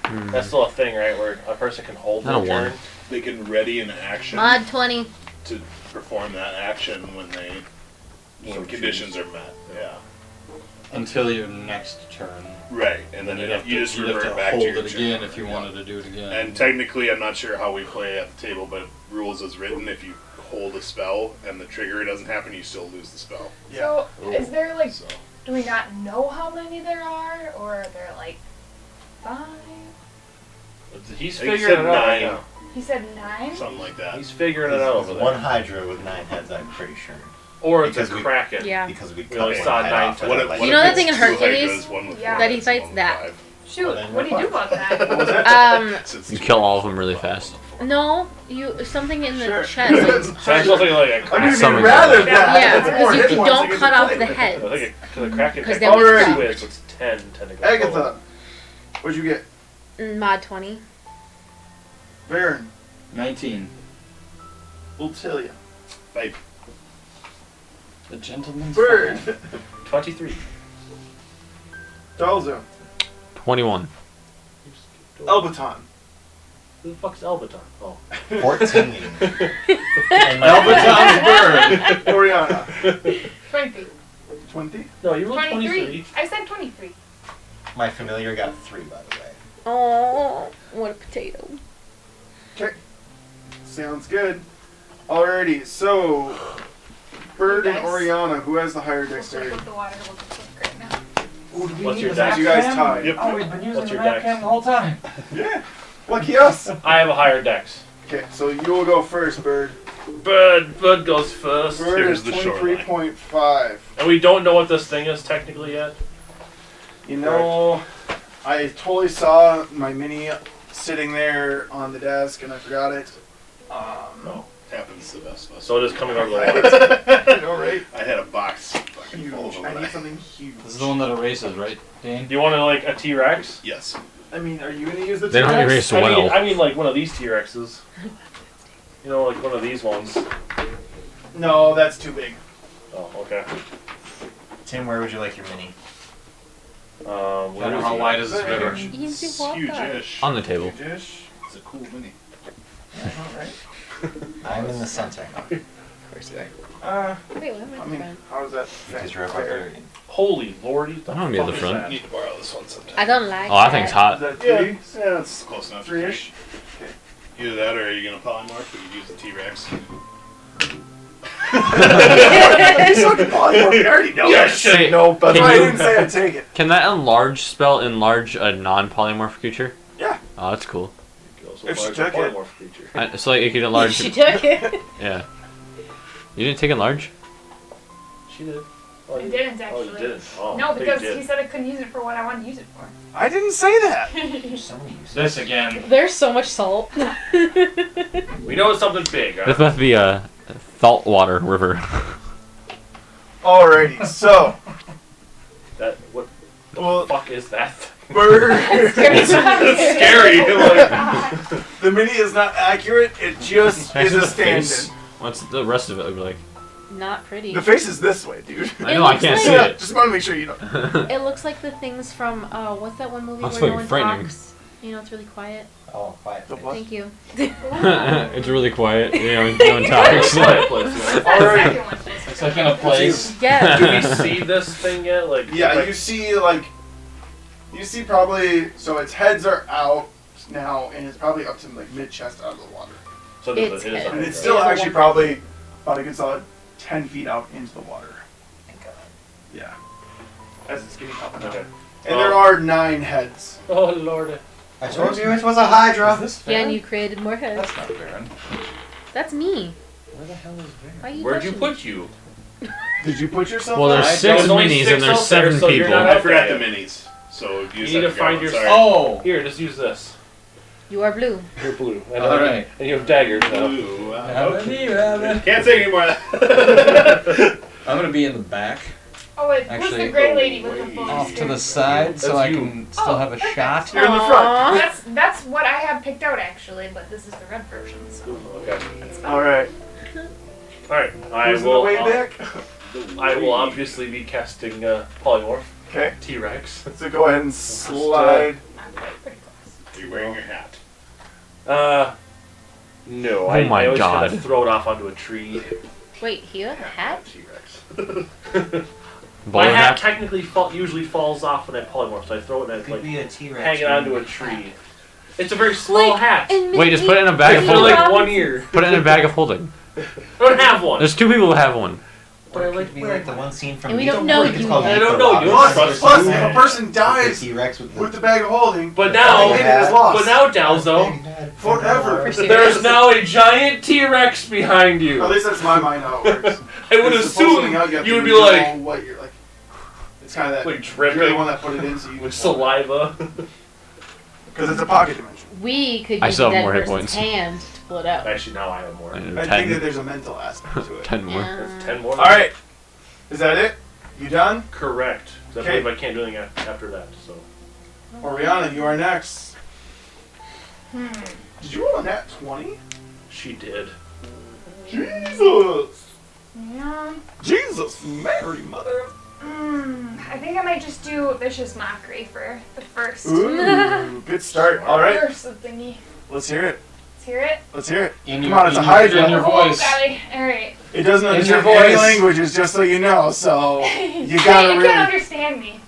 [SPEAKER 9] Hmm.
[SPEAKER 7] That's still a thing, right? Where a person can hold
[SPEAKER 9] Not a
[SPEAKER 7] their
[SPEAKER 9] one.
[SPEAKER 7] turn.
[SPEAKER 5] They can ready an action
[SPEAKER 6] Mod 20.
[SPEAKER 5] to perform that action when conditions are met. Yeah.
[SPEAKER 2] Until your next turn.
[SPEAKER 5] Right, and then
[SPEAKER 2] You'd have
[SPEAKER 5] you
[SPEAKER 2] to,
[SPEAKER 5] just
[SPEAKER 2] you'd have
[SPEAKER 5] revert
[SPEAKER 2] to
[SPEAKER 5] back
[SPEAKER 2] hold
[SPEAKER 5] to your
[SPEAKER 2] it
[SPEAKER 5] turn.
[SPEAKER 2] again if you
[SPEAKER 5] Yeah.
[SPEAKER 2] wanted to do it again.
[SPEAKER 5] And technically, I'm not sure how we play at the table, but rules as written, if you hold a spell and the trigger doesn't happen, you still lose the spell.
[SPEAKER 8] So, is there like,
[SPEAKER 5] So
[SPEAKER 8] do we not know how many there are? Or are there like 5?
[SPEAKER 7] He's
[SPEAKER 5] I think he
[SPEAKER 7] figuring
[SPEAKER 5] said
[SPEAKER 7] it out right
[SPEAKER 5] 9,
[SPEAKER 7] now.
[SPEAKER 8] He said 9?
[SPEAKER 5] something like that.
[SPEAKER 7] He's figuring it out over
[SPEAKER 4] There's one
[SPEAKER 7] there.
[SPEAKER 4] Hydra with 9 heads, I'm pretty sure.
[SPEAKER 7] Or it's a
[SPEAKER 4] Because we-
[SPEAKER 7] Kraken.
[SPEAKER 6] Yeah.
[SPEAKER 4] Because we
[SPEAKER 7] We
[SPEAKER 4] cut
[SPEAKER 7] only
[SPEAKER 4] one
[SPEAKER 7] saw
[SPEAKER 4] head
[SPEAKER 7] 9
[SPEAKER 4] off.
[SPEAKER 7] to-
[SPEAKER 5] What
[SPEAKER 7] You
[SPEAKER 5] if-
[SPEAKER 7] know
[SPEAKER 5] what
[SPEAKER 6] that
[SPEAKER 5] if
[SPEAKER 6] thing in
[SPEAKER 5] it's two
[SPEAKER 6] Hercules?
[SPEAKER 5] hydras, one with
[SPEAKER 8] Yeah.
[SPEAKER 5] four
[SPEAKER 6] That he
[SPEAKER 5] heads,
[SPEAKER 6] fights
[SPEAKER 5] one with
[SPEAKER 6] that.
[SPEAKER 5] five?
[SPEAKER 8] Shoot,
[SPEAKER 4] Well, then
[SPEAKER 8] what do you
[SPEAKER 4] we're
[SPEAKER 8] do about that?
[SPEAKER 1] What was that?
[SPEAKER 5] Since
[SPEAKER 9] You
[SPEAKER 5] two
[SPEAKER 9] kill all
[SPEAKER 5] hydras,
[SPEAKER 9] of them really
[SPEAKER 5] one with
[SPEAKER 9] fast.
[SPEAKER 5] four.
[SPEAKER 6] No, something in the
[SPEAKER 1] Sure.
[SPEAKER 6] chest.
[SPEAKER 7] So it's something like a
[SPEAKER 1] I mean,
[SPEAKER 7] Kraken.
[SPEAKER 9] Some
[SPEAKER 1] you'd
[SPEAKER 9] of
[SPEAKER 1] rather
[SPEAKER 9] them.
[SPEAKER 1] that.
[SPEAKER 6] Yeah,
[SPEAKER 1] It's more
[SPEAKER 6] because
[SPEAKER 1] hit
[SPEAKER 6] you
[SPEAKER 1] points
[SPEAKER 6] don't
[SPEAKER 1] get
[SPEAKER 6] cut
[SPEAKER 1] to
[SPEAKER 6] off
[SPEAKER 1] play
[SPEAKER 6] the
[SPEAKER 1] with.
[SPEAKER 6] heads.
[SPEAKER 7] I think the Kraken
[SPEAKER 6] 'Cause
[SPEAKER 7] has
[SPEAKER 6] then we
[SPEAKER 7] two
[SPEAKER 6] stop.
[SPEAKER 7] wins, it's 10 tentacles.
[SPEAKER 1] Agatha, what'd you get?
[SPEAKER 6] Mod 20.
[SPEAKER 1] Baron,
[SPEAKER 2] 19.
[SPEAKER 1] Ultilia,
[SPEAKER 5] Five.
[SPEAKER 2] The gentleman's
[SPEAKER 1] Bird,
[SPEAKER 7] 23.
[SPEAKER 1] Dalzo,
[SPEAKER 9] 21.
[SPEAKER 1] Elbaton,
[SPEAKER 7] Who the fuck's Elbaton? Oh.
[SPEAKER 4] 14.
[SPEAKER 2] Elbaton's bird.
[SPEAKER 1] Oriana,
[SPEAKER 8] 23.
[SPEAKER 1] 20.
[SPEAKER 7] No, you rolled
[SPEAKER 8] 23.
[SPEAKER 7] 23.
[SPEAKER 8] I said 23.
[SPEAKER 4] My familiar got 3, by the way.
[SPEAKER 6] Oh, what a potato.
[SPEAKER 1] Okay, sounds good. Alrighty, so Bird and
[SPEAKER 8] Dex.
[SPEAKER 1] Oriana, who has the higher
[SPEAKER 8] We'll
[SPEAKER 1] dexterity?
[SPEAKER 8] with the water. We'll just look right now.
[SPEAKER 7] What's your
[SPEAKER 1] As
[SPEAKER 7] dex?
[SPEAKER 1] you guys tied.
[SPEAKER 5] Yep.
[SPEAKER 2] Oh, we've been using
[SPEAKER 7] What's
[SPEAKER 2] the
[SPEAKER 7] your
[SPEAKER 2] map
[SPEAKER 7] dex?
[SPEAKER 2] cam the whole time.
[SPEAKER 1] Yeah, lucky us.
[SPEAKER 7] I have a higher dex.
[SPEAKER 1] Okay, so you will go first, Bird.
[SPEAKER 7] Bird goes first.
[SPEAKER 1] Bird
[SPEAKER 5] Here's
[SPEAKER 1] is
[SPEAKER 5] the shoreline.
[SPEAKER 1] 23.5.
[SPEAKER 7] And we don't know what this thing is technically yet.
[SPEAKER 1] You know, I totally saw my mini sitting there on the desk and I forgot it.
[SPEAKER 7] No.
[SPEAKER 5] Happens to the best of us.
[SPEAKER 7] So it is coming out of the water.
[SPEAKER 1] I know, right?
[SPEAKER 5] I had a box fucking full of
[SPEAKER 1] Huge.
[SPEAKER 5] them.
[SPEAKER 1] I
[SPEAKER 5] and
[SPEAKER 1] need
[SPEAKER 5] I-
[SPEAKER 1] something huge.
[SPEAKER 2] This is the one that erases, right, Dane?
[SPEAKER 7] Do you want to like a T-Rex?
[SPEAKER 5] Yes.
[SPEAKER 1] I mean, are you gonna use the
[SPEAKER 9] They don't
[SPEAKER 1] T-Rex?
[SPEAKER 9] erase
[SPEAKER 7] I
[SPEAKER 9] well.
[SPEAKER 7] mean, I mean like one of these T-Rexes. You know, like one of these ones.
[SPEAKER 1] No, that's too big.
[SPEAKER 7] Oh, okay.
[SPEAKER 4] Tim, where would you like your mini?
[SPEAKER 7] Where is
[SPEAKER 2] How
[SPEAKER 7] it?
[SPEAKER 2] wide is this river?
[SPEAKER 6] You can
[SPEAKER 5] It's
[SPEAKER 6] just walk up.
[SPEAKER 5] huge-ish.
[SPEAKER 9] On the table.
[SPEAKER 1] Huge-ish.
[SPEAKER 5] It's a cool mini.
[SPEAKER 1] Alright.
[SPEAKER 4] I'm in the center.
[SPEAKER 6] Wait, what am
[SPEAKER 1] I
[SPEAKER 6] I
[SPEAKER 1] mean,
[SPEAKER 6] doing?
[SPEAKER 1] how does that
[SPEAKER 4] Because you're up
[SPEAKER 1] fair?
[SPEAKER 4] there.
[SPEAKER 7] Holy lordy. the
[SPEAKER 9] I don't be at the
[SPEAKER 7] fuck is
[SPEAKER 9] front.
[SPEAKER 5] I
[SPEAKER 7] that?
[SPEAKER 5] need to borrow this one sometime.
[SPEAKER 6] I don't like
[SPEAKER 9] Oh, that thing's
[SPEAKER 1] Is
[SPEAKER 9] hot.
[SPEAKER 1] that
[SPEAKER 5] Yeah,
[SPEAKER 1] three?
[SPEAKER 5] yeah, it's close enough.
[SPEAKER 1] Three-ish?
[SPEAKER 5] Either that or are you going to polymorph or you use the T-Rex?
[SPEAKER 1] It's fucking polymorph. You already know
[SPEAKER 5] Yeah,
[SPEAKER 1] that.
[SPEAKER 5] shit.
[SPEAKER 7] No,
[SPEAKER 1] That's
[SPEAKER 9] Can
[SPEAKER 1] why I
[SPEAKER 9] you-
[SPEAKER 1] didn't say I'd take it.
[SPEAKER 9] Can that enlarge spell enlarge a non-polymorph creature?
[SPEAKER 1] Yeah.
[SPEAKER 9] Oh, that's cool.
[SPEAKER 1] If she took it.
[SPEAKER 7] Creature.
[SPEAKER 9] So like it could enlarge.
[SPEAKER 6] She took it.
[SPEAKER 9] Yeah. You didn't take enlarge?
[SPEAKER 7] She did. Oh,
[SPEAKER 8] I
[SPEAKER 7] you-
[SPEAKER 8] didn't
[SPEAKER 7] Oh,
[SPEAKER 8] actually.
[SPEAKER 7] you didn't. Oh,
[SPEAKER 8] No,
[SPEAKER 7] I thought you
[SPEAKER 8] because
[SPEAKER 7] did.
[SPEAKER 8] he said I couldn't use it for what I wanted to use it for.
[SPEAKER 1] I didn't say that.
[SPEAKER 4] There's so many uses.
[SPEAKER 2] This again.
[SPEAKER 6] There's so much salt.
[SPEAKER 7] We know it's something big,
[SPEAKER 9] This
[SPEAKER 7] right?
[SPEAKER 9] must be a saltwater river.
[SPEAKER 1] Alrighty, so
[SPEAKER 7] That what the
[SPEAKER 1] Well-
[SPEAKER 7] fuck is that?
[SPEAKER 1] Bird.
[SPEAKER 7] It's scary. Like,
[SPEAKER 1] The mini is not accurate. It just
[SPEAKER 9] Next
[SPEAKER 1] is
[SPEAKER 9] to
[SPEAKER 1] a
[SPEAKER 9] the
[SPEAKER 1] stand-in.
[SPEAKER 9] face. What's the rest of it look like?
[SPEAKER 6] Not pretty.
[SPEAKER 1] The face is this way, dude.
[SPEAKER 9] I know I
[SPEAKER 6] looks
[SPEAKER 9] can't
[SPEAKER 6] like-
[SPEAKER 9] see
[SPEAKER 1] Yeah,
[SPEAKER 9] it.
[SPEAKER 1] just want to make sure you know.
[SPEAKER 6] It looks like the things from what's that one movie
[SPEAKER 9] That's
[SPEAKER 6] where no
[SPEAKER 9] fucking
[SPEAKER 6] one
[SPEAKER 9] frightening.
[SPEAKER 6] talks? You know, it's really quiet.
[SPEAKER 4] Oh, quiet.
[SPEAKER 1] The
[SPEAKER 4] face.
[SPEAKER 1] what?
[SPEAKER 6] Thank you.
[SPEAKER 9] It's really quiet. You know, no one talks.
[SPEAKER 7] quiet place, you know?
[SPEAKER 1] Alright.
[SPEAKER 2] It's like in a place.
[SPEAKER 6] Yeah.
[SPEAKER 7] Do we see this thing yet? Like,
[SPEAKER 1] Yeah,
[SPEAKER 7] like,
[SPEAKER 1] you see probably, so its heads are out now, and it's probably up to like mid-chest out of the water.
[SPEAKER 7] So
[SPEAKER 6] It's
[SPEAKER 7] it is
[SPEAKER 6] head.
[SPEAKER 1] And
[SPEAKER 7] okay.
[SPEAKER 1] it's still
[SPEAKER 6] It is a
[SPEAKER 1] actually
[SPEAKER 6] one-
[SPEAKER 1] probably about a good solid 10 feet out into the water.
[SPEAKER 4] Thank God.
[SPEAKER 1] Yeah. As it's getting up and out.
[SPEAKER 7] Okay.
[SPEAKER 1] And there are 9 heads.
[SPEAKER 7] Oh lord.
[SPEAKER 4] I told you it was a Hydra.
[SPEAKER 2] Is this
[SPEAKER 6] Yeah,
[SPEAKER 2] fair?
[SPEAKER 6] and you created more heads.
[SPEAKER 2] That's not fair.
[SPEAKER 6] That's me.
[SPEAKER 2] Where the hell is fair?
[SPEAKER 6] Why are you
[SPEAKER 7] Where'd you
[SPEAKER 6] touching me?
[SPEAKER 7] put you?
[SPEAKER 1] Did you put yourself
[SPEAKER 9] Well,
[SPEAKER 1] out?
[SPEAKER 9] there's
[SPEAKER 7] There
[SPEAKER 9] 6
[SPEAKER 7] was only
[SPEAKER 9] minis
[SPEAKER 7] 6
[SPEAKER 9] and there's
[SPEAKER 7] out there,
[SPEAKER 9] 7
[SPEAKER 7] so you're
[SPEAKER 9] people.
[SPEAKER 7] not-
[SPEAKER 5] I forgot the
[SPEAKER 7] Okay.
[SPEAKER 5] minis. So use
[SPEAKER 7] You
[SPEAKER 5] that
[SPEAKER 7] need to
[SPEAKER 5] for
[SPEAKER 7] find
[SPEAKER 5] one,
[SPEAKER 7] your-
[SPEAKER 5] sorry.
[SPEAKER 2] Oh!
[SPEAKER 7] Here, just use this.
[SPEAKER 6] You are blue.
[SPEAKER 7] You're blue. And,
[SPEAKER 2] Alright.
[SPEAKER 7] and you have daggers now.
[SPEAKER 5] Ooh,
[SPEAKER 2] I'm
[SPEAKER 5] Can't say any more of that.
[SPEAKER 2] gonna be in the back,
[SPEAKER 8] Oh wait, who's
[SPEAKER 2] Actually,
[SPEAKER 8] the gray lady with the
[SPEAKER 5] wait.
[SPEAKER 8] full
[SPEAKER 2] off to the
[SPEAKER 8] skirt?
[SPEAKER 2] side, so
[SPEAKER 7] That's
[SPEAKER 2] I
[SPEAKER 7] you.
[SPEAKER 2] can still have a
[SPEAKER 8] perfect.
[SPEAKER 2] shot.
[SPEAKER 1] You're in the front.
[SPEAKER 8] That's what I had picked out actually, but this is the red version. So
[SPEAKER 7] Okay.
[SPEAKER 8] it's fine.
[SPEAKER 1] Alright.
[SPEAKER 7] Alright. I
[SPEAKER 1] Who's in the
[SPEAKER 7] will.
[SPEAKER 1] way back?
[SPEAKER 7] I will obviously be casting polymorph
[SPEAKER 1] Okay.
[SPEAKER 7] T-Rex.
[SPEAKER 1] So go ahead and slide.
[SPEAKER 8] I'm pretty close.
[SPEAKER 5] Are you wearing your hat?
[SPEAKER 7] No.
[SPEAKER 9] Oh
[SPEAKER 7] I
[SPEAKER 9] my
[SPEAKER 7] always
[SPEAKER 9] God.
[SPEAKER 7] kind of throw it off onto a tree.
[SPEAKER 6] Wait, he has a hat?
[SPEAKER 7] T-Rex.
[SPEAKER 9] Bowler
[SPEAKER 7] My hat
[SPEAKER 9] hat?
[SPEAKER 7] technically usually falls off when I polymorph, so I throw it and I
[SPEAKER 4] Could
[SPEAKER 7] like
[SPEAKER 4] be a T-Rex.
[SPEAKER 7] hang it onto a tree. It's a very small hat.
[SPEAKER 6] And
[SPEAKER 9] Wait, just put it in a bag
[SPEAKER 7] It's
[SPEAKER 9] of
[SPEAKER 7] for
[SPEAKER 9] holding.
[SPEAKER 7] like 1 year.
[SPEAKER 9] Put it in a bag of holding.
[SPEAKER 7] I don't have one.
[SPEAKER 9] There's 2 people who have one.
[SPEAKER 7] But I
[SPEAKER 4] It
[SPEAKER 7] like
[SPEAKER 4] could be
[SPEAKER 7] wearing
[SPEAKER 4] like the one scene from
[SPEAKER 6] And we
[SPEAKER 4] Lethal
[SPEAKER 6] don't know
[SPEAKER 4] Weapon. It's
[SPEAKER 6] you
[SPEAKER 4] called
[SPEAKER 6] yet.
[SPEAKER 7] I don't
[SPEAKER 4] Lethal
[SPEAKER 7] know you.
[SPEAKER 4] Weapon.
[SPEAKER 1] Plus, plus, if a person dies
[SPEAKER 4] The T-Rex with
[SPEAKER 1] with the bag of holding,
[SPEAKER 7] But now,
[SPEAKER 1] it is lost.
[SPEAKER 7] but now, Dalzo,
[SPEAKER 1] Forever.
[SPEAKER 6] For serious?
[SPEAKER 7] there's now a giant T-Rex behind you.
[SPEAKER 1] At least that's my mind how it works.
[SPEAKER 7] I would
[SPEAKER 1] It's to pull something
[SPEAKER 7] assume
[SPEAKER 1] out, have
[SPEAKER 7] you
[SPEAKER 1] to
[SPEAKER 7] would be
[SPEAKER 1] know
[SPEAKER 7] like
[SPEAKER 1] what you're like. It's kind of that.
[SPEAKER 7] like
[SPEAKER 1] You're the
[SPEAKER 7] dripping
[SPEAKER 1] one that put it in, so you
[SPEAKER 7] with saliva.
[SPEAKER 1] because it's a pocket dimension.
[SPEAKER 6] We could
[SPEAKER 9] I
[SPEAKER 6] use
[SPEAKER 9] still
[SPEAKER 6] the
[SPEAKER 9] have
[SPEAKER 6] dead
[SPEAKER 9] more hit
[SPEAKER 6] person's
[SPEAKER 9] points.
[SPEAKER 6] hand to pull it out.
[SPEAKER 7] Actually, now I have more.
[SPEAKER 9] I
[SPEAKER 1] I
[SPEAKER 9] know,
[SPEAKER 1] think that
[SPEAKER 9] 10,
[SPEAKER 1] there's a mental aspect to it.
[SPEAKER 9] 10 more.
[SPEAKER 7] That's 10 more.
[SPEAKER 1] All right, is that it? You done?
[SPEAKER 7] Correct. 'Cause I
[SPEAKER 1] Okay.
[SPEAKER 7] believe I can't do anything after that. So.
[SPEAKER 1] Oriana, you are next.
[SPEAKER 8] Hmm.
[SPEAKER 1] Did you roll a nat 20?
[SPEAKER 7] She did.
[SPEAKER 1] Jesus!
[SPEAKER 8] Yeah.
[SPEAKER 1] Jesus, Mary, mother.
[SPEAKER 8] I think I might just do vicious mockery for the first.
[SPEAKER 1] Ooh, good start. All right,
[SPEAKER 8] First thingy.
[SPEAKER 1] let's hear it.
[SPEAKER 8] Let's hear it.
[SPEAKER 1] Let's hear it.
[SPEAKER 2] In
[SPEAKER 1] Come
[SPEAKER 2] your,
[SPEAKER 1] on, it's a
[SPEAKER 2] in
[SPEAKER 1] Hydra.
[SPEAKER 2] your
[SPEAKER 8] Oh,
[SPEAKER 2] voice.
[SPEAKER 8] golly. All right.
[SPEAKER 1] It doesn't
[SPEAKER 2] In your
[SPEAKER 1] understand any
[SPEAKER 2] voice.
[SPEAKER 1] languages, just so you know. So you gotta
[SPEAKER 8] You
[SPEAKER 1] really.
[SPEAKER 8] can't understand me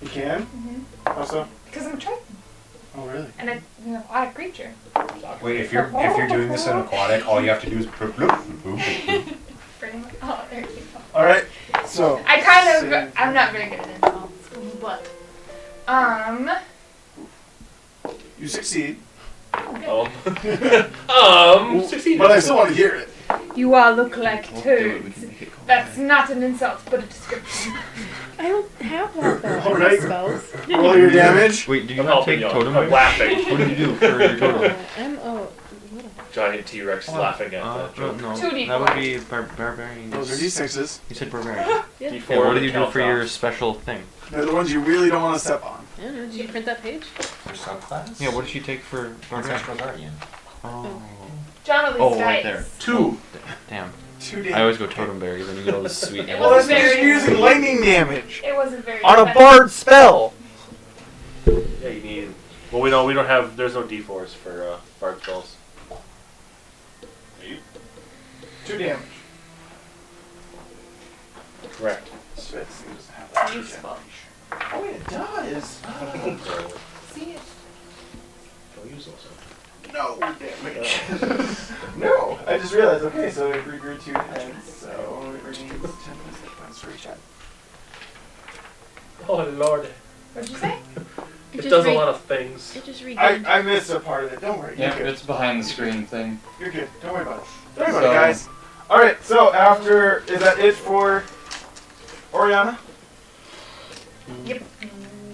[SPEAKER 1] You can? How so?
[SPEAKER 8] because I'm a Triton
[SPEAKER 1] Oh, really?
[SPEAKER 8] and an aquatic creature.
[SPEAKER 4] Wait, if you're doing this in aquatic, all you have to do is bloop, bloop, bloop, bloop.
[SPEAKER 8] Pretty much. Oh, there you go.
[SPEAKER 1] All right. So.
[SPEAKER 8] I kind of.
[SPEAKER 1] Same.
[SPEAKER 8] I'm not very good at insults, but
[SPEAKER 1] You succeed.
[SPEAKER 7] Succeeded.
[SPEAKER 1] But I still want to hear it.
[SPEAKER 8] you all look like
[SPEAKER 9] We'll do it, we
[SPEAKER 8] turds.
[SPEAKER 9] can make it call
[SPEAKER 8] That's
[SPEAKER 9] back.
[SPEAKER 8] not an insult, but a description.
[SPEAKER 6] I don't have that though.
[SPEAKER 1] All right.
[SPEAKER 6] Spells.
[SPEAKER 1] Roll your damage.
[SPEAKER 9] Wait, did you
[SPEAKER 7] I'm
[SPEAKER 9] not
[SPEAKER 7] helping
[SPEAKER 9] take
[SPEAKER 7] you.
[SPEAKER 9] totem?
[SPEAKER 7] I'm laughing.
[SPEAKER 9] What did you do for your totem?
[SPEAKER 7] Giant T-Rex laughing at that joke.
[SPEAKER 9] No,
[SPEAKER 8] 2d4.
[SPEAKER 9] that would be barbarian.
[SPEAKER 1] Those are d6s.
[SPEAKER 9] You said barbarian.
[SPEAKER 6] Yeah.
[SPEAKER 7] D4
[SPEAKER 9] Yeah, what did you do
[SPEAKER 7] count
[SPEAKER 9] for your
[SPEAKER 7] off.
[SPEAKER 9] special thing?
[SPEAKER 1] They're the ones you really don't want to step on.
[SPEAKER 6] I don't know. Did you print that page?
[SPEAKER 4] For subclass?
[SPEAKER 9] Yeah, what did she take for barbarian?
[SPEAKER 4] Ancestral Guardian.
[SPEAKER 9] Oh,
[SPEAKER 8] John at least
[SPEAKER 9] oh
[SPEAKER 8] dice.
[SPEAKER 9] right there.
[SPEAKER 7] 2.
[SPEAKER 9] Damn.
[SPEAKER 1] 2
[SPEAKER 9] I
[SPEAKER 1] damage.
[SPEAKER 9] always go totem berry, then you get all this sweet.
[SPEAKER 8] It
[SPEAKER 1] Well,
[SPEAKER 8] wasn't
[SPEAKER 1] that's because
[SPEAKER 8] very-
[SPEAKER 1] you're using lightning damage
[SPEAKER 8] It wasn't very.
[SPEAKER 1] on a
[SPEAKER 8] effective.
[SPEAKER 1] bard spell.
[SPEAKER 7] Yeah, you need. Well, we don't have. There's no D4s for bard spells.
[SPEAKER 1] 2 damage.
[SPEAKER 7] Correct.
[SPEAKER 1] Spitz doesn't have that.
[SPEAKER 8] Useful.
[SPEAKER 1] Oh, wait, it does.
[SPEAKER 8] See it.
[SPEAKER 7] Don't use those.
[SPEAKER 1] No damage. No, I just realized. Okay, so it regrew 2 heads, so it regains 10 minutes hit points for each head.
[SPEAKER 7] Oh lord,
[SPEAKER 8] What'd you say?
[SPEAKER 7] it does a lot of things.
[SPEAKER 6] It just regained.
[SPEAKER 1] I missed a part of it. Don't worry.
[SPEAKER 2] Yeah,
[SPEAKER 1] You're good.
[SPEAKER 2] it's behind the screen thing.
[SPEAKER 1] You're good. Don't worry about it. Don't worry about it, guys. All right. So after, is that it for Oriana?
[SPEAKER 8] Yep.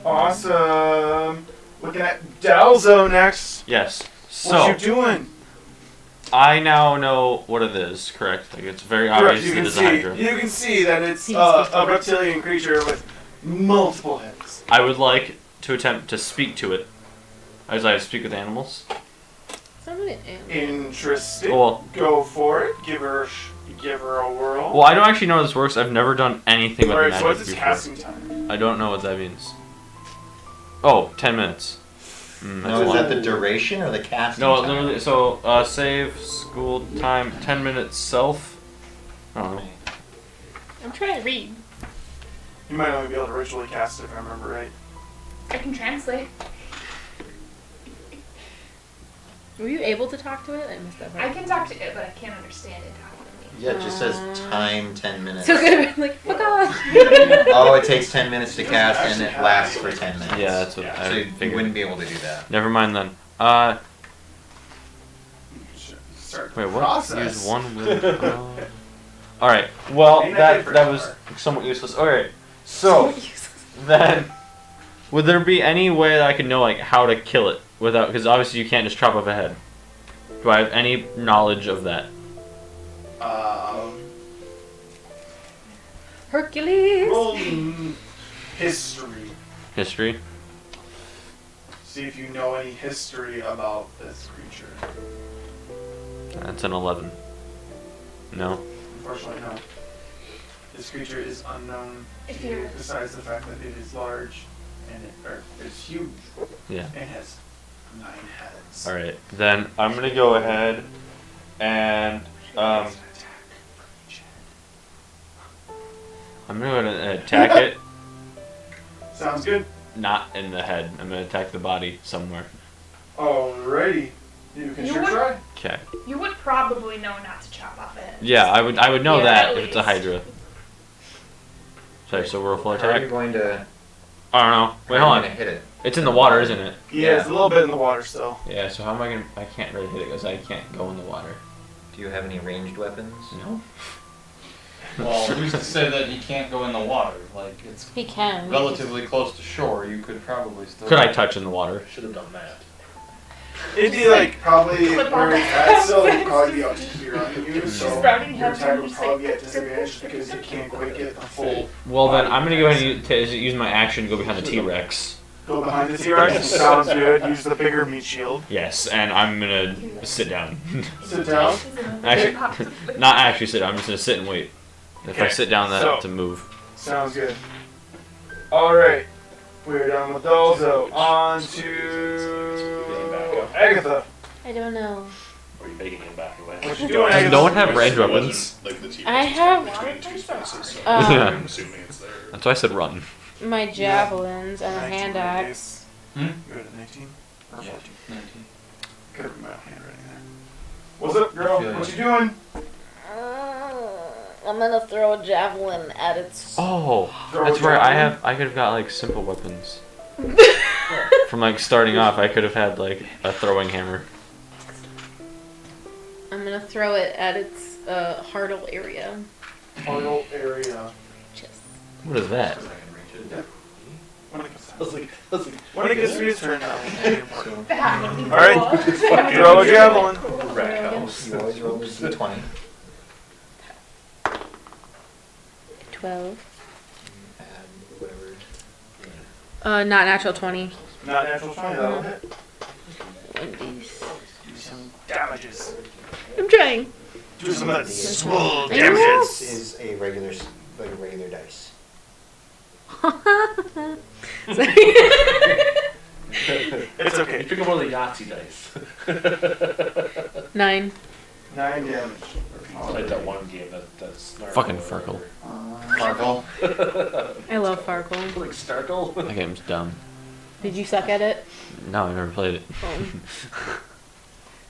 [SPEAKER 1] Awesome. Looking at Dalzo next.
[SPEAKER 9] Yes.
[SPEAKER 1] What
[SPEAKER 9] So
[SPEAKER 1] you doing?
[SPEAKER 9] I now know what it is. Correct. Like it's very
[SPEAKER 1] Correct,
[SPEAKER 9] obvious
[SPEAKER 1] you
[SPEAKER 9] it
[SPEAKER 1] can
[SPEAKER 9] is a
[SPEAKER 1] see.
[SPEAKER 9] hydra.
[SPEAKER 1] You can see that it's
[SPEAKER 6] Seems
[SPEAKER 1] a
[SPEAKER 6] to be-
[SPEAKER 1] reptilian creature with multiple heads.
[SPEAKER 9] I would like to attempt to speak to it. As I speak with animals.
[SPEAKER 6] Somebody animal.
[SPEAKER 1] Interesting.
[SPEAKER 9] Well,
[SPEAKER 1] Go for it. Give her a whirl.
[SPEAKER 9] well, I don't actually know how this works. I've never done anything with
[SPEAKER 1] All right.
[SPEAKER 9] magic
[SPEAKER 1] So what's its
[SPEAKER 9] before.
[SPEAKER 1] casting time?
[SPEAKER 9] I don't know what that means. Oh, 10 minutes. That's
[SPEAKER 4] No,
[SPEAKER 9] a
[SPEAKER 4] is
[SPEAKER 9] lot.
[SPEAKER 4] that the duration or the casting
[SPEAKER 9] No,
[SPEAKER 4] time?
[SPEAKER 9] literally. So save school time 10 minutes self. I don't know.
[SPEAKER 6] I'm trying to read.
[SPEAKER 1] You might only be able to ritually cast it if I remember right.
[SPEAKER 8] I can translate.
[SPEAKER 6] Were you able to talk to it? I missed that part.
[SPEAKER 8] I can talk to it, but I can't understand it talking to me.
[SPEAKER 4] Yeah, it just says time 10 minutes.
[SPEAKER 6] So it could have been like, fuck off.
[SPEAKER 4] Oh, it takes 10 minutes to cast and it lasts for 10 minutes.
[SPEAKER 9] Yeah, that's what
[SPEAKER 1] Yeah.
[SPEAKER 9] I
[SPEAKER 4] So you
[SPEAKER 9] figured.
[SPEAKER 4] wouldn't be able to do that.
[SPEAKER 9] Never mind then.
[SPEAKER 1] Start
[SPEAKER 9] Wait, what?
[SPEAKER 1] process.
[SPEAKER 9] Use one will. All right. Well,
[SPEAKER 1] Ain't that good
[SPEAKER 9] that
[SPEAKER 1] for
[SPEAKER 9] was
[SPEAKER 1] her?
[SPEAKER 9] somewhat useless. All right. So then, would there be any way that I could know like how to kill it without? Because obviously you can't just chop off a head. Do I have any knowledge of that?
[SPEAKER 6] Hercules.
[SPEAKER 1] Roll history.
[SPEAKER 9] History.
[SPEAKER 1] See if you know any history about this creature.
[SPEAKER 9] That's an 11. No.
[SPEAKER 1] Unfortunately, no. This creature is unknown
[SPEAKER 8] If
[SPEAKER 1] to you,
[SPEAKER 8] you're-
[SPEAKER 1] besides the fact that it is large and it's huge
[SPEAKER 9] Yeah.
[SPEAKER 1] and has 9 heads.
[SPEAKER 9] All right. Then I'm gonna go ahead and I'm gonna go ahead and attack it.
[SPEAKER 1] Sounds good.
[SPEAKER 9] Not in the head. I'm gonna attack the body somewhere.
[SPEAKER 1] Alrighty. You can
[SPEAKER 8] You
[SPEAKER 1] sure
[SPEAKER 8] would-
[SPEAKER 1] try.
[SPEAKER 9] Okay.
[SPEAKER 8] You would probably know not to chop off a head.
[SPEAKER 9] Yeah, I would know
[SPEAKER 8] Yeah,
[SPEAKER 9] that
[SPEAKER 8] at
[SPEAKER 9] if it's a
[SPEAKER 8] least.
[SPEAKER 9] hydra. Sorry, so roll full
[SPEAKER 4] How are you
[SPEAKER 9] attack.
[SPEAKER 4] going to,
[SPEAKER 9] I don't know. Wait,
[SPEAKER 4] how
[SPEAKER 9] hold
[SPEAKER 4] are you
[SPEAKER 9] on.
[SPEAKER 4] going to hit it?
[SPEAKER 9] It's in the water, isn't it?
[SPEAKER 1] Yeah, it's a little bit in the water still.
[SPEAKER 9] Yeah. So how am I gonna? I can't really hit it because I can't go in the water.
[SPEAKER 4] Do you have any ranged weapons?
[SPEAKER 9] No.
[SPEAKER 2] Well, who's to say that he can't go in the water? Like, it's
[SPEAKER 6] He can.
[SPEAKER 2] relatively close to shore. You could probably still.
[SPEAKER 9] Could I touch in the water?
[SPEAKER 7] Should have done that.
[SPEAKER 1] It'd be like probably
[SPEAKER 8] Clip
[SPEAKER 1] where
[SPEAKER 8] on
[SPEAKER 1] it's at still, it'd probably be up to here on you. So
[SPEAKER 8] Sprouting
[SPEAKER 1] your
[SPEAKER 8] head
[SPEAKER 1] attack
[SPEAKER 8] and
[SPEAKER 1] would
[SPEAKER 8] just
[SPEAKER 1] probably be
[SPEAKER 8] like
[SPEAKER 1] at disadvantage just because you can't quite get the full.
[SPEAKER 9] Well, then I'm gonna go ahead and use my action to go behind the T-Rex.
[SPEAKER 1] Go behind the T-Rex. Sounds good. Use the bigger meat shield.
[SPEAKER 9] Yes, and I'm gonna sit down.
[SPEAKER 1] Sit down.
[SPEAKER 9] Actually, not actually sit down. I'm just gonna sit and wait. If I
[SPEAKER 1] Okay,
[SPEAKER 9] sit down,
[SPEAKER 1] so-
[SPEAKER 9] to move.
[SPEAKER 1] Sounds good. All right, we're done with those. So on to Agatha.
[SPEAKER 6] I don't know.
[SPEAKER 7] Or are you making him back away?
[SPEAKER 1] What you doing,
[SPEAKER 9] Does
[SPEAKER 1] Agatha?
[SPEAKER 9] no one have range weapons?
[SPEAKER 5] Like the T-Rex
[SPEAKER 6] I
[SPEAKER 5] is
[SPEAKER 6] have-
[SPEAKER 5] between two spaces, so
[SPEAKER 9] Yeah.
[SPEAKER 5] I'm assuming it's there.
[SPEAKER 9] That's why I said run.
[SPEAKER 6] My javelins and a
[SPEAKER 1] 19
[SPEAKER 6] hand
[SPEAKER 1] right,
[SPEAKER 6] axe.
[SPEAKER 2] Hmm?
[SPEAKER 1] You're at a 19 or 14.
[SPEAKER 2] 19.
[SPEAKER 1] Could have my handwriting there. What's up, girl?
[SPEAKER 2] Yeah.
[SPEAKER 1] What you doing?
[SPEAKER 6] I'm gonna throw a javelin at its.
[SPEAKER 9] Oh,
[SPEAKER 1] Throw
[SPEAKER 9] that's
[SPEAKER 1] a
[SPEAKER 9] right.
[SPEAKER 1] javelin?
[SPEAKER 9] I could have got like simple weapons. From like starting off, I could have had like a throwing hammer.
[SPEAKER 6] I'm gonna throw it at its heartle area.
[SPEAKER 1] Funnel area.
[SPEAKER 6] Just.
[SPEAKER 9] What is that?
[SPEAKER 1] When it gets,
[SPEAKER 7] I was like,
[SPEAKER 1] when it gets to your turn now.
[SPEAKER 8] All
[SPEAKER 1] Alright. Throw a javelin.
[SPEAKER 7] rat house.
[SPEAKER 4] You always roll a d20.
[SPEAKER 6] 12.
[SPEAKER 4] Add whatever.
[SPEAKER 6] Not natural 20.
[SPEAKER 1] Not natural 20, that'll hit.
[SPEAKER 6] 1d6.
[SPEAKER 1] Do some damages.
[SPEAKER 6] I'm trying.
[SPEAKER 1] Do some of that swole
[SPEAKER 6] I
[SPEAKER 1] damages.
[SPEAKER 4] This is a regular dice.
[SPEAKER 6] Sorry.
[SPEAKER 1] It's
[SPEAKER 7] You
[SPEAKER 1] okay.
[SPEAKER 7] pick up one of the Yahtzee dice.
[SPEAKER 6] 9.
[SPEAKER 1] 9 damage.
[SPEAKER 7] Played that one game that's
[SPEAKER 9] Fucking Farkle.
[SPEAKER 2] Farkle.
[SPEAKER 6] I love Farkle.
[SPEAKER 7] Like Starkle.
[SPEAKER 9] That game's dumb.
[SPEAKER 6] Did you suck at it?
[SPEAKER 9] No, I've never played it.
[SPEAKER 6] Oh.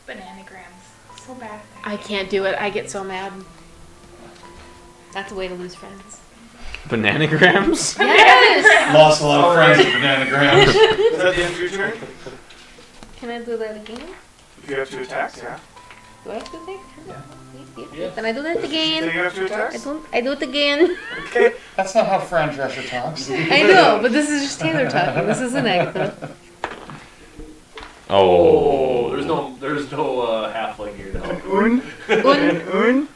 [SPEAKER 8] Bananagrams. So bad.
[SPEAKER 6] I can't do it. I get so mad. That's a way to lose friends.
[SPEAKER 9] Bananagrams?
[SPEAKER 6] Yes!
[SPEAKER 2] Lost a lot of friends with bananagrams.
[SPEAKER 1] Is that the end of your turn?
[SPEAKER 6] Can I do that again?
[SPEAKER 1] If you have 2 attacks, yeah.
[SPEAKER 6] Do I have to take?
[SPEAKER 4] Yeah.
[SPEAKER 6] Yes. Can I do that
[SPEAKER 1] So
[SPEAKER 6] again?
[SPEAKER 1] you have 2 attacks?
[SPEAKER 6] I do it again.
[SPEAKER 1] Okay.
[SPEAKER 2] That's not how Fran Drescher talks.
[SPEAKER 6] I know, but this is just Taylor talking. This isn't Agatha.
[SPEAKER 9] Oh.
[SPEAKER 7] There's no halfling here now.
[SPEAKER 1] Un.
[SPEAKER 6] Un.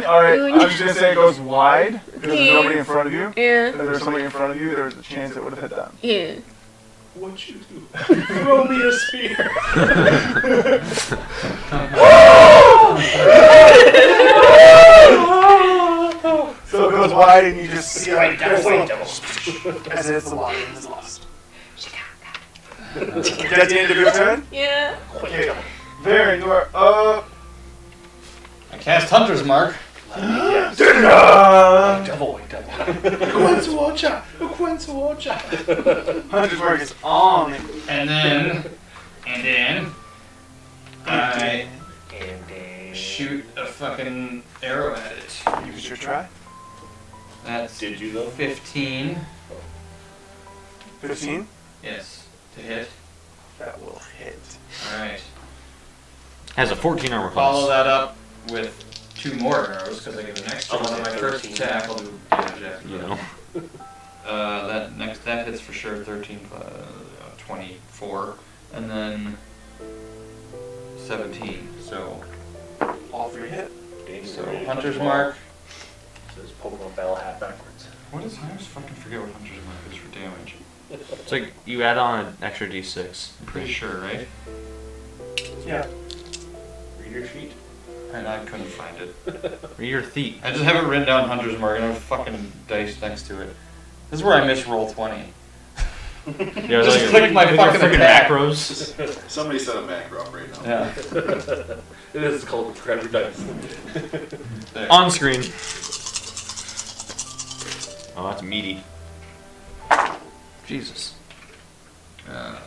[SPEAKER 1] Alright,
[SPEAKER 6] Un.
[SPEAKER 1] I was just gonna say it goes wide because there's nobody in front of you.
[SPEAKER 6] Yeah.
[SPEAKER 1] If there's somebody in front of you, there's a chance it would have hit them.
[SPEAKER 6] Yeah.
[SPEAKER 7] What'd you do? Throw me a spear.
[SPEAKER 1] So it goes wide and you just see like
[SPEAKER 7] Devil, white
[SPEAKER 1] as it hits the water and is lost. Is that the end of your turn?
[SPEAKER 6] Yeah.
[SPEAKER 1] Okay. Varen, you are up.
[SPEAKER 2] I cast Hunter's Mark.
[SPEAKER 7] Yes.
[SPEAKER 1] Ta-da!
[SPEAKER 7] Devil, white devil. Quenzo Ocha! Quenzo Ocha!
[SPEAKER 1] Hunter's Mark is on.
[SPEAKER 2] And then I shoot a fucking arrow at it.
[SPEAKER 1] You can sure try.
[SPEAKER 2] That's
[SPEAKER 7] Did you though?
[SPEAKER 2] 15.
[SPEAKER 1] 15.
[SPEAKER 2] Yes, to hit.
[SPEAKER 1] That will hit.
[SPEAKER 2] Alright.
[SPEAKER 9] Has a 14 armor
[SPEAKER 2] Follow
[SPEAKER 9] class.
[SPEAKER 2] that up with 2 more arrows, because I get an extra one on my first attack. I'll do damage after
[SPEAKER 9] You
[SPEAKER 2] that.
[SPEAKER 9] know.
[SPEAKER 2] That hits for sure. 13, 24, and then 17. So
[SPEAKER 1] All 3 hit.
[SPEAKER 2] Hunter's Mark.
[SPEAKER 7] Says Pokemon Battle Hat backwards.
[SPEAKER 2] What is? I always fucking forget what Hunter's Mark is for damage.
[SPEAKER 9] It's like you add on an extra d6.
[SPEAKER 2] I'm pretty sure, right?
[SPEAKER 1] Yeah.
[SPEAKER 7] Read your sheet.
[SPEAKER 2] And I couldn't find it.
[SPEAKER 9] Read your thief.
[SPEAKER 2] I just have it written down Hunter's Mark and I have a fucking dice next to it. This is where I miss roll 20.
[SPEAKER 9] Yeah,
[SPEAKER 2] Just click my fucking
[SPEAKER 9] freaking
[SPEAKER 2] attack.
[SPEAKER 9] macros.
[SPEAKER 5] Somebody set a macro up right now.
[SPEAKER 2] Yeah.
[SPEAKER 7] It is called grab your dice.
[SPEAKER 2] There.
[SPEAKER 9] On screen. Oh, that's meaty. Jesus.
[SPEAKER 2] 12.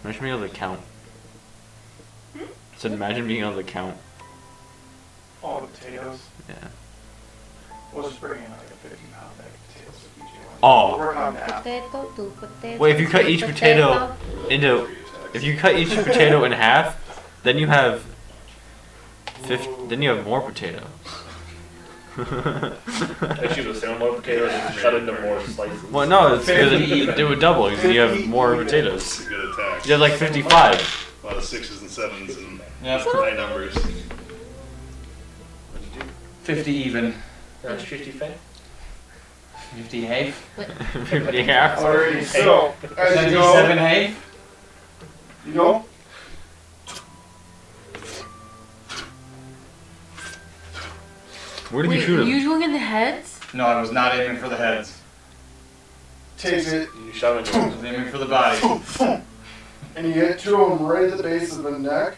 [SPEAKER 9] Imagine being able to count. So imagine being able to count.
[SPEAKER 1] All the potatoes.
[SPEAKER 9] Yeah.
[SPEAKER 1] We'll just bring in like a 50-pound bag of potatoes with each one.
[SPEAKER 9] Oh.
[SPEAKER 1] We'll work on that.
[SPEAKER 6] Potato, 2 potatoes.
[SPEAKER 9] Wait, if you cut
[SPEAKER 6] 3
[SPEAKER 9] each potato into, if you cut each potato in half, Then you have. Then you have more potato.
[SPEAKER 7] Actually, the same amount of potatoes and cut into more slices.
[SPEAKER 9] Well, no, it's because it would double because you have more potatoes.
[SPEAKER 5] It's a good attack.
[SPEAKER 9] You have like 55.
[SPEAKER 5] A lot of 6s and 7s and
[SPEAKER 2] Yeah.
[SPEAKER 5] high numbers.
[SPEAKER 2] 50 even.
[SPEAKER 7] That's 55.
[SPEAKER 2] 50 half.
[SPEAKER 9] 50 half.
[SPEAKER 1] Alrighty, so as you
[SPEAKER 2] 77
[SPEAKER 1] go,
[SPEAKER 2] half.
[SPEAKER 1] you go.
[SPEAKER 9] Where did you
[SPEAKER 6] Wait,
[SPEAKER 9] shoot him?
[SPEAKER 6] you doing in the heads?
[SPEAKER 2] No, I was not aiming for the heads.
[SPEAKER 1] Takes it,
[SPEAKER 7] You shot him
[SPEAKER 2] I
[SPEAKER 7] in
[SPEAKER 2] was aiming for the body.
[SPEAKER 1] and you hit two of them right at the base of the neck,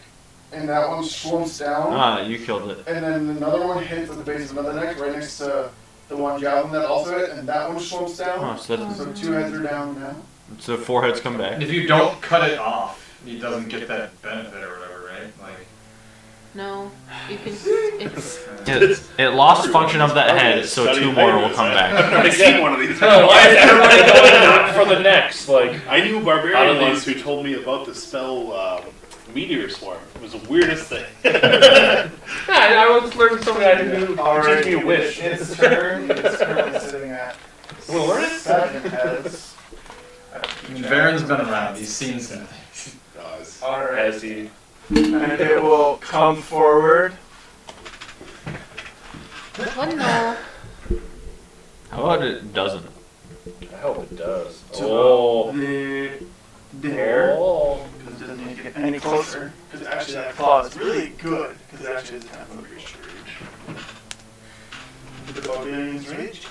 [SPEAKER 1] and that one slumps down,
[SPEAKER 9] Ah, you killed it.
[SPEAKER 1] and then another one hits at the base of another neck, right next to the one javelin that also hit, and that one slumps
[SPEAKER 9] Oh,
[SPEAKER 1] down.
[SPEAKER 9] so, that's,
[SPEAKER 1] So two heads are down now.
[SPEAKER 9] so 4 heads come back.
[SPEAKER 2] And if you don't cut it off, he doesn't get that benefit or whatever, right? Like.
[SPEAKER 6] No. You can. It's.
[SPEAKER 9] It lost function of that head, so 2 more will come back.
[SPEAKER 5] I've never seen one of these.
[SPEAKER 7] No, why is everybody going not for the next? Like,
[SPEAKER 5] I knew a
[SPEAKER 7] How
[SPEAKER 5] barbarian
[SPEAKER 7] do
[SPEAKER 5] once
[SPEAKER 7] these-
[SPEAKER 5] who told me about the spell Meteor Swarm. It was the weirdest thing.
[SPEAKER 7] I was learning something I didn't do. Just me a wish.
[SPEAKER 1] Its turn. It's currently sitting at
[SPEAKER 7] Wanna learn it?
[SPEAKER 1] 7 heads.
[SPEAKER 2] I mean, Varen's been around. He's seen some things.
[SPEAKER 1] Alright.
[SPEAKER 7] As he.
[SPEAKER 1] And it will come forward.
[SPEAKER 6] What no?
[SPEAKER 9] How about it doesn't?
[SPEAKER 7] I hope it does.
[SPEAKER 1] To
[SPEAKER 7] Oh.
[SPEAKER 1] the hair.
[SPEAKER 7] Oh.
[SPEAKER 1] Because it doesn't need to get any closer. Because actually that claw is really good. Because it actually is a 10-foot reach. With the barbarian's reach.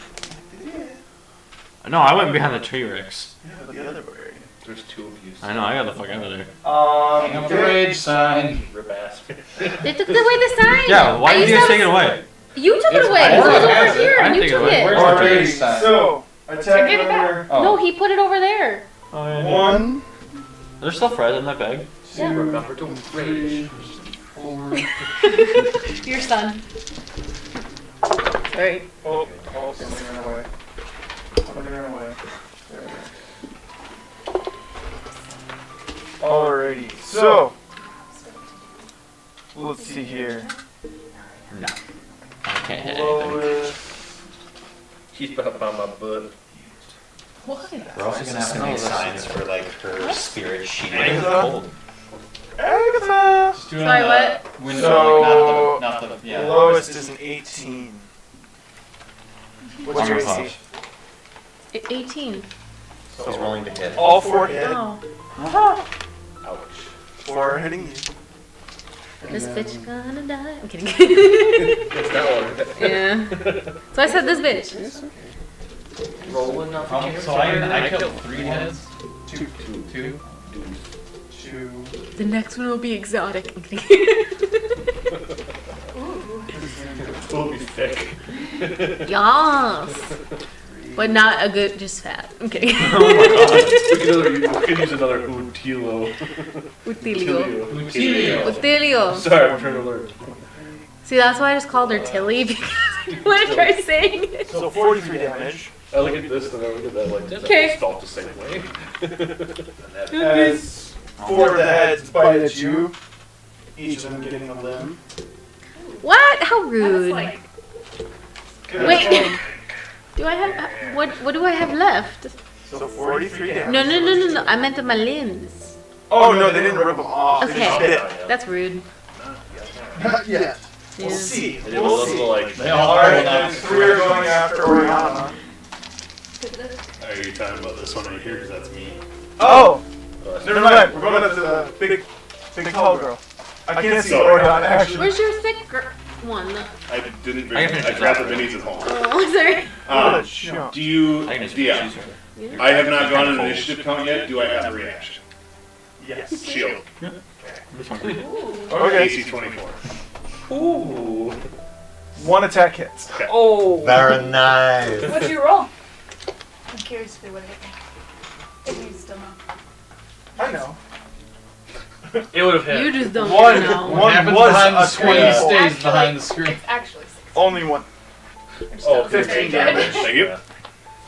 [SPEAKER 9] No, I went behind the T-Rex.
[SPEAKER 1] Yeah, but the other barbarian.
[SPEAKER 7] There's 2 of you.
[SPEAKER 9] I know, I got the fuck out of there.
[SPEAKER 2] Hang up the rage sign.
[SPEAKER 7] Rip ass.
[SPEAKER 6] They took away the sign.
[SPEAKER 9] Yeah, why
[SPEAKER 6] I
[SPEAKER 9] did you
[SPEAKER 6] used
[SPEAKER 9] guys
[SPEAKER 6] to
[SPEAKER 9] take it
[SPEAKER 6] have-
[SPEAKER 9] away?
[SPEAKER 6] You took it
[SPEAKER 2] It's-
[SPEAKER 6] away.
[SPEAKER 2] I
[SPEAKER 6] It was
[SPEAKER 2] already
[SPEAKER 6] over
[SPEAKER 2] has it.
[SPEAKER 6] here,
[SPEAKER 9] I
[SPEAKER 6] and you
[SPEAKER 9] take it
[SPEAKER 6] took
[SPEAKER 9] away.
[SPEAKER 6] it.
[SPEAKER 2] Where's the rage sign?
[SPEAKER 1] So, attack
[SPEAKER 8] Take it back.
[SPEAKER 1] number
[SPEAKER 2] Oh.
[SPEAKER 6] No, he put it over there.
[SPEAKER 1] 1,
[SPEAKER 9] There's still fries in that bag.
[SPEAKER 1] 2,
[SPEAKER 7] Remember to
[SPEAKER 1] 3, 4.
[SPEAKER 6] Your son. Sorry.
[SPEAKER 1] Oh, something ran away. Something ran away. There we go. Alrighty, so let's see here.
[SPEAKER 9] No. I can't hit anything.
[SPEAKER 1] Lowest.
[SPEAKER 7] He's up on my butt.
[SPEAKER 6] What?
[SPEAKER 4] We're also gonna have to make signs for like her spirit shield.
[SPEAKER 1] Agatha. Agatha.
[SPEAKER 2] Just do it
[SPEAKER 6] Sorry,
[SPEAKER 2] on
[SPEAKER 6] what?
[SPEAKER 2] the window,
[SPEAKER 1] So,
[SPEAKER 2] like not the, yeah.
[SPEAKER 1] lowest is an 18. What's your
[SPEAKER 9] Armor
[SPEAKER 1] AC?
[SPEAKER 6] 18.
[SPEAKER 4] He's rolling to hit.
[SPEAKER 1] All 4 hit.
[SPEAKER 6] Oh.
[SPEAKER 7] Ouch.
[SPEAKER 1] 4 are hitting you.
[SPEAKER 6] This bitch gonna die. I'm kidding.
[SPEAKER 7] It's that one.
[SPEAKER 6] Yeah. So I said this bitch.
[SPEAKER 7] Rolling up.
[SPEAKER 2] So I killed 3 heads.
[SPEAKER 1] 2.
[SPEAKER 2] 2.
[SPEAKER 1] 2.
[SPEAKER 6] The next one will be exotic. I'm kidding.
[SPEAKER 7] It'll be thick.
[SPEAKER 6] Yes. But not a good, just fat. I'm kidding.
[SPEAKER 7] We could use another Utilo.
[SPEAKER 6] Utilio.
[SPEAKER 2] Utilio.
[SPEAKER 6] Utilio.
[SPEAKER 7] Sorry, I'm trying to learn.
[SPEAKER 6] See, that's why I just called her Tilly because I didn't want to try saying it.
[SPEAKER 1] So 43 damage.
[SPEAKER 7] I look at this and I look at that like, this
[SPEAKER 6] Okay.
[SPEAKER 7] is felt the same way.
[SPEAKER 1] As 4 of the heads bite at you, each of them getting a limb.
[SPEAKER 6] What? How
[SPEAKER 8] That's
[SPEAKER 6] rude.
[SPEAKER 8] like
[SPEAKER 6] Wait. Do I have what do I have left?
[SPEAKER 1] So 43 damage.
[SPEAKER 6] No. I meant my limbs.
[SPEAKER 1] Oh no, they didn't rip them off. They just
[SPEAKER 6] Okay.
[SPEAKER 1] bit.
[SPEAKER 6] That's rude.
[SPEAKER 1] Not yet.
[SPEAKER 6] Yeah.
[SPEAKER 1] We'll see.
[SPEAKER 7] It
[SPEAKER 1] We'll
[SPEAKER 7] was
[SPEAKER 1] see.
[SPEAKER 7] also like,
[SPEAKER 2] They all
[SPEAKER 1] Alright,
[SPEAKER 2] rolled out.
[SPEAKER 1] then 3 are going after Oriana.
[SPEAKER 5] Are you talking about this one right here? Because that's me.
[SPEAKER 1] Oh! Never mind. We're going up to the big tall girl. I can't see Oriana actually.
[SPEAKER 6] Where's your thick one?
[SPEAKER 5] I didn't bring
[SPEAKER 9] I
[SPEAKER 5] I,
[SPEAKER 9] can finish
[SPEAKER 5] grabbed the
[SPEAKER 9] this
[SPEAKER 5] minis at home.
[SPEAKER 6] Oh, sorry.
[SPEAKER 1] What a chump.
[SPEAKER 5] Do you...
[SPEAKER 9] I can just
[SPEAKER 5] Yeah.
[SPEAKER 9] choose her.
[SPEAKER 5] I have not gone an initiative count yet. Do I have a reaction?
[SPEAKER 1] Yes.
[SPEAKER 5] Shield.
[SPEAKER 1] Okay.
[SPEAKER 5] AC 24.
[SPEAKER 7] ooh.
[SPEAKER 1] 1 attack hits.
[SPEAKER 7] Oh.
[SPEAKER 4] Very nice.
[SPEAKER 8] What'd you roll? I'm curious if they would hit me. If you still know.
[SPEAKER 1] I know.
[SPEAKER 7] It would have hit.
[SPEAKER 6] You just don't
[SPEAKER 1] One.
[SPEAKER 6] know.
[SPEAKER 2] What
[SPEAKER 1] One
[SPEAKER 2] happens
[SPEAKER 1] was
[SPEAKER 2] behind the
[SPEAKER 1] a
[SPEAKER 2] screen
[SPEAKER 1] 24.
[SPEAKER 2] stays behind the screen.
[SPEAKER 8] It's actually 6.
[SPEAKER 1] Only 1.
[SPEAKER 7] Oh,
[SPEAKER 1] 15 damage.
[SPEAKER 5] Thank you.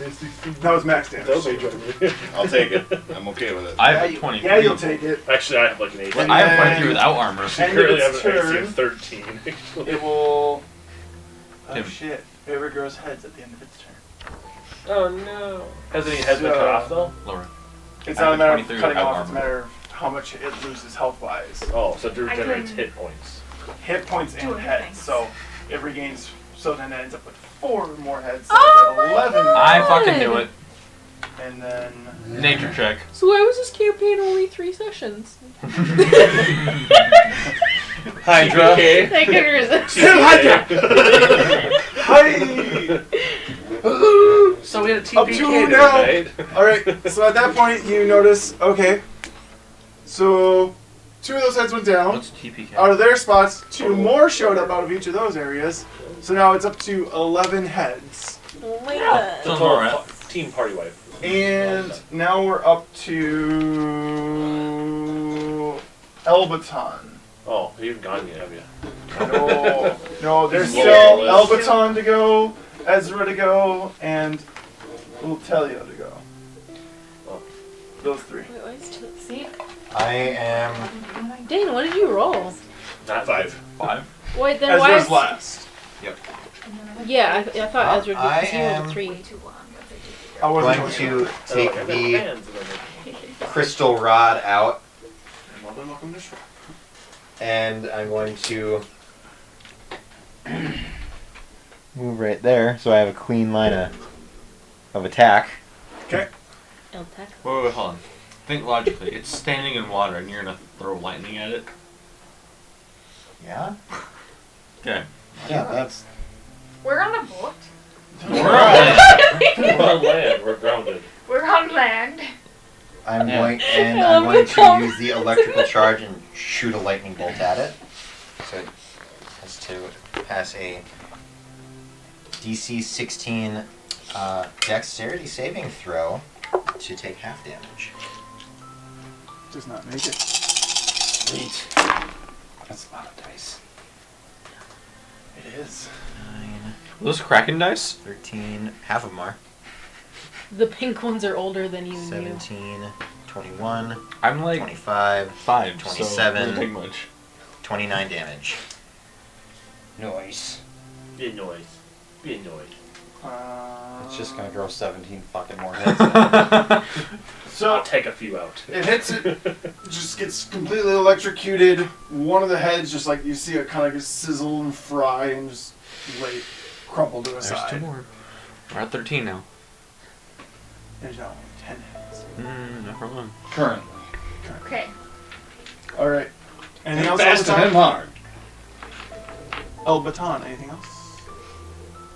[SPEAKER 1] That was max damage.
[SPEAKER 7] That'll be good.
[SPEAKER 5] I'll take it. I'm okay with it.
[SPEAKER 9] I have a 23.
[SPEAKER 1] Yeah, you'll take it.
[SPEAKER 7] Actually, I have like an 8.
[SPEAKER 1] And
[SPEAKER 9] I have
[SPEAKER 1] then-
[SPEAKER 9] 23 without armor.
[SPEAKER 1] And
[SPEAKER 7] Currently, I have
[SPEAKER 1] its
[SPEAKER 7] an AC
[SPEAKER 1] turn.
[SPEAKER 7] of 13.
[SPEAKER 1] It will. Oh
[SPEAKER 9] Tim.
[SPEAKER 1] shit! Favorite grows heads at the end of its turn.
[SPEAKER 7] Oh no. Has any heads been cut off though?
[SPEAKER 9] Lower.
[SPEAKER 1] It's
[SPEAKER 9] I
[SPEAKER 1] not a
[SPEAKER 9] have
[SPEAKER 1] matter of
[SPEAKER 9] 23
[SPEAKER 1] cutting
[SPEAKER 9] without
[SPEAKER 1] off. It's a
[SPEAKER 9] armor.
[SPEAKER 1] matter of how much it loses health wise.
[SPEAKER 7] Oh, so it
[SPEAKER 8] I
[SPEAKER 7] regenerates
[SPEAKER 8] can-
[SPEAKER 7] hit points.
[SPEAKER 1] Hit points
[SPEAKER 8] Do
[SPEAKER 1] and
[SPEAKER 8] other
[SPEAKER 1] heads.
[SPEAKER 8] things.
[SPEAKER 1] So it regains. So then it ends up with 4 more heads. So
[SPEAKER 6] Oh
[SPEAKER 1] it's at 11.
[SPEAKER 9] I fucking knew it.
[SPEAKER 1] And then.
[SPEAKER 9] Nature check.
[SPEAKER 6] So why was this campaign only 3 sessions?
[SPEAKER 9] Hydra.
[SPEAKER 7] Okay.
[SPEAKER 6] I couldn't resist.
[SPEAKER 1] Hi!
[SPEAKER 7] So we had a
[SPEAKER 1] Up
[SPEAKER 7] TPK
[SPEAKER 1] to now.
[SPEAKER 7] tonight.
[SPEAKER 1] Alright, so at that point you notice, okay. So 2 of those heads went down.
[SPEAKER 9] What's TPK?
[SPEAKER 1] Out of their spots, 2 more showed up out of each of those areas. So now it's up to 11 heads.
[SPEAKER 6] Oh my god.
[SPEAKER 9] Sounds alright.
[SPEAKER 7] Team party wipe.
[SPEAKER 1] And now we're up to Elbaton.
[SPEAKER 7] Oh, you haven't gone yet, have you?
[SPEAKER 1] No, no, there's
[SPEAKER 7] Yeah.
[SPEAKER 1] still Elbaton to go, Ezra to go, and Telio to go.
[SPEAKER 7] Oh.
[SPEAKER 1] Those 3.
[SPEAKER 6] Wait, why is it-
[SPEAKER 8] See?
[SPEAKER 4] I am.
[SPEAKER 6] Dane, what did you roll?
[SPEAKER 7] Not
[SPEAKER 5] 5.
[SPEAKER 9] 5.
[SPEAKER 6] Wait, then why
[SPEAKER 1] Ezra's
[SPEAKER 6] is...
[SPEAKER 1] last.
[SPEAKER 6] Yeah, I thought Ezra did
[SPEAKER 4] I
[SPEAKER 6] because he rolled
[SPEAKER 4] am-
[SPEAKER 6] a 3.
[SPEAKER 8] Too long. That's a
[SPEAKER 1] I wasn't
[SPEAKER 4] Going
[SPEAKER 1] joining.
[SPEAKER 4] to take
[SPEAKER 7] Oh,
[SPEAKER 4] the
[SPEAKER 7] fans,
[SPEAKER 4] crystal rod out,
[SPEAKER 1] More than welcome to try.
[SPEAKER 4] and I'm going to move right there, so I have a clean line of attack.
[SPEAKER 1] Okay.
[SPEAKER 6] El Tech.
[SPEAKER 9] Wait, hold on. Think logically. It's standing in water and you're gonna throw lightning at it.
[SPEAKER 4] Yeah.
[SPEAKER 9] Okay.
[SPEAKER 4] Yeah, that's.
[SPEAKER 8] We're on a boat.
[SPEAKER 9] We're on
[SPEAKER 7] We're on land. We're grounded.
[SPEAKER 8] We're on land.
[SPEAKER 4] I'm
[SPEAKER 9] Yeah.
[SPEAKER 4] going and
[SPEAKER 6] I
[SPEAKER 4] I'm
[SPEAKER 6] love
[SPEAKER 4] going
[SPEAKER 6] the
[SPEAKER 4] to
[SPEAKER 6] comment.
[SPEAKER 4] use the electrical charge and shoot a lightning bolt at it. So it has to pass a DC 16 dexterity saving throw to take half damage.
[SPEAKER 1] Does not make it.
[SPEAKER 4] Sweet.
[SPEAKER 3] That's a lot of dice.
[SPEAKER 1] It is.
[SPEAKER 4] 9,
[SPEAKER 9] Those Kraken dice?
[SPEAKER 4] 13, half of them are.
[SPEAKER 6] The pink ones are older than you and you.
[SPEAKER 4] 17, 21,
[SPEAKER 9] I'm like
[SPEAKER 4] 25,
[SPEAKER 9] 5,
[SPEAKER 4] 27.
[SPEAKER 9] so it doesn't take much.
[SPEAKER 4] 29 damage.
[SPEAKER 3] Nice.
[SPEAKER 7] Be a noise. Be a noise.
[SPEAKER 3] It's just gonna grow 17 fucking more heads.
[SPEAKER 1] So
[SPEAKER 7] I'll take a few out.
[SPEAKER 1] it hits it, just gets completely electrocuted. One of the heads, just like you see it kind of just sizzle and fry and just lay, crumple to a
[SPEAKER 9] There's
[SPEAKER 1] side.
[SPEAKER 9] 2 more. We're at 13 now.
[SPEAKER 1] There's now only 10 heads.
[SPEAKER 9] No problem.
[SPEAKER 3] Currently.
[SPEAKER 8] Okay.
[SPEAKER 1] All right. Anything else?
[SPEAKER 3] Faster than
[SPEAKER 1] Elbaton?
[SPEAKER 3] hard.
[SPEAKER 1] Elbaton. Anything else?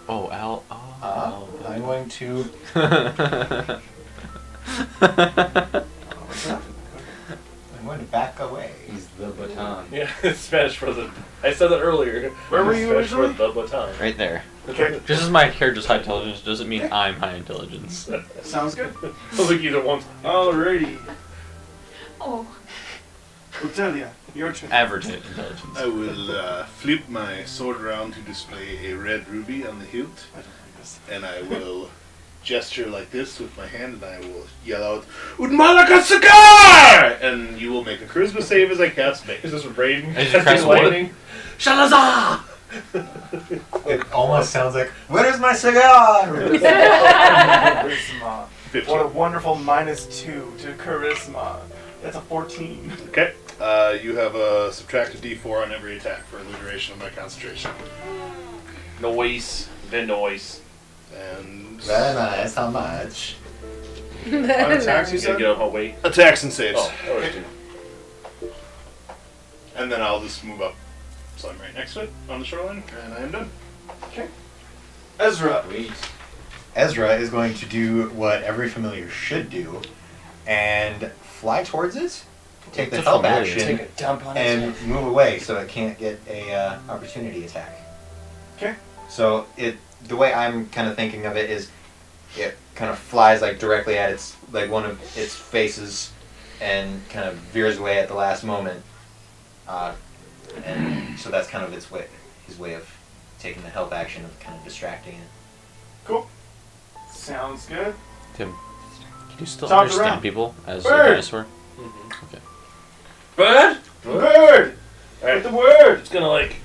[SPEAKER 9] Oh, Al. Oh,
[SPEAKER 4] I'm going to. I'm going to back away.
[SPEAKER 3] He's the baton.
[SPEAKER 7] Yeah, it's Spanish for the. I said that earlier.
[SPEAKER 1] Where were you
[SPEAKER 7] Spanish for
[SPEAKER 1] originally?
[SPEAKER 7] the baton.
[SPEAKER 9] Right there.
[SPEAKER 1] Okay.
[SPEAKER 9] Just as my character's high intelligence doesn't mean I'm high intelligence.
[SPEAKER 1] Sounds good.
[SPEAKER 7] I think either one's.
[SPEAKER 1] Alrighty.
[SPEAKER 8] Oh.
[SPEAKER 1] Otelia, your turn.
[SPEAKER 9] Average intelligence.
[SPEAKER 5] I will flip my sword around to display a red ruby on the hilt,
[SPEAKER 1] I don't like this.
[SPEAKER 5] and I will gesture like this with my hand, and I will yell out, "Udmalaka Sakar!" And you will make a charisma save as I cast Make.
[SPEAKER 7] Is this rain?
[SPEAKER 9] As you cast what?
[SPEAKER 7] lightning? Shalazar!
[SPEAKER 4] It almost sounds like, where's my cigar?
[SPEAKER 1] Charisma.
[SPEAKER 5] 15.
[SPEAKER 1] What a wonderful -2 to charisma. That's a 14.
[SPEAKER 5] Okay. You have a subtract a d4 on every attack for the duration of my concentration.
[SPEAKER 7] Noise. The noise.
[SPEAKER 5] And
[SPEAKER 4] Very nice, how much?
[SPEAKER 1] On attacks, you
[SPEAKER 7] You gotta
[SPEAKER 1] said?
[SPEAKER 7] get up. Oh, wait.
[SPEAKER 5] attacks and saves.
[SPEAKER 7] Oh, that was two.
[SPEAKER 5] And then I'll just move up. So I'm right next to it on the shoreline, and I am done.
[SPEAKER 1] Ezra.
[SPEAKER 4] Ezra is going to do what every familiar should do and fly towards it, take the
[SPEAKER 9] It's a
[SPEAKER 4] help
[SPEAKER 9] familiar.
[SPEAKER 4] action,
[SPEAKER 3] Take a dump on
[SPEAKER 4] and move away so it can't get a opportunity attack.
[SPEAKER 1] Okay.
[SPEAKER 4] So the way I'm kind of thinking of it is, it kind of flies like directly at its one of its faces, and kind of veers away at the last moment. And so that's kind of his way of taking the help action of kind of distracting it.
[SPEAKER 1] Cool. Sounds good.
[SPEAKER 9] Tim, can you still
[SPEAKER 1] Talk
[SPEAKER 9] understand
[SPEAKER 1] around.
[SPEAKER 9] people as a
[SPEAKER 1] Bird.
[SPEAKER 9] dinosaur? Okay.
[SPEAKER 7] Bird?
[SPEAKER 1] Bird!
[SPEAKER 7] Alright,
[SPEAKER 1] With the word!
[SPEAKER 7] it's gonna like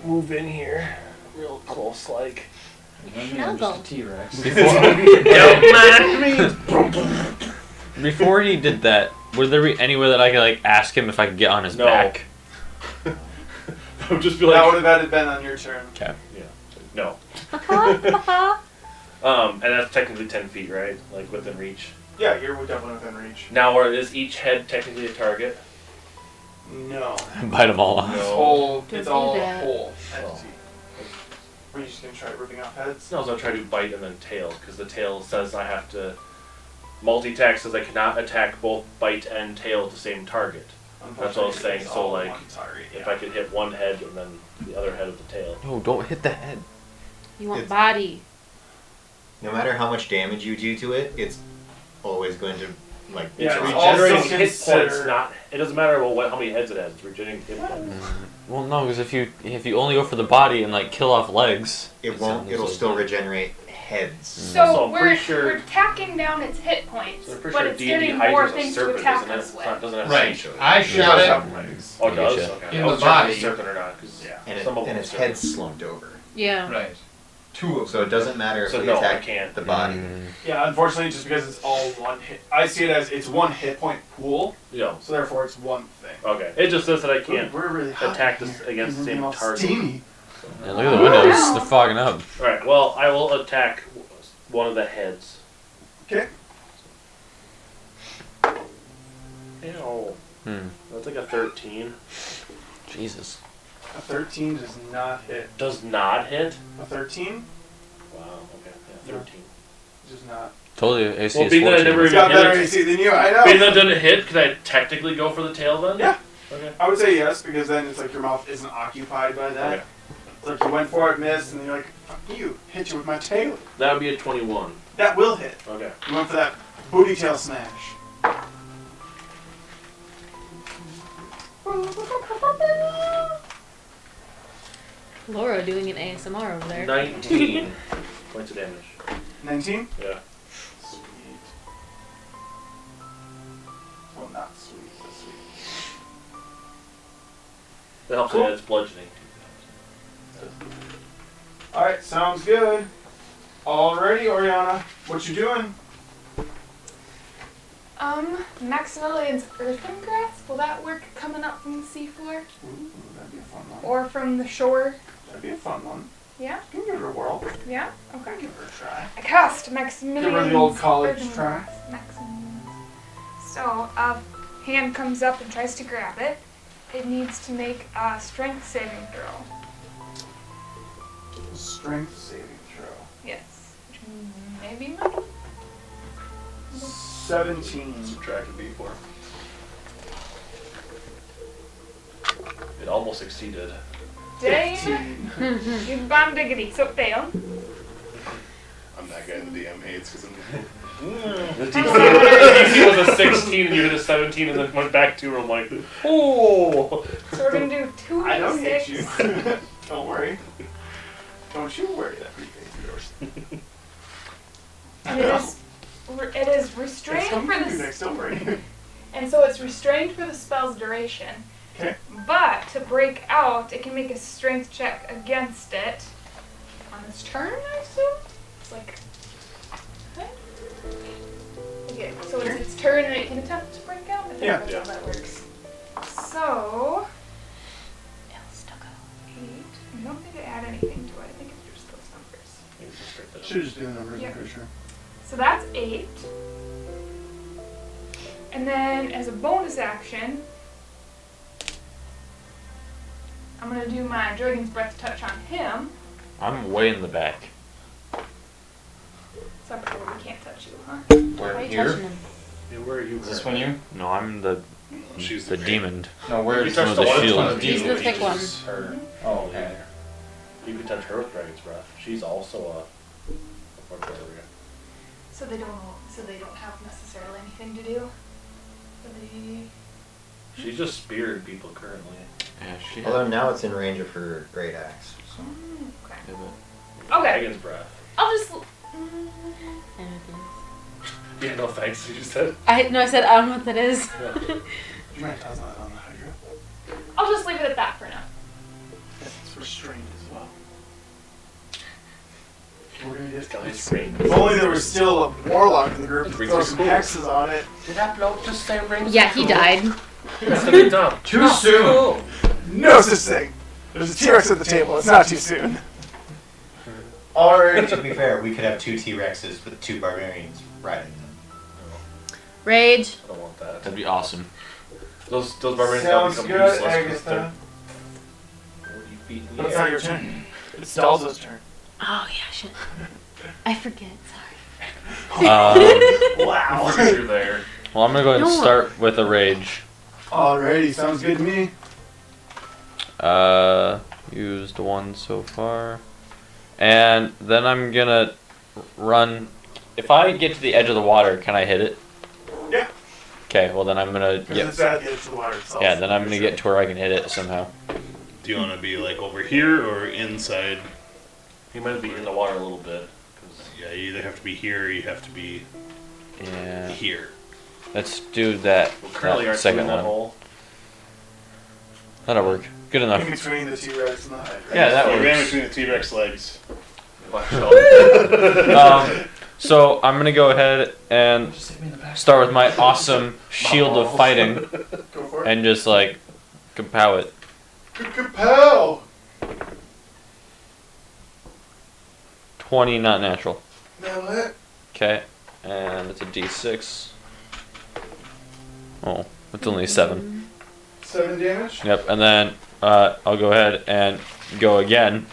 [SPEAKER 7] move in here real close like.
[SPEAKER 6] Snuggle.
[SPEAKER 2] Just a T-Rex.
[SPEAKER 9] Before he did that, would there be any way that I could like ask him if I could get on his
[SPEAKER 7] No.
[SPEAKER 9] back?
[SPEAKER 7] I would just be
[SPEAKER 1] That
[SPEAKER 7] like,
[SPEAKER 1] would have been on your turn.
[SPEAKER 9] Okay.
[SPEAKER 7] no. And that's technically 10 feet, right? Like within reach.
[SPEAKER 1] Yeah, you're definitely within reach.
[SPEAKER 7] Now, is each head technically a target?
[SPEAKER 1] No.
[SPEAKER 9] Bite them all off.
[SPEAKER 1] It's
[SPEAKER 7] No.
[SPEAKER 1] whole.
[SPEAKER 6] Don't
[SPEAKER 1] It's
[SPEAKER 6] do
[SPEAKER 1] all
[SPEAKER 6] that.
[SPEAKER 1] whole
[SPEAKER 7] Oh.
[SPEAKER 1] entity. Are you just gonna try ripping off heads?
[SPEAKER 7] No, I was gonna try to bite and then tail, because the tail says I have to. Multi-attack says I cannot attack both bite and tail at the same target. That's what I was saying,
[SPEAKER 1] It's
[SPEAKER 7] so,
[SPEAKER 1] all
[SPEAKER 7] like,
[SPEAKER 1] one target,
[SPEAKER 7] If
[SPEAKER 1] yeah.
[SPEAKER 7] I could hit one head and then the other head of the tail.
[SPEAKER 9] No, don't hit the head.
[SPEAKER 6] You want
[SPEAKER 4] It's-
[SPEAKER 6] body.
[SPEAKER 4] No matter how much damage you do to it, it's always going to like.
[SPEAKER 1] Yeah,
[SPEAKER 7] It's
[SPEAKER 1] it's also
[SPEAKER 7] regenerating hit
[SPEAKER 1] consider-
[SPEAKER 7] points, not. It doesn't matter how many heads it has. It's regenerating hit points.
[SPEAKER 9] Well, no, because if you only go for the body and like kill off legs,
[SPEAKER 4] It won't.
[SPEAKER 9] sounds
[SPEAKER 4] It'll
[SPEAKER 9] like-
[SPEAKER 4] still regenerate heads.
[SPEAKER 8] So,
[SPEAKER 7] So I'm
[SPEAKER 8] we're,
[SPEAKER 7] pretty sure-
[SPEAKER 8] we're tacking down its hit points,
[SPEAKER 7] So I'm pretty
[SPEAKER 8] but
[SPEAKER 7] sure
[SPEAKER 8] it's
[SPEAKER 7] D&D
[SPEAKER 8] getting more
[SPEAKER 7] Hydra's a
[SPEAKER 8] things to
[SPEAKER 7] serpent,
[SPEAKER 8] attack
[SPEAKER 7] isn't it?
[SPEAKER 8] us
[SPEAKER 7] It's
[SPEAKER 8] with.
[SPEAKER 7] not, doesn't have
[SPEAKER 2] Right.
[SPEAKER 7] sense.
[SPEAKER 2] I
[SPEAKER 1] It
[SPEAKER 2] shot
[SPEAKER 1] does
[SPEAKER 2] it.
[SPEAKER 1] have legs.
[SPEAKER 7] Oh, it does?
[SPEAKER 9] Getcha.
[SPEAKER 7] Okay.
[SPEAKER 2] In
[SPEAKER 7] I
[SPEAKER 2] the
[SPEAKER 7] was checking
[SPEAKER 2] body.
[SPEAKER 7] if it's serpent or not, 'cause
[SPEAKER 1] Yeah.
[SPEAKER 4] And,
[SPEAKER 7] some of
[SPEAKER 4] and
[SPEAKER 7] them
[SPEAKER 4] its
[SPEAKER 7] are
[SPEAKER 4] head's
[SPEAKER 7] serpent.
[SPEAKER 4] slumped over.
[SPEAKER 6] Yeah.
[SPEAKER 2] Right.
[SPEAKER 4] Two of so it doesn't matter if
[SPEAKER 7] So
[SPEAKER 4] we
[SPEAKER 7] no, I
[SPEAKER 4] attack
[SPEAKER 7] can't.
[SPEAKER 4] the body.
[SPEAKER 1] Yeah, unfortunately, just because it's all one hit. I see it as it's one hit point pool,
[SPEAKER 7] Yeah.
[SPEAKER 1] so therefore it's one thing.
[SPEAKER 7] Okay. It just says that I can't
[SPEAKER 1] We're really hot
[SPEAKER 7] attack
[SPEAKER 1] in
[SPEAKER 7] this
[SPEAKER 1] here.
[SPEAKER 7] against the
[SPEAKER 1] We're
[SPEAKER 7] same
[SPEAKER 1] getting all
[SPEAKER 7] target.
[SPEAKER 1] steamy.
[SPEAKER 9] Yeah, look at the windows. They're fogging up.
[SPEAKER 7] Alright, well, I will attack one of the heads.
[SPEAKER 1] Okay.
[SPEAKER 7] Ew.
[SPEAKER 9] Hmm.
[SPEAKER 7] That's like a 13.
[SPEAKER 9] Jesus.
[SPEAKER 1] A 13 does not hit.
[SPEAKER 7] Does not hit?
[SPEAKER 1] A 13
[SPEAKER 7] Wow, okay. Yeah, 13.
[SPEAKER 1] does not.
[SPEAKER 9] Told you, AC
[SPEAKER 7] Well,
[SPEAKER 9] is
[SPEAKER 7] being that I
[SPEAKER 9] 14.
[SPEAKER 7] never
[SPEAKER 1] It's got
[SPEAKER 7] even
[SPEAKER 1] better
[SPEAKER 7] hit
[SPEAKER 1] AC than you, I know.
[SPEAKER 7] Being that doesn't hit, could I technically go for the tail then?
[SPEAKER 1] Yeah.
[SPEAKER 7] Okay.
[SPEAKER 1] I would say yes, because then it's like your mouth isn't occupied by that.
[SPEAKER 7] Okay.
[SPEAKER 1] It's like you went for it, missed, and then you're like, fuck you, hit you with my tail.
[SPEAKER 7] That would be a 21.
[SPEAKER 1] That will hit.
[SPEAKER 7] Okay.
[SPEAKER 1] You went for that booty tail smash.
[SPEAKER 6] Laura doing an ASMR over there.
[SPEAKER 7] 19 points of damage.
[SPEAKER 1] 19?
[SPEAKER 7] Yeah.
[SPEAKER 1] Sweet. Well, not sweet, but sweet.
[SPEAKER 7] That helps
[SPEAKER 1] Cool.
[SPEAKER 7] that it's bludgeoning.
[SPEAKER 1] Alright, sounds good. Alrighty, Oriana, what you doing?
[SPEAKER 8] Maximilian's earthen grasp, will that work coming up from the seafloor?
[SPEAKER 1] Ooh, that'd be a fun one.
[SPEAKER 8] Or from the shore?
[SPEAKER 1] That'd be a fun one.
[SPEAKER 8] Yeah?
[SPEAKER 1] You can give it a whirl.
[SPEAKER 8] Yeah? Okay.
[SPEAKER 1] Give her a try.
[SPEAKER 8] I cast Maximilian's
[SPEAKER 1] Give her the old college
[SPEAKER 8] earthen
[SPEAKER 1] try.
[SPEAKER 8] grasp. Maximilian's. So, hand comes up and tries to grab it. It needs to make a strength saving throw.
[SPEAKER 1] Strength saving throw.
[SPEAKER 8] Yes. Which maybe mine?
[SPEAKER 1] 17.
[SPEAKER 7] Subtract a B4. It almost exceeded.
[SPEAKER 8] Dang.
[SPEAKER 1] 15.
[SPEAKER 8] You bomb diggity. So it failed.
[SPEAKER 5] I'm that guy the DM hates because I'm.
[SPEAKER 7] The DC was a 16 and you hit a 17 and then went back to her. I'm like, oh!
[SPEAKER 8] So we're gonna do 2
[SPEAKER 1] I don't hate you.
[SPEAKER 8] d6.
[SPEAKER 1] Don't worry. Don't you worry that pretty face of yours.
[SPEAKER 8] And it is
[SPEAKER 1] It's
[SPEAKER 8] restrained
[SPEAKER 1] coming
[SPEAKER 8] for
[SPEAKER 1] to you
[SPEAKER 8] the
[SPEAKER 1] next, don't worry.
[SPEAKER 8] and so it's restrained for the spell's duration.
[SPEAKER 1] Okay.
[SPEAKER 8] But to break out, it can make a strength check against it on its turn, I assume? It's like what? Okay, so it's its turn and it can attempt to break out? I think
[SPEAKER 1] Yeah.
[SPEAKER 8] that's how that works. So 8. I don't need to add anything to it. I think it's just those numbers.
[SPEAKER 1] Should just do the numbers,
[SPEAKER 8] Yeah.
[SPEAKER 1] I'm pretty sure.
[SPEAKER 8] So that's 8. And then as a bonus action, I'm gonna do my Dragon's Breath touch on him.
[SPEAKER 9] I'm way in the back.
[SPEAKER 8] So I probably can't touch you, huh?
[SPEAKER 6] Why are you
[SPEAKER 9] Here?
[SPEAKER 6] touching him?
[SPEAKER 7] Yeah, where are you?
[SPEAKER 2] Is this one you?
[SPEAKER 9] No, I'm the
[SPEAKER 5] She's
[SPEAKER 9] the
[SPEAKER 5] the
[SPEAKER 9] demon.
[SPEAKER 2] No, where
[SPEAKER 7] You
[SPEAKER 2] is
[SPEAKER 7] touched
[SPEAKER 9] one
[SPEAKER 7] the
[SPEAKER 9] of the
[SPEAKER 7] one
[SPEAKER 9] shield.
[SPEAKER 7] that's
[SPEAKER 6] He's the thick one.
[SPEAKER 2] her? Oh, okay.
[SPEAKER 7] You can touch her with Dragon's Breath. She's also a barbarian.
[SPEAKER 8] So they don't have necessarily anything to do. So they
[SPEAKER 7] She's just spearing people currently.
[SPEAKER 9] Yeah, she
[SPEAKER 4] Although now it's in range of her great axe. So.
[SPEAKER 8] okay.
[SPEAKER 9] Yeah,
[SPEAKER 8] Okay.
[SPEAKER 7] Dragon's Breath.
[SPEAKER 8] I'll just
[SPEAKER 7] Yeah, no thanks. You said.
[SPEAKER 6] I said I don't know what that is.
[SPEAKER 7] Yeah.
[SPEAKER 1] You might toss that on the Hydra.
[SPEAKER 8] I'll just leave it at that for now.
[SPEAKER 1] It's restrained as well. We're gonna just
[SPEAKER 7] Guys, ring.
[SPEAKER 1] If only there was still a warlock in the group to
[SPEAKER 7] Rings
[SPEAKER 1] throw
[SPEAKER 7] are
[SPEAKER 1] some
[SPEAKER 7] cool.
[SPEAKER 1] hexes on it.
[SPEAKER 7] Did that bloke just say rings?
[SPEAKER 6] Yeah, he died.
[SPEAKER 7] That's a good job.
[SPEAKER 1] Too soon. No such thing. There's a T-Rex at the table. It's not too soon. Alright.
[SPEAKER 4] To be fair, we could have 2 T-Rexes with 2 barbarians riding them.
[SPEAKER 6] Rage.
[SPEAKER 7] I don't want that.
[SPEAKER 9] That'd be awesome.
[SPEAKER 7] Those barbarians don't
[SPEAKER 1] Sounds
[SPEAKER 7] become
[SPEAKER 1] good,
[SPEAKER 7] useless because they're
[SPEAKER 1] Agatha.
[SPEAKER 7] 40 feet in
[SPEAKER 1] But
[SPEAKER 7] the
[SPEAKER 1] it's
[SPEAKER 7] air.
[SPEAKER 1] not your turn. It's Dalza's turn.
[SPEAKER 6] Oh yeah, shit. I forget.
[SPEAKER 1] Wow.
[SPEAKER 7] I forget you're there.
[SPEAKER 9] Well, I'm gonna go ahead and
[SPEAKER 6] No.
[SPEAKER 9] start with a rage.
[SPEAKER 1] Alrighty, sounds good to me.
[SPEAKER 9] Used one so far. And then I'm gonna run. If I get to the edge of the water, can I hit it?
[SPEAKER 1] Yeah.
[SPEAKER 9] Okay, well then I'm gonna
[SPEAKER 1] Because
[SPEAKER 9] get.
[SPEAKER 1] it's at the edge of the water itself.
[SPEAKER 9] Yeah, then I'm gonna get to where I can hit it somehow.
[SPEAKER 5] Do you want to be like over here or inside?
[SPEAKER 7] He might be in the water a little bit. 'Cause
[SPEAKER 5] Yeah, you either have to be here or you have to be
[SPEAKER 9] Yeah.
[SPEAKER 5] here.
[SPEAKER 9] Let's do that,
[SPEAKER 7] we're currently
[SPEAKER 9] that
[SPEAKER 7] aren't
[SPEAKER 9] second
[SPEAKER 7] in that
[SPEAKER 9] one.
[SPEAKER 7] hole.
[SPEAKER 9] That'll work. Good enough.
[SPEAKER 1] In between the T-Rex and the Hydra.
[SPEAKER 9] Yeah, that
[SPEAKER 5] You ran
[SPEAKER 9] works.
[SPEAKER 5] between the T-Rex legs.
[SPEAKER 7] Watch out.
[SPEAKER 9] So I'm gonna go ahead and
[SPEAKER 7] Just hit me in the back.
[SPEAKER 9] start with my awesome shield of fighting
[SPEAKER 1] Go for it.
[SPEAKER 9] and just like kapow it.
[SPEAKER 1] Kapow!
[SPEAKER 9] 20, not natural.
[SPEAKER 1] Now what?
[SPEAKER 9] Okay, and it's a D6. Oh, it's only 7.
[SPEAKER 1] 7 damage?
[SPEAKER 9] Yep, and then I'll go ahead and go again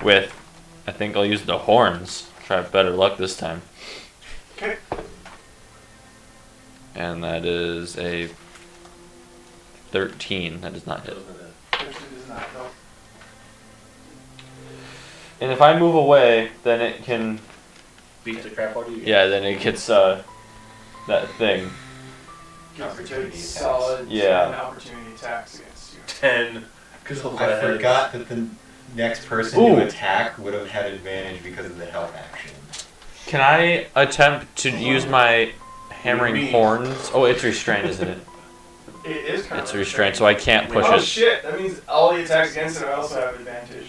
[SPEAKER 9] with, I think I'll use the horns. Try better luck this time.
[SPEAKER 1] Okay.
[SPEAKER 9] And that is a 13. That does not hit.
[SPEAKER 1] Actually does not, no.
[SPEAKER 9] And if I move away, then it can,
[SPEAKER 7] Beat the crap out of you.
[SPEAKER 9] yeah, then it gets that thing.
[SPEAKER 1] Opportunity solid.
[SPEAKER 9] Yeah.
[SPEAKER 1] 10 opportunity attacks against you.
[SPEAKER 7] 10. Because
[SPEAKER 4] I forgot that the next person
[SPEAKER 9] Ooh.
[SPEAKER 4] to attack would have had advantage because of the help action.
[SPEAKER 9] Can I attempt to use my hammering
[SPEAKER 1] mean?
[SPEAKER 9] horns? Oh, it's restrained, isn't it?
[SPEAKER 1] It is kind
[SPEAKER 9] It's
[SPEAKER 1] of
[SPEAKER 9] restrained, so I can't push
[SPEAKER 1] Oh
[SPEAKER 9] it.
[SPEAKER 1] shit, that means all the attacks against it also have advantage.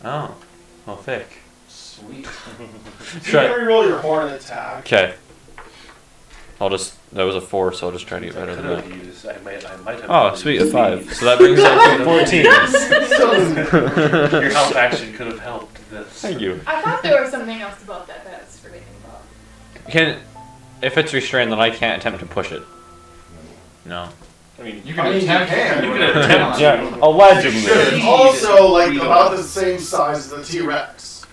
[SPEAKER 9] Oh, well, thick.
[SPEAKER 7] Sweet.
[SPEAKER 1] You
[SPEAKER 9] Try.
[SPEAKER 1] can reroll your horn attack.
[SPEAKER 9] Okay. I'll just. That was a 4, so I'll just try to get better than that.
[SPEAKER 7] I might have.
[SPEAKER 9] Oh, sweet, a 5. So that brings up to 14.
[SPEAKER 1] Still doesn't
[SPEAKER 7] Your help action could have helped this.
[SPEAKER 9] Thank you.
[SPEAKER 8] I thought there was something else about that I was forgetting about.
[SPEAKER 9] If it's restrained, then I can't attempt to push it. No.
[SPEAKER 7] I mean,
[SPEAKER 2] You
[SPEAKER 1] I
[SPEAKER 2] can
[SPEAKER 1] mean, you
[SPEAKER 2] attempt.
[SPEAKER 1] can.
[SPEAKER 7] You can attempt.
[SPEAKER 9] Yeah, allegedly.
[SPEAKER 1] It's also like about the same size as the T-Rex.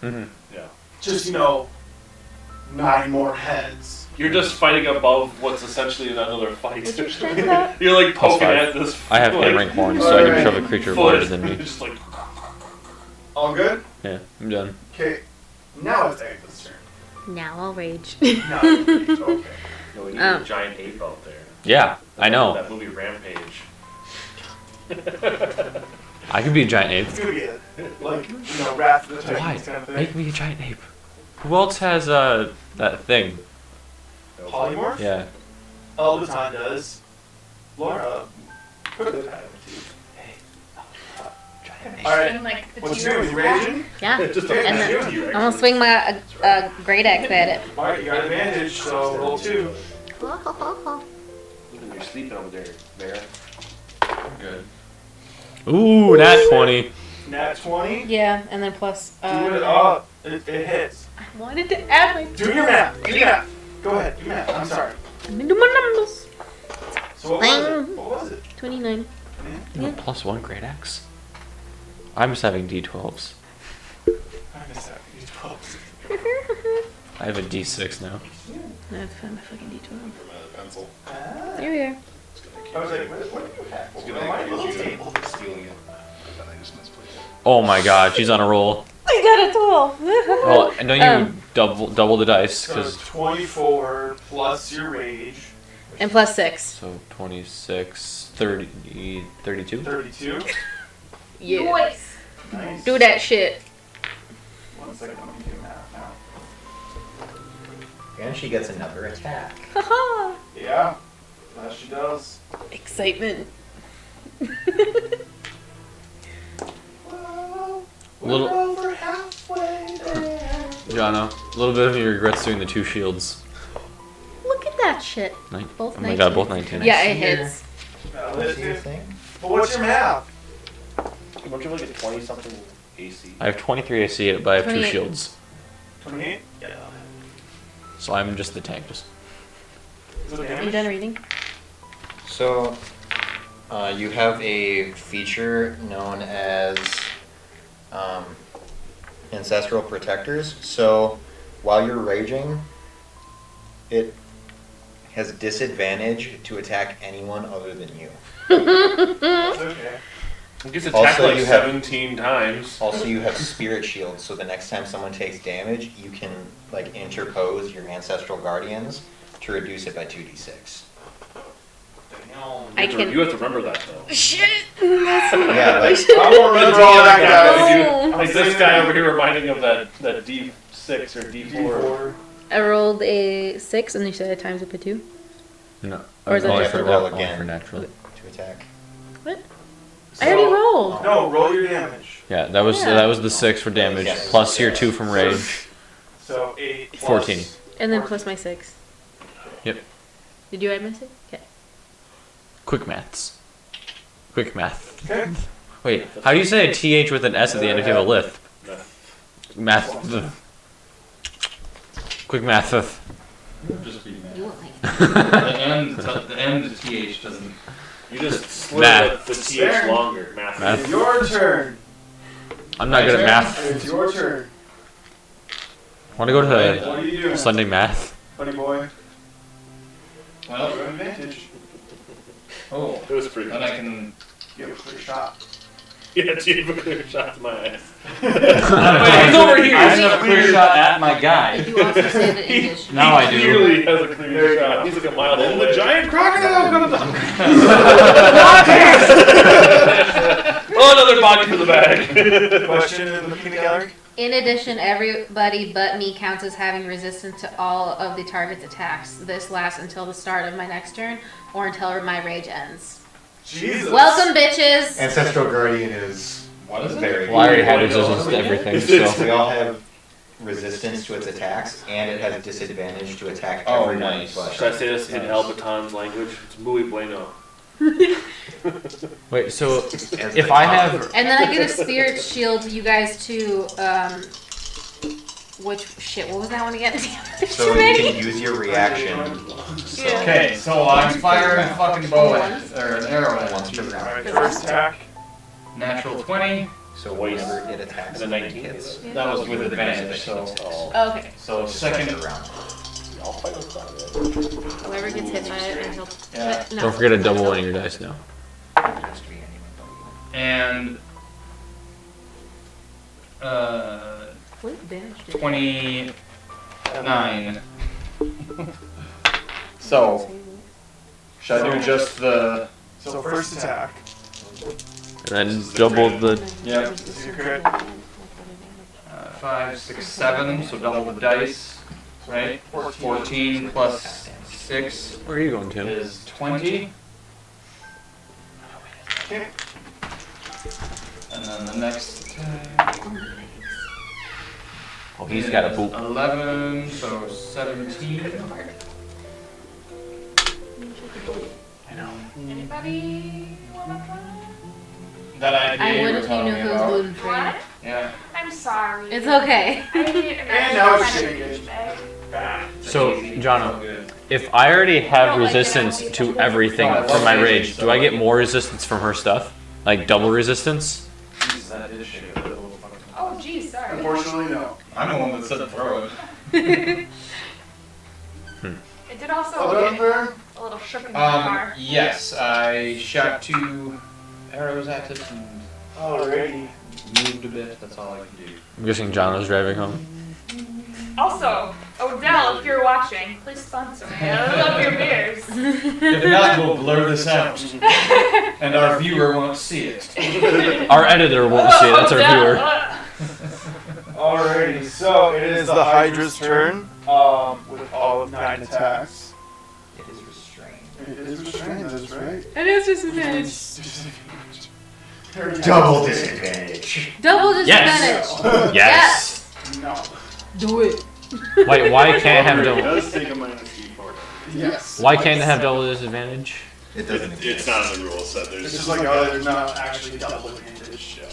[SPEAKER 9] Mm-hmm.
[SPEAKER 7] Yeah.
[SPEAKER 1] Just, 9 more heads.
[SPEAKER 7] You're just fighting above what's essentially another fight.
[SPEAKER 6] What's your strength at?
[SPEAKER 7] You're like
[SPEAKER 9] Plus
[SPEAKER 7] poking
[SPEAKER 9] 5.
[SPEAKER 7] at this.
[SPEAKER 9] I have
[SPEAKER 7] like,
[SPEAKER 9] hammering horns, so I can
[SPEAKER 1] Alright.
[SPEAKER 9] shove a creature
[SPEAKER 7] foot.
[SPEAKER 9] larger than me.
[SPEAKER 7] Just like.
[SPEAKER 1] All good?
[SPEAKER 9] Yeah, I'm done.
[SPEAKER 1] Okay. Now it's Agatha's turn.
[SPEAKER 6] Now I'll rage.
[SPEAKER 1] Now it's okay.
[SPEAKER 7] No, we need
[SPEAKER 6] Oh.
[SPEAKER 7] a giant ape out there.
[SPEAKER 9] Yeah, I know.
[SPEAKER 7] That movie Rampage.
[SPEAKER 9] I could be a giant ape.
[SPEAKER 1] It's gonna be Wrath of the
[SPEAKER 9] Why?
[SPEAKER 1] Titans kind of thing.
[SPEAKER 9] Make me a giant ape. Who else has that thing?
[SPEAKER 1] Polymorph?
[SPEAKER 9] Yeah.
[SPEAKER 1] Elbaton does. Laura could have had it too. Alright,
[SPEAKER 8] And like the
[SPEAKER 1] what's
[SPEAKER 8] T-Rex
[SPEAKER 1] new? You raging?
[SPEAKER 6] Yeah.
[SPEAKER 7] Just
[SPEAKER 1] Okay,
[SPEAKER 6] And
[SPEAKER 1] what's
[SPEAKER 6] then
[SPEAKER 1] new?
[SPEAKER 6] I'm gonna swing my great axe at it.
[SPEAKER 1] Alright, you got advantage, so roll 2.
[SPEAKER 7] You're sleeping over there, Vera.
[SPEAKER 2] Good.
[SPEAKER 9] Ooh, nat 20.
[SPEAKER 1] Nat 20.
[SPEAKER 6] Yeah, and then plus.
[SPEAKER 1] Do it up. It hits.
[SPEAKER 6] I wanted to add my.
[SPEAKER 1] Do your math. Do your math. Go ahead. Do your math. I'm sorry.
[SPEAKER 6] Let me do my numbers.
[SPEAKER 1] So what was it? What was it?
[SPEAKER 6] 29.
[SPEAKER 9] Oh, plus 1 great axe. I'm just having D12s.
[SPEAKER 1] I missed that. You 12.
[SPEAKER 9] I have a D6 now.
[SPEAKER 6] I have to find my fucking D12.
[SPEAKER 5] Pencil.
[SPEAKER 6] There we are.
[SPEAKER 1] I was like, what do you have?
[SPEAKER 5] It's
[SPEAKER 1] Oh, my little table.
[SPEAKER 5] stealing it. But I just misplaced it.
[SPEAKER 9] Oh my god, she's on a roll.
[SPEAKER 6] I got a 12.
[SPEAKER 9] Well, and don't you double the dice,
[SPEAKER 1] So
[SPEAKER 9] because...
[SPEAKER 1] 24 plus your rage.
[SPEAKER 6] And plus 6.
[SPEAKER 9] So 26, 30, 32?
[SPEAKER 1] 32.
[SPEAKER 6] Yeah.
[SPEAKER 8] Voice.
[SPEAKER 1] Nice.
[SPEAKER 6] Do that shit.
[SPEAKER 1] 1 second, let me do math now.
[SPEAKER 4] And she gets another attack.
[SPEAKER 6] Haha.
[SPEAKER 1] Yeah. That she does.
[SPEAKER 6] Excitement.
[SPEAKER 9] Little,
[SPEAKER 1] over halfway there.
[SPEAKER 9] Jono, a little bit of me regrets doing the 2 shields.
[SPEAKER 6] Look at that shit. Both
[SPEAKER 9] Oh my
[SPEAKER 6] 19s.
[SPEAKER 9] god, both 19.
[SPEAKER 6] Yeah, it hits.
[SPEAKER 4] Let's see your thing.
[SPEAKER 1] But what's your math?
[SPEAKER 7] Don't you have like a 20 something AC?
[SPEAKER 9] I have 23 AC, but I have 2
[SPEAKER 6] 28.
[SPEAKER 9] shields.
[SPEAKER 1] 28? Yeah.
[SPEAKER 9] So I'm just the tank.
[SPEAKER 1] Is it
[SPEAKER 6] Are you
[SPEAKER 1] damage?
[SPEAKER 6] done reading?
[SPEAKER 4] So, you have a feature known as Ancestral Protectors. So, while you're raging, it has disadvantage to attack anyone other than you.
[SPEAKER 1] That's okay.
[SPEAKER 7] It gets attacked
[SPEAKER 4] Also,
[SPEAKER 7] like
[SPEAKER 4] you have-
[SPEAKER 7] 17 times.
[SPEAKER 4] Also, you have Spirit Shield, so the next time someone takes damage, you can like interpose your Ancestral Guardians to reduce it by 2d6.
[SPEAKER 6] I can.
[SPEAKER 7] You have to remember that though.
[SPEAKER 6] Shit!
[SPEAKER 4] Yeah, like
[SPEAKER 1] I won't remember all that, guys.
[SPEAKER 6] No.
[SPEAKER 7] Like this guy over here reminding him of that D6 or D4.
[SPEAKER 1] D4.
[SPEAKER 6] I rolled a 6 and you said I times it by 2.
[SPEAKER 9] No.
[SPEAKER 6] Or is it
[SPEAKER 9] only
[SPEAKER 6] just
[SPEAKER 9] for
[SPEAKER 6] a
[SPEAKER 4] roll
[SPEAKER 9] only
[SPEAKER 4] again?
[SPEAKER 9] for natural.
[SPEAKER 4] to attack.
[SPEAKER 6] What? I already rolled.
[SPEAKER 1] No, roll your damage.
[SPEAKER 9] Yeah, that was the 6 for damage,
[SPEAKER 4] Yes.
[SPEAKER 9] plus your 2 from rage.
[SPEAKER 1] So 8 plus
[SPEAKER 9] 14.
[SPEAKER 6] And then plus my 6.
[SPEAKER 9] Yep.
[SPEAKER 6] Did you add my 6? Okay.
[SPEAKER 9] Quick maths. Quick math.
[SPEAKER 1] Okay.
[SPEAKER 9] Wait, how do you say a TH with an S at the end if you have a lisp? Math. Quick math.
[SPEAKER 2] Just be
[SPEAKER 6] You won't like it.
[SPEAKER 2] the end of TH doesn't.
[SPEAKER 7] You just slid
[SPEAKER 9] Math.
[SPEAKER 7] the TH longer. Math.
[SPEAKER 9] Math.
[SPEAKER 1] It's your turn.
[SPEAKER 9] I'm not good at math.
[SPEAKER 1] It's your turn.
[SPEAKER 9] Want to go
[SPEAKER 1] What
[SPEAKER 9] to
[SPEAKER 1] do you do,
[SPEAKER 9] Sunday math?
[SPEAKER 1] buddy boy?
[SPEAKER 2] Well,
[SPEAKER 1] Your advantage.
[SPEAKER 2] oh,
[SPEAKER 7] It was pretty
[SPEAKER 2] then
[SPEAKER 7] good.
[SPEAKER 2] I can.
[SPEAKER 1] You have a clear shot.
[SPEAKER 7] Yeah, you have a clear shot to my ass.
[SPEAKER 2] Wait, he's over here. I have a clear shot at my guy.
[SPEAKER 6] You also say that English.
[SPEAKER 2] Now I do.
[SPEAKER 7] He clearly has a clear shot. He's like a mile away. The giant crocodile comes up. Oh, another body for the bag.
[SPEAKER 1] Question in the peanut gallery?
[SPEAKER 6] In addition, everybody but me counts as having resistance to all of the target's attacks. This lasts until the start of my next turn or until my rage ends.
[SPEAKER 1] Jesus.
[SPEAKER 6] Welcome, bitches!
[SPEAKER 4] Ancestral Guardian is
[SPEAKER 2] What is it?
[SPEAKER 4] very.
[SPEAKER 9] Well, I already had resistance to everything, so.
[SPEAKER 4] We all have resistance to its attacks, and it has disadvantage to attack
[SPEAKER 2] Oh,
[SPEAKER 4] everyone
[SPEAKER 2] nice.
[SPEAKER 4] flesh.
[SPEAKER 7] Should I say this in Albaton's language? It's muy bueno.
[SPEAKER 9] Wait, so if I have.
[SPEAKER 6] And then I get a spirit shield to you guys to, what was that one again?
[SPEAKER 4] So
[SPEAKER 6] Too
[SPEAKER 4] you
[SPEAKER 6] many?
[SPEAKER 4] can use your reaction.
[SPEAKER 2] Okay, so I'm firing a fucking bow at or an arrow at
[SPEAKER 4] Once per
[SPEAKER 2] you.
[SPEAKER 4] round.
[SPEAKER 1] Alright, first attack.
[SPEAKER 2] Natural 20.
[SPEAKER 4] So whenever it attacks,
[SPEAKER 7] And a
[SPEAKER 4] it
[SPEAKER 7] 19?
[SPEAKER 4] hits.
[SPEAKER 2] That was with advantage. So
[SPEAKER 6] Okay.
[SPEAKER 2] second.
[SPEAKER 4] round.
[SPEAKER 7] I'll fight with that.
[SPEAKER 6] Whoever gets hit by it, I help.
[SPEAKER 2] Yeah.
[SPEAKER 6] No.
[SPEAKER 9] Don't forget to double one of your dice now.
[SPEAKER 4] Has to be anyone but you.
[SPEAKER 2] And
[SPEAKER 6] What advantage did
[SPEAKER 2] 29. So should I do just the?
[SPEAKER 1] So first attack.
[SPEAKER 9] And then double the.
[SPEAKER 2] Yep.
[SPEAKER 1] This is your crit.
[SPEAKER 2] 5, 6, 7. So double the dice, right? 14 plus 6
[SPEAKER 9] Where are you going, Tim?
[SPEAKER 2] is 20.
[SPEAKER 1] Okay.
[SPEAKER 2] And then the next attack
[SPEAKER 9] Oh, he's got a boot.
[SPEAKER 2] 11, so 17.
[SPEAKER 8] Anybody wanna try?
[SPEAKER 2] That
[SPEAKER 6] I would if you knew if it was gluten free.
[SPEAKER 8] What?
[SPEAKER 2] Yeah.
[SPEAKER 8] I'm sorry.
[SPEAKER 6] It's okay.
[SPEAKER 8] I need
[SPEAKER 1] And now it's
[SPEAKER 8] an
[SPEAKER 1] shaking.
[SPEAKER 8] bag.
[SPEAKER 9] So, Jono, if I already have resistance to everything from my rage, do I get more resistance from her stuff? Like double resistance?
[SPEAKER 2] Jesus, that is shit.
[SPEAKER 8] Oh, geez, sorry.
[SPEAKER 1] Unfortunately, no.
[SPEAKER 2] I'm the one that said throw it.
[SPEAKER 8] It did also
[SPEAKER 1] Well done,
[SPEAKER 8] get
[SPEAKER 1] Baron.
[SPEAKER 8] a little shook in the car.
[SPEAKER 2] Yes, I shot 2 arrows at it and
[SPEAKER 1] Alrighty.
[SPEAKER 2] moved a bit. That's all I can do.
[SPEAKER 9] I'm guessing Jono's driving home.
[SPEAKER 8] Also, Odell, if you're watching, please sponsor me. I love your beers.
[SPEAKER 2] If not, we'll blur this out, and our viewer won't see it.
[SPEAKER 9] Our editor won't see it, that's our viewer.
[SPEAKER 1] Alrighty, so it is the Hydra's turn. With all of 9 attacks.
[SPEAKER 4] It is restrained.
[SPEAKER 1] It is restrained, that's right.
[SPEAKER 6] And it's disadvantage.
[SPEAKER 4] Double disadvantage.
[SPEAKER 6] Double
[SPEAKER 9] Yes.
[SPEAKER 6] disadvantage.
[SPEAKER 9] Yes.
[SPEAKER 1] No.
[SPEAKER 6] Do it.
[SPEAKER 9] Wait, why can't it have
[SPEAKER 5] It
[SPEAKER 9] double?
[SPEAKER 5] does take a minus D4.
[SPEAKER 1] Yes.
[SPEAKER 9] Why can't it have double disadvantage?
[SPEAKER 4] It doesn't
[SPEAKER 5] It's
[SPEAKER 4] exist.
[SPEAKER 5] not in the rule set. There's
[SPEAKER 1] It's just like, oh, there's not actually double advantage.
[SPEAKER 5] Yeah.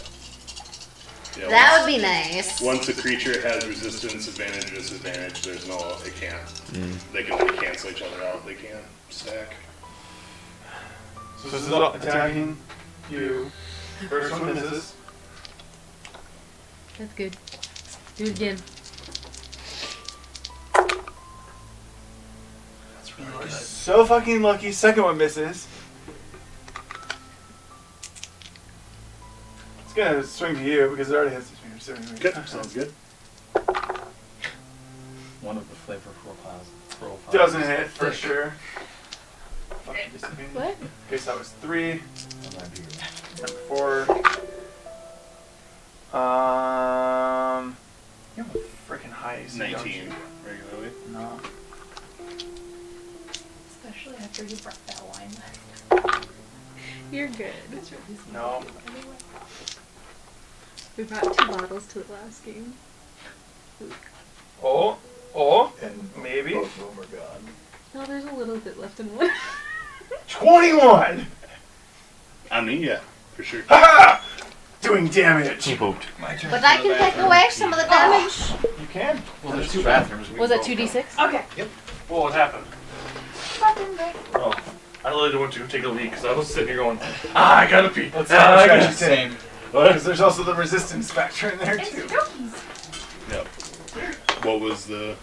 [SPEAKER 5] Yeah,
[SPEAKER 6] That
[SPEAKER 5] once-
[SPEAKER 6] would be nice.
[SPEAKER 5] Once a creature has resistance, advantage, disadvantage, there's no, it can't. They can like cancel each other out. They can't stack.
[SPEAKER 1] So this is attacking you. First one misses.
[SPEAKER 6] That's good. Do it again.
[SPEAKER 7] That's really good.
[SPEAKER 1] So fucking lucky. Second one misses. It's gonna swing to you because it already has its fingers. So anyway.
[SPEAKER 5] Good. Sounds good.
[SPEAKER 2] One of the flavor profiles.
[SPEAKER 1] Doesn't hit for sure. Fucking disadvantage.
[SPEAKER 6] What?
[SPEAKER 1] Okay, so that was 3. Number 4. You have a freaking high AC, don't
[SPEAKER 5] 19
[SPEAKER 1] you?
[SPEAKER 5] regularly.
[SPEAKER 1] No.
[SPEAKER 8] Especially after you brought that wine last time.
[SPEAKER 6] You're good.
[SPEAKER 1] No.
[SPEAKER 6] We brought 2 bottles to the last game.
[SPEAKER 1] Oh,
[SPEAKER 4] And
[SPEAKER 1] maybe.
[SPEAKER 4] both of them are gone.
[SPEAKER 6] No, there's a little bit left in one.
[SPEAKER 1] 21!
[SPEAKER 5] I mean, yeah, for sure.
[SPEAKER 1] Ha! Doing damage.
[SPEAKER 9] Pooped.
[SPEAKER 4] My turn.
[SPEAKER 6] But I can take away some of the damage.
[SPEAKER 1] You can.
[SPEAKER 7] Well, there's 2 bathrooms.
[SPEAKER 6] Was that 2d6?
[SPEAKER 8] Okay.
[SPEAKER 7] Well, what happened?
[SPEAKER 8] Fucking break.
[SPEAKER 7] Oh, I literally went to take a leak because I was sitting here going, I gotta pee.
[SPEAKER 1] Let's
[SPEAKER 7] I
[SPEAKER 1] try
[SPEAKER 7] gotta
[SPEAKER 1] to
[SPEAKER 7] pee.
[SPEAKER 1] same.
[SPEAKER 7] What?
[SPEAKER 1] Because there's also the resistance factor in there
[SPEAKER 8] It's
[SPEAKER 1] too.
[SPEAKER 8] cookies.
[SPEAKER 5] Yep. What was the?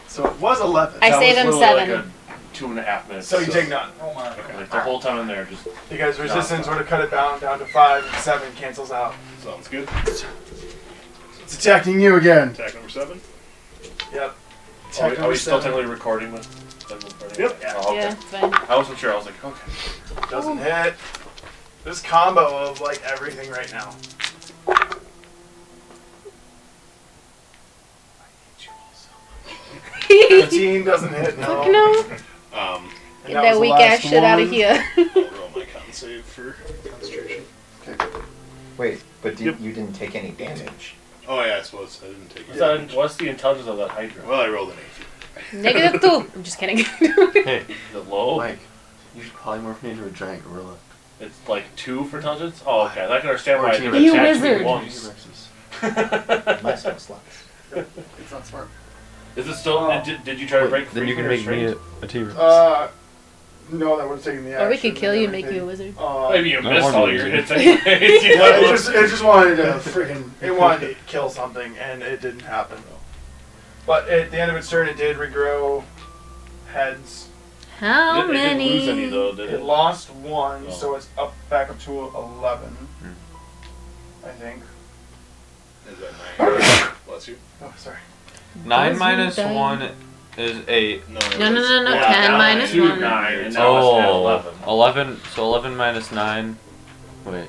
[SPEAKER 1] So it was 11.
[SPEAKER 6] I
[SPEAKER 7] That
[SPEAKER 6] saved
[SPEAKER 7] was
[SPEAKER 6] him
[SPEAKER 7] literally
[SPEAKER 6] 7.
[SPEAKER 7] Like a 2.5 minutes.
[SPEAKER 1] So you take none.
[SPEAKER 7] Like the whole time in there, just
[SPEAKER 1] Because resistance would have cut it down to 5 and 7 cancels out.
[SPEAKER 5] Sounds good.
[SPEAKER 1] It's attacking you again.
[SPEAKER 5] Attack number 7.
[SPEAKER 1] Yep.
[SPEAKER 7] Are we still technically recording with?
[SPEAKER 5] Yep.
[SPEAKER 7] Oh, okay.
[SPEAKER 6] Yeah, it's fine.
[SPEAKER 7] I wasn't sure. I was like, okay.
[SPEAKER 1] Doesn't hit. This combo of like everything right now. I hate you all so much. 15 doesn't hit, no.
[SPEAKER 6] No.
[SPEAKER 5] Um,
[SPEAKER 1] And
[SPEAKER 6] Get
[SPEAKER 1] was
[SPEAKER 6] that
[SPEAKER 1] the
[SPEAKER 6] weak
[SPEAKER 1] last
[SPEAKER 6] ass shit out of
[SPEAKER 1] one.
[SPEAKER 6] here.
[SPEAKER 5] I'll roll my con save for concentration.
[SPEAKER 4] Wait, but
[SPEAKER 5] Yep.
[SPEAKER 4] you didn't take any damage.
[SPEAKER 5] Oh yeah, I suppose I didn't take it.
[SPEAKER 7] What's the intelligence of that Hydra?
[SPEAKER 5] Well, I rolled an 18.
[SPEAKER 6] -2. I'm just kidding.
[SPEAKER 9] Hey,
[SPEAKER 7] Is it low?
[SPEAKER 10] Mike, you should polymorph me into a giant gorilla.
[SPEAKER 7] It's like 2 for intelligence? Oh, okay. I can understand why I did
[SPEAKER 10] You
[SPEAKER 7] attack
[SPEAKER 6] wizard.
[SPEAKER 7] once.
[SPEAKER 10] T-Rexes.
[SPEAKER 4] My spell slots.
[SPEAKER 10] It's not smart.
[SPEAKER 7] Is it still? Did you try to break free?
[SPEAKER 9] then you
[SPEAKER 7] from
[SPEAKER 9] can
[SPEAKER 7] your
[SPEAKER 9] make me
[SPEAKER 7] restraint?
[SPEAKER 9] a T-Rex.
[SPEAKER 1] No, that would have taken the action.
[SPEAKER 6] Or we could kill
[SPEAKER 1] and
[SPEAKER 6] you and make you a
[SPEAKER 1] everything.
[SPEAKER 6] wizard.
[SPEAKER 7] Maybe you
[SPEAKER 9] I
[SPEAKER 7] missed
[SPEAKER 9] wanted
[SPEAKER 7] all
[SPEAKER 9] to
[SPEAKER 7] your
[SPEAKER 9] do
[SPEAKER 7] hits anyways.
[SPEAKER 1] Yeah, it just wanted to it wanted to kill something, and it didn't happen. But at the end of its turn, it did regrow heads.
[SPEAKER 6] How
[SPEAKER 7] It didn't
[SPEAKER 6] many?
[SPEAKER 7] lose any though, did
[SPEAKER 1] It
[SPEAKER 7] it?
[SPEAKER 1] lost 1,
[SPEAKER 7] Oh.
[SPEAKER 1] so it's back up to 11. I think.
[SPEAKER 5] Is that 9? Bless you.
[SPEAKER 1] Oh, sorry.
[SPEAKER 9] 9
[SPEAKER 6] Wizard
[SPEAKER 9] minus
[SPEAKER 6] die.
[SPEAKER 9] 1 is 8.
[SPEAKER 5] No.
[SPEAKER 6] No, no, no, no.
[SPEAKER 7] Yeah,
[SPEAKER 6] 10
[SPEAKER 7] now
[SPEAKER 6] minus
[SPEAKER 7] it's 2,
[SPEAKER 6] 1.
[SPEAKER 7] 9, and now it's at 11.
[SPEAKER 9] 11. So 11 minus 9. Wait.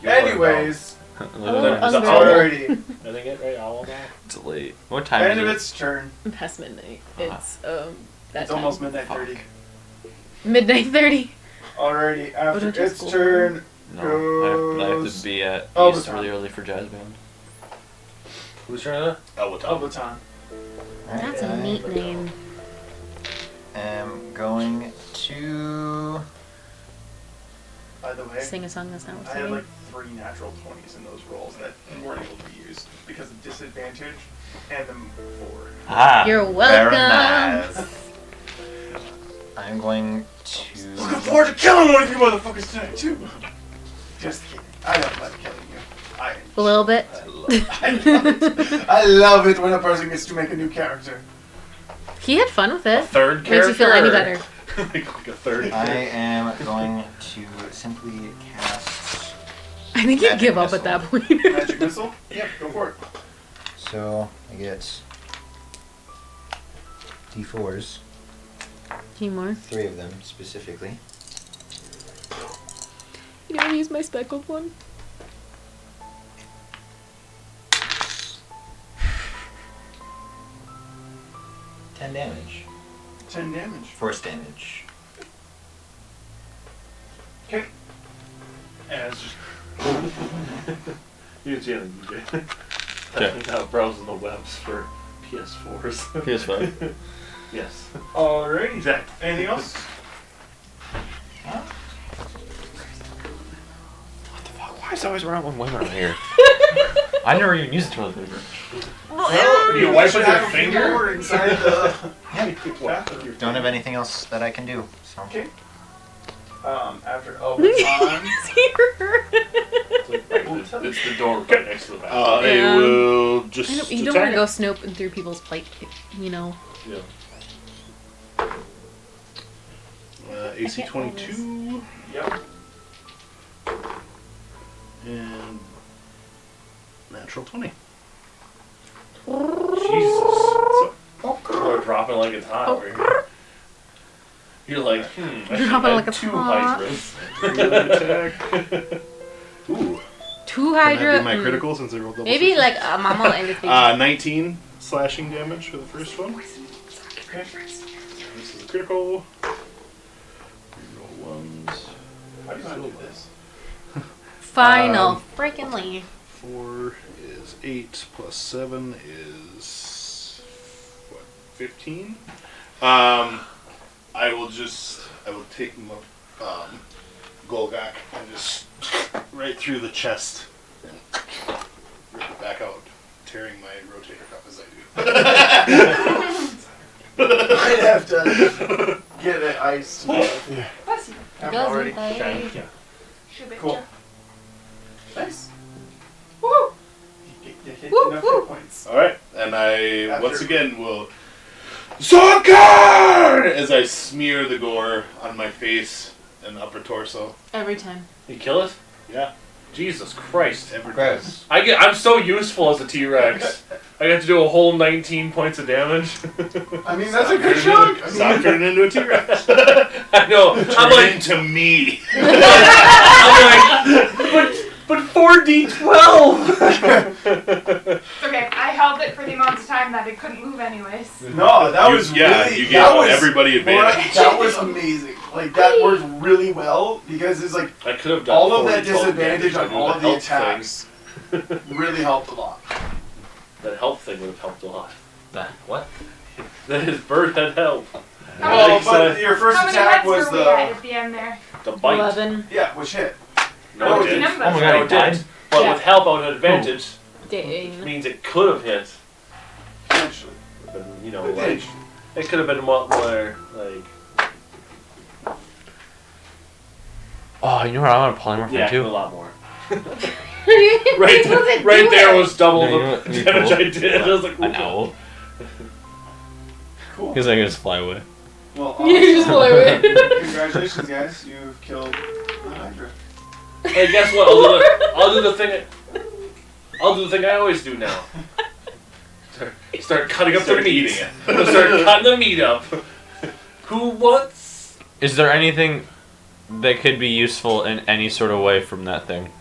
[SPEAKER 1] Anyways,
[SPEAKER 9] 11
[SPEAKER 6] Oh,
[SPEAKER 7] Is it
[SPEAKER 6] under.
[SPEAKER 7] owl?
[SPEAKER 1] already.
[SPEAKER 7] I think it right owl now.
[SPEAKER 9] It's late. What time
[SPEAKER 1] End of
[SPEAKER 9] is it?
[SPEAKER 1] its turn.
[SPEAKER 6] Past midnight.
[SPEAKER 9] Uh-huh.
[SPEAKER 6] It's that
[SPEAKER 1] It's
[SPEAKER 6] time.
[SPEAKER 1] almost midnight 30.
[SPEAKER 6] midnight 30.
[SPEAKER 1] Already after
[SPEAKER 6] don't you
[SPEAKER 1] its
[SPEAKER 6] school?
[SPEAKER 1] turn,
[SPEAKER 9] No, I have
[SPEAKER 1] goes
[SPEAKER 9] to be at
[SPEAKER 1] Oh,
[SPEAKER 9] East
[SPEAKER 1] the
[SPEAKER 9] really
[SPEAKER 1] time.
[SPEAKER 9] early for jazz band.
[SPEAKER 7] Who's trying to?
[SPEAKER 5] Elbaton.
[SPEAKER 1] Elbaton.
[SPEAKER 6] That's a neat name.
[SPEAKER 4] I'm going to.
[SPEAKER 1] By the way,
[SPEAKER 6] Sing a song that's not what's
[SPEAKER 1] I had
[SPEAKER 6] singing.
[SPEAKER 1] like 3 natural 20s in those rolls that weren't able to be used because of disadvantage and the 4.
[SPEAKER 9] Ah!
[SPEAKER 6] You're
[SPEAKER 4] Very
[SPEAKER 6] welcome.
[SPEAKER 4] nice. I'm going to.
[SPEAKER 1] Looking forward to killing one of you motherfuckers tonight too. Just kidding. I don't like killing you.
[SPEAKER 6] A little bit.
[SPEAKER 1] I love it. I love it when a person gets to make a new character.
[SPEAKER 6] He had fun with it.
[SPEAKER 7] Third
[SPEAKER 6] Makes you feel any
[SPEAKER 7] character?
[SPEAKER 6] better.
[SPEAKER 7] Like a third.
[SPEAKER 4] I am going to simply cast.
[SPEAKER 6] I think he'd
[SPEAKER 4] Magic
[SPEAKER 6] give up
[SPEAKER 4] missile.
[SPEAKER 6] at that point.
[SPEAKER 1] Magic missile? Yep, go for it.
[SPEAKER 4] So I get D4s,
[SPEAKER 6] More.
[SPEAKER 4] 3 of them specifically.
[SPEAKER 6] You don't use my speckled one?
[SPEAKER 4] 10 damage.
[SPEAKER 1] 10 damage.
[SPEAKER 4] Force damage.
[SPEAKER 1] Okay.
[SPEAKER 7] And it's just. You can see it in DJ.
[SPEAKER 9] Okay.
[SPEAKER 7] Now browsing the webs for PS4s.
[SPEAKER 9] PS5.
[SPEAKER 7] Yes.
[SPEAKER 1] Alrighty.
[SPEAKER 7] Exactly.
[SPEAKER 1] Anything else?
[SPEAKER 9] Why is always around when women are here? I never even used a toilet paper.
[SPEAKER 1] Well,
[SPEAKER 7] Do you wipe
[SPEAKER 1] should
[SPEAKER 7] with your
[SPEAKER 1] have a few
[SPEAKER 7] finger?
[SPEAKER 1] more inside the
[SPEAKER 4] Yeah. Don't have anything else that I can do. So.
[SPEAKER 1] Okay. After Elbaton.
[SPEAKER 7] It's the door right next to the bathroom.
[SPEAKER 5] I
[SPEAKER 6] Yeah.
[SPEAKER 5] will just.
[SPEAKER 6] You don't
[SPEAKER 5] attack
[SPEAKER 6] want to go snoping through people's plate, you know.
[SPEAKER 7] Yeah.
[SPEAKER 5] AC
[SPEAKER 6] can't roll
[SPEAKER 5] 22
[SPEAKER 1] Yep.
[SPEAKER 5] and natural 20.
[SPEAKER 7] Jesus. We're dropping like it's hot over here. You're like, I should
[SPEAKER 6] Dropping
[SPEAKER 7] have
[SPEAKER 6] like it's
[SPEAKER 7] two
[SPEAKER 6] hot.
[SPEAKER 7] hydras.
[SPEAKER 5] Attack. Ooh.
[SPEAKER 6] Two
[SPEAKER 5] Can that
[SPEAKER 6] Hydra.
[SPEAKER 5] be my critical since I rolled double
[SPEAKER 6] Maybe
[SPEAKER 5] six?
[SPEAKER 6] like a mama and a
[SPEAKER 5] 19 slashing damage for the first one. This is a critical. Reroll ones.
[SPEAKER 1] How do you want to do this?
[SPEAKER 6] Final freaking leave.
[SPEAKER 5] 4 is 8 plus 7 is what? 15. I will take my Golgak and just right through the chest and rip it back out, tearing my rotator cuff as I do.
[SPEAKER 1] I'd have to get it iced.
[SPEAKER 8] Bless you.
[SPEAKER 1] I'm already
[SPEAKER 7] Okay.
[SPEAKER 1] cool. Nice.
[SPEAKER 8] Woo!
[SPEAKER 1] You hit
[SPEAKER 6] Woo,
[SPEAKER 1] enough
[SPEAKER 6] woo.
[SPEAKER 1] hit points.
[SPEAKER 5] Alright, and I
[SPEAKER 1] After-
[SPEAKER 5] once again will Soccer! As I smear the gore on my face and upper torso.
[SPEAKER 6] Every time.
[SPEAKER 7] You kill it?
[SPEAKER 5] Yeah,
[SPEAKER 7] Jesus Christ.
[SPEAKER 5] every
[SPEAKER 4] Gross.
[SPEAKER 7] I'm so useful as a T-Rex. I got to do a whole 19 points of damage.
[SPEAKER 1] I mean, that's a good chunk.
[SPEAKER 5] Stop turning into a T-Rex.
[SPEAKER 7] I know. I'm
[SPEAKER 5] Turn
[SPEAKER 7] like,
[SPEAKER 5] into me.
[SPEAKER 7] but 4d12.
[SPEAKER 8] Okay, I held it for the amount of time that it couldn't move anyways.
[SPEAKER 1] No, that was
[SPEAKER 5] yeah,
[SPEAKER 1] really.
[SPEAKER 5] you gave
[SPEAKER 1] that was,
[SPEAKER 5] everybody advantage.
[SPEAKER 1] That was amazing. Like that worked really well because it's like
[SPEAKER 7] I could have done
[SPEAKER 1] all of that
[SPEAKER 7] 4d12
[SPEAKER 1] disadvantage
[SPEAKER 7] damage.
[SPEAKER 1] on all of the
[SPEAKER 7] help
[SPEAKER 1] attacks really helped a lot.
[SPEAKER 7] Thing. That help thing would have helped a lot.
[SPEAKER 9] That what?
[SPEAKER 7] That his bird had help.
[SPEAKER 1] Well,
[SPEAKER 7] Like,
[SPEAKER 1] but your first
[SPEAKER 8] How many
[SPEAKER 1] attack
[SPEAKER 8] heads
[SPEAKER 1] was
[SPEAKER 8] were we at
[SPEAKER 1] the
[SPEAKER 8] the end there?
[SPEAKER 7] The bite.
[SPEAKER 6] 11.
[SPEAKER 1] yeah, which hit.
[SPEAKER 7] No,
[SPEAKER 1] Oh,
[SPEAKER 7] it didn't.
[SPEAKER 8] Number.
[SPEAKER 9] Oh my god,
[SPEAKER 7] No,
[SPEAKER 9] he
[SPEAKER 7] it didn't.
[SPEAKER 9] died?
[SPEAKER 7] But
[SPEAKER 6] Yeah.
[SPEAKER 7] with help out of advantage
[SPEAKER 6] Dang.
[SPEAKER 7] means it could have hit.
[SPEAKER 1] Eventually.
[SPEAKER 7] But, you know,
[SPEAKER 1] It
[SPEAKER 7] like,
[SPEAKER 1] did.
[SPEAKER 7] it could have been more like.
[SPEAKER 9] Oh, you know what? I want a polymorph
[SPEAKER 7] Yeah,
[SPEAKER 9] too.
[SPEAKER 7] a lot more.
[SPEAKER 6] Right,
[SPEAKER 7] Right there was double
[SPEAKER 9] No, you know
[SPEAKER 7] the
[SPEAKER 9] what would be
[SPEAKER 7] damage
[SPEAKER 9] cool?
[SPEAKER 7] I did. I was like,
[SPEAKER 9] An owl.
[SPEAKER 1] Cool.
[SPEAKER 9] Because I can just fly away.
[SPEAKER 1] Well,
[SPEAKER 6] You just fly away.
[SPEAKER 1] Congratulations, guys! You've killed the Hydra.
[SPEAKER 7] Hey, guess what? I'll do the thing. I'll do the thing I always do now. Start cutting up the
[SPEAKER 5] Start
[SPEAKER 7] meat.
[SPEAKER 5] eating it.
[SPEAKER 7] Start cutting the meat up. Who wants?
[SPEAKER 9] Is there anything that could be useful in any sort of way from that thing?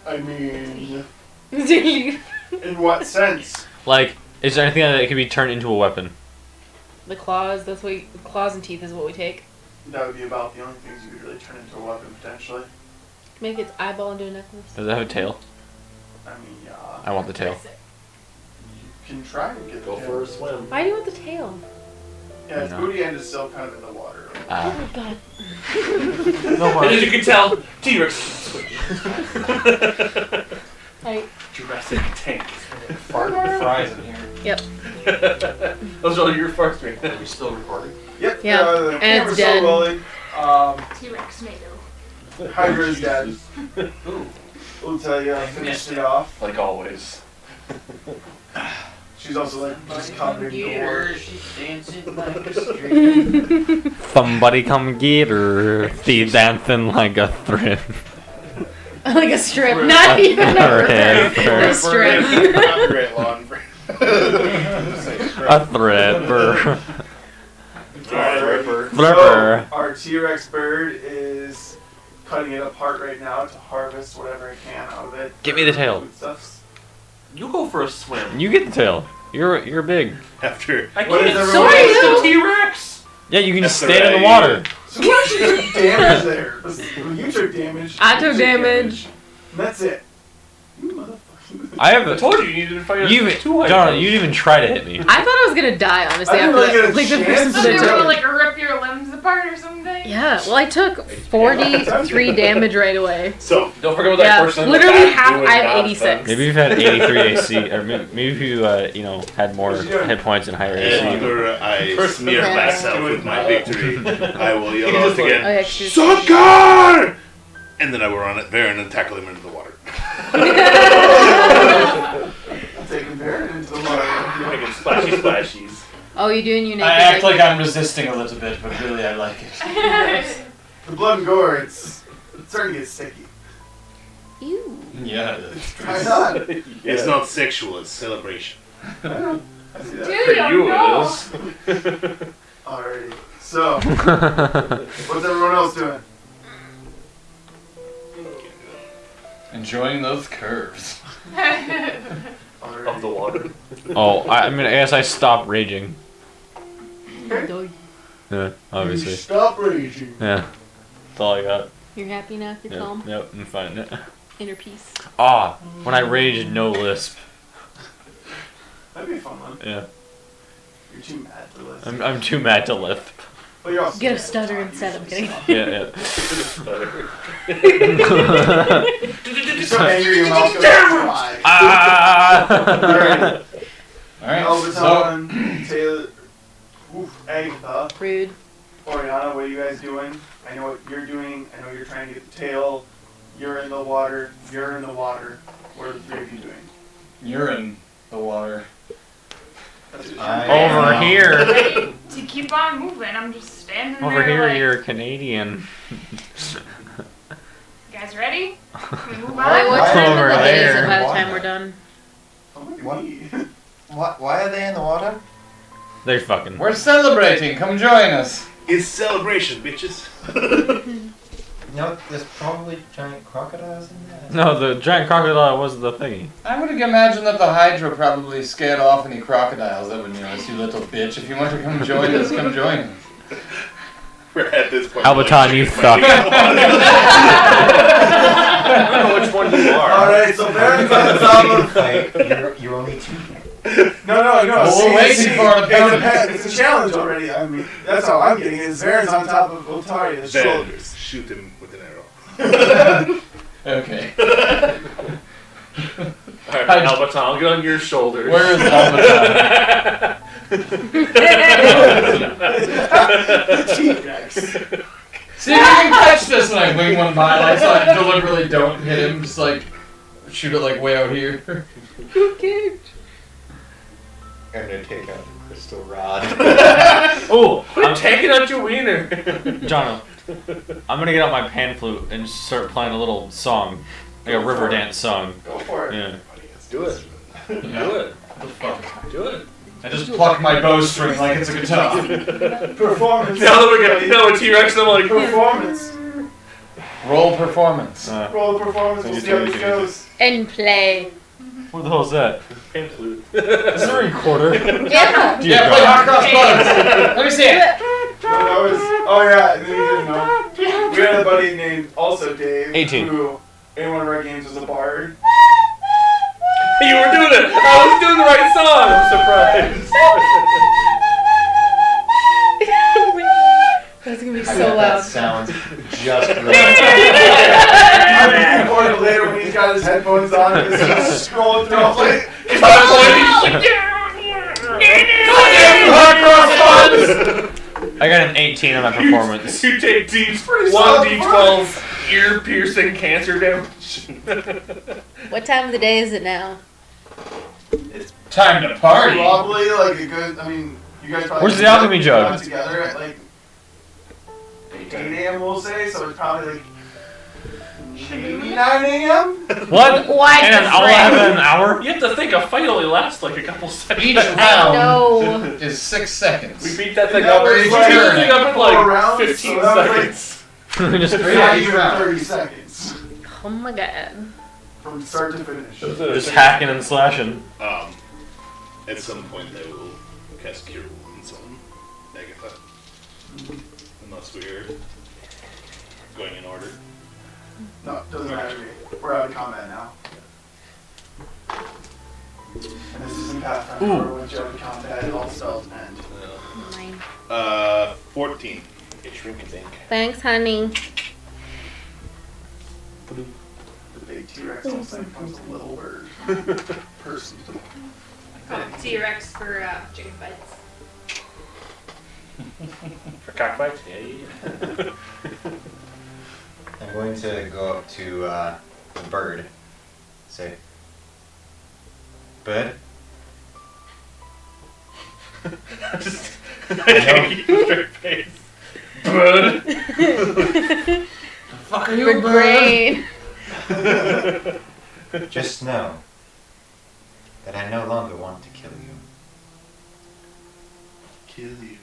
[SPEAKER 1] I mean,
[SPEAKER 6] the
[SPEAKER 1] in what sense?
[SPEAKER 9] Like, is there anything that could be turned into a weapon?
[SPEAKER 6] claws, claws and teeth is what we take.
[SPEAKER 1] That would be about the only things you could really turn into a weapon potentially.
[SPEAKER 6] Make its eyeball into a necklace.
[SPEAKER 9] Does it have a tail?
[SPEAKER 1] I mean, yeah.
[SPEAKER 9] I want the tail.
[SPEAKER 1] You can try and get
[SPEAKER 7] Go
[SPEAKER 1] the
[SPEAKER 7] for a
[SPEAKER 1] tail.
[SPEAKER 7] swim.
[SPEAKER 6] Why do you want the tail?
[SPEAKER 1] Yeah, its
[SPEAKER 9] No.
[SPEAKER 1] booty end is still kind of in the water.
[SPEAKER 6] Oh
[SPEAKER 9] Ah.
[SPEAKER 6] my god.
[SPEAKER 7] And as you can tell, T-Rex. Jurassic tank.
[SPEAKER 4] Fart fries in here.
[SPEAKER 6] Yep.
[SPEAKER 7] Those are your first three.
[SPEAKER 10] Are we still recording?
[SPEAKER 1] Yep.
[SPEAKER 6] Yeah,
[SPEAKER 1] The
[SPEAKER 6] and
[SPEAKER 1] camera's
[SPEAKER 6] it's
[SPEAKER 1] still
[SPEAKER 6] dead.
[SPEAKER 1] rolling.
[SPEAKER 8] T-Rex NATO.
[SPEAKER 1] Hydra is dead. We'll tell you, finished it off.
[SPEAKER 7] Like always.
[SPEAKER 1] She's also like just covered in gore.
[SPEAKER 9] Somebody come get her. She's dancing like a thread.
[SPEAKER 6] Like a strip. Not even a
[SPEAKER 9] Thread.
[SPEAKER 6] a strip.
[SPEAKER 5] Copyright law.
[SPEAKER 9] A thread.
[SPEAKER 1] So, our T-Rex bird is cutting it apart right now to harvest whatever it can out of it.
[SPEAKER 9] Give me the tail.
[SPEAKER 1] Foodstuffs.
[SPEAKER 7] You go for a swim.
[SPEAKER 9] You get the tail. You're big.
[SPEAKER 5] After
[SPEAKER 7] I
[SPEAKER 1] What is
[SPEAKER 7] can't
[SPEAKER 1] everyone
[SPEAKER 7] swim
[SPEAKER 1] else
[SPEAKER 7] the T-Rex.
[SPEAKER 9] Yeah, you can just
[SPEAKER 5] That's
[SPEAKER 9] stand in the
[SPEAKER 5] right.
[SPEAKER 9] water.
[SPEAKER 1] So you actually took damage there. You took damage.
[SPEAKER 11] I
[SPEAKER 1] You
[SPEAKER 11] took damage.
[SPEAKER 1] That's it. You motherfucker.
[SPEAKER 9] I have
[SPEAKER 7] I
[SPEAKER 9] a.
[SPEAKER 7] told you needed to fight
[SPEAKER 9] You
[SPEAKER 7] two
[SPEAKER 9] even, John, you didn't even try to hit me.
[SPEAKER 11] I thought I was gonna die, honestly,
[SPEAKER 1] I didn't
[SPEAKER 11] after
[SPEAKER 1] really get a
[SPEAKER 11] that. Like the
[SPEAKER 1] chance
[SPEAKER 11] person
[SPEAKER 8] So
[SPEAKER 11] that
[SPEAKER 8] they
[SPEAKER 1] to
[SPEAKER 11] took
[SPEAKER 8] were
[SPEAKER 11] it.
[SPEAKER 8] like rip your limbs apart or something?
[SPEAKER 11] Yeah, well, I took 43 damage right away.
[SPEAKER 5] So,
[SPEAKER 7] Don't forget about that
[SPEAKER 11] Yeah,
[SPEAKER 7] person. in the
[SPEAKER 11] literally
[SPEAKER 7] back
[SPEAKER 11] half.
[SPEAKER 7] doing
[SPEAKER 11] I have
[SPEAKER 7] nonsense.
[SPEAKER 11] 86.
[SPEAKER 9] Maybe you've had 83 AC, or maybe if you had more hit points and higher AC.
[SPEAKER 5] after I
[SPEAKER 7] Person
[SPEAKER 5] smear
[SPEAKER 11] in the back
[SPEAKER 5] myself
[SPEAKER 7] doing
[SPEAKER 5] with my
[SPEAKER 7] nonsense.
[SPEAKER 5] victory, I will yell
[SPEAKER 7] He
[SPEAKER 5] out
[SPEAKER 7] just like-
[SPEAKER 5] again,
[SPEAKER 11] Oh, yeah, 'cause you're-
[SPEAKER 5] Sucker! And then I will run at Varen and tackle him into the water.
[SPEAKER 1] I'm taking Baron into the water.
[SPEAKER 7] Making splashy splashies.
[SPEAKER 6] Oh, you doing your naked?
[SPEAKER 3] I act like I'm resisting a little bit, but really I like it.
[SPEAKER 1] The blood and gore, it's starting to get sticky.
[SPEAKER 6] Ew.
[SPEAKER 3] Yeah, it is.
[SPEAKER 1] Why not?
[SPEAKER 5] It's not sexual, it's celebration.
[SPEAKER 1] I know. I see that.
[SPEAKER 8] Do
[SPEAKER 7] For
[SPEAKER 8] you
[SPEAKER 7] you
[SPEAKER 8] know?
[SPEAKER 7] it is.
[SPEAKER 1] Alrighty. So, what's everyone else doing?
[SPEAKER 3] Enjoying those curves.
[SPEAKER 7] Of the water.
[SPEAKER 9] Oh, I mean, I guess I stopped raging.
[SPEAKER 6] You're
[SPEAKER 9] Yeah, obviously.
[SPEAKER 1] Stop raging.
[SPEAKER 9] Yeah, that's all I got.
[SPEAKER 6] happy now? You're
[SPEAKER 9] Yeah,
[SPEAKER 6] calm?
[SPEAKER 9] yep, I'm fine.
[SPEAKER 6] Inner peace.
[SPEAKER 9] Ah, when I rage, no lisp.
[SPEAKER 1] That'd be a fun one.
[SPEAKER 9] Yeah,
[SPEAKER 1] You're too mad to listen.
[SPEAKER 9] I'm too mad to lisp.
[SPEAKER 1] But you're also
[SPEAKER 6] Get a stutter instead. I'm kidding.
[SPEAKER 9] Yeah,
[SPEAKER 1] You're so angry your mouth goes dry.
[SPEAKER 9] Ah!
[SPEAKER 1] Alright.
[SPEAKER 3] Alright, so
[SPEAKER 1] Elbaton, Taylor, Agatha,
[SPEAKER 6] Rude.
[SPEAKER 1] Oriana, what are you guys doing? I know what you're doing. I know you're trying to get the tail. You're in the water. You're in the water. What are the three of you doing?
[SPEAKER 3] you're in the water.
[SPEAKER 1] That's what
[SPEAKER 9] Over here.
[SPEAKER 8] Ready to keep on moving. I'm just standing
[SPEAKER 9] Over
[SPEAKER 8] there.
[SPEAKER 9] here,
[SPEAKER 8] like,
[SPEAKER 9] you're Canadian.
[SPEAKER 8] You guys ready? Can we move
[SPEAKER 6] Wait,
[SPEAKER 8] on?
[SPEAKER 6] what
[SPEAKER 4] Why-
[SPEAKER 6] time of
[SPEAKER 9] over
[SPEAKER 6] the day is
[SPEAKER 9] there.
[SPEAKER 6] it by the
[SPEAKER 4] Why
[SPEAKER 6] time
[SPEAKER 4] not?
[SPEAKER 6] we're done?
[SPEAKER 1] Oh, look at
[SPEAKER 4] What?
[SPEAKER 1] me.
[SPEAKER 4] Why are they in the water?
[SPEAKER 9] They're fucking.
[SPEAKER 3] We're celebrating, come join us.
[SPEAKER 5] It's celebration, bitches.
[SPEAKER 4] No, there's probably giant crocodiles in there.
[SPEAKER 9] No, the giant crocodile was the thingy.
[SPEAKER 3] I would imagine that the Hydra probably scared off any crocodiles that would, this you little bitch. If you want to come join us, come join us.
[SPEAKER 5] We're at this point.
[SPEAKER 9] Albaton, you suck.
[SPEAKER 7] I don't know which one you are.
[SPEAKER 1] Alright, so Baron's on the top of...
[SPEAKER 4] Like, you're only two.
[SPEAKER 1] No.
[SPEAKER 3] Well, we're
[SPEAKER 1] see,
[SPEAKER 3] waiting for an opponent.
[SPEAKER 1] it's a challenge already. I mean, that's how I'm getting it. Is Baron's on top of Otaria's
[SPEAKER 5] Then
[SPEAKER 1] shoulders.
[SPEAKER 5] shoot him with an arrow.
[SPEAKER 3] Okay.
[SPEAKER 7] Alright, Albaton, I'll get on your shoulders.
[SPEAKER 3] Where is Albaton?
[SPEAKER 1] T-Rex.
[SPEAKER 3] See if you can catch this when I wing one by, like, so I deliberately don't hit him, just like shoot it like way out here.
[SPEAKER 4] I'm gonna take out the crystal rod.
[SPEAKER 9] Oh,
[SPEAKER 7] Quit taking out your wiener.
[SPEAKER 9] John, I'm gonna get out my pan flute and start playing a little song, like a river dance song.
[SPEAKER 1] Go for it.
[SPEAKER 9] Yeah.
[SPEAKER 7] Do it. Do it. Do it.
[SPEAKER 3] I just pluck my bowstring like it's a guitar.
[SPEAKER 1] Performance.
[SPEAKER 7] Now that we got a T-Rex, I'm like,
[SPEAKER 1] Performance.
[SPEAKER 3] Roll performance.
[SPEAKER 1] Roll the performance. We'll see how this goes.
[SPEAKER 6] And play.
[SPEAKER 9] What the hell is that?
[SPEAKER 7] pan flute.
[SPEAKER 9] Is there a recorder?
[SPEAKER 6] Yeah.
[SPEAKER 9] Dear
[SPEAKER 3] Yeah, play
[SPEAKER 9] God.
[SPEAKER 3] hot cross buns. Let me see it.
[SPEAKER 1] That was, oh yeah, and then you didn't know. We had a buddy named also Dave,
[SPEAKER 9] 18.
[SPEAKER 1] who in one of our games was a bard.
[SPEAKER 7] You were doing it. I was doing the right song. I'm surprised.
[SPEAKER 6] That's gonna be
[SPEAKER 4] I
[SPEAKER 6] so
[SPEAKER 4] bet that
[SPEAKER 6] loud.
[SPEAKER 4] sounds just right.
[SPEAKER 1] I'm gonna record it later when he's got his headphones on and he's just scrolling through. I'm like,
[SPEAKER 7] It's not
[SPEAKER 9] I got an 18 on my performance.
[SPEAKER 7] You take
[SPEAKER 1] pretty
[SPEAKER 7] 1d12 ear-piercing cancer damage.
[SPEAKER 6] What time of the day is it now?
[SPEAKER 3] Time to party.
[SPEAKER 1] probably like a good. I mean, you guys probably.
[SPEAKER 9] Where's the alchemy jug?
[SPEAKER 1] got together at like 8 a.m. We'll say, so it's probably like maybe 9 a.m.
[SPEAKER 9] What?
[SPEAKER 6] Why
[SPEAKER 9] And
[SPEAKER 6] the
[SPEAKER 9] I'll
[SPEAKER 6] frick?
[SPEAKER 9] have an hour?
[SPEAKER 7] You have to think a fight only lasts like a couple seconds.
[SPEAKER 3] Each
[SPEAKER 6] I
[SPEAKER 3] round
[SPEAKER 6] know.
[SPEAKER 3] is 6 seconds.
[SPEAKER 7] We beat that thing
[SPEAKER 1] That
[SPEAKER 7] up. We
[SPEAKER 1] was
[SPEAKER 7] beat
[SPEAKER 1] like
[SPEAKER 7] that thing up in
[SPEAKER 1] 4
[SPEAKER 7] like
[SPEAKER 1] rounds,
[SPEAKER 7] 15
[SPEAKER 1] so that was like-
[SPEAKER 7] seconds.
[SPEAKER 9] Just
[SPEAKER 3] Three
[SPEAKER 1] Not
[SPEAKER 3] each
[SPEAKER 1] even
[SPEAKER 3] round.
[SPEAKER 1] 30 seconds
[SPEAKER 6] Oh my god.
[SPEAKER 1] from start to finish.
[SPEAKER 9] just hacking and slashing.
[SPEAKER 5] at some point I will cast Cure Wounds on Agatha. Unless we're going in order.
[SPEAKER 1] No, doesn't matter to me. We're out of combat now. And this is in Pathfinder, where once you're out of combat, all spells end.
[SPEAKER 6] Mine.
[SPEAKER 5] 14.
[SPEAKER 10] Get shrink and ink.
[SPEAKER 11] Thanks, honey.
[SPEAKER 1] The big T-Rex also becomes a little bird. Person.
[SPEAKER 6] T-Rex for chicken fights.
[SPEAKER 7] For cockfights? Yeah.
[SPEAKER 4] I'm going to go up to the bird. Say, Bird?
[SPEAKER 7] Just straight face. Bud.
[SPEAKER 11] Fuck you, big brain.
[SPEAKER 4] Just know that I no longer want to kill you.
[SPEAKER 5] Kill you.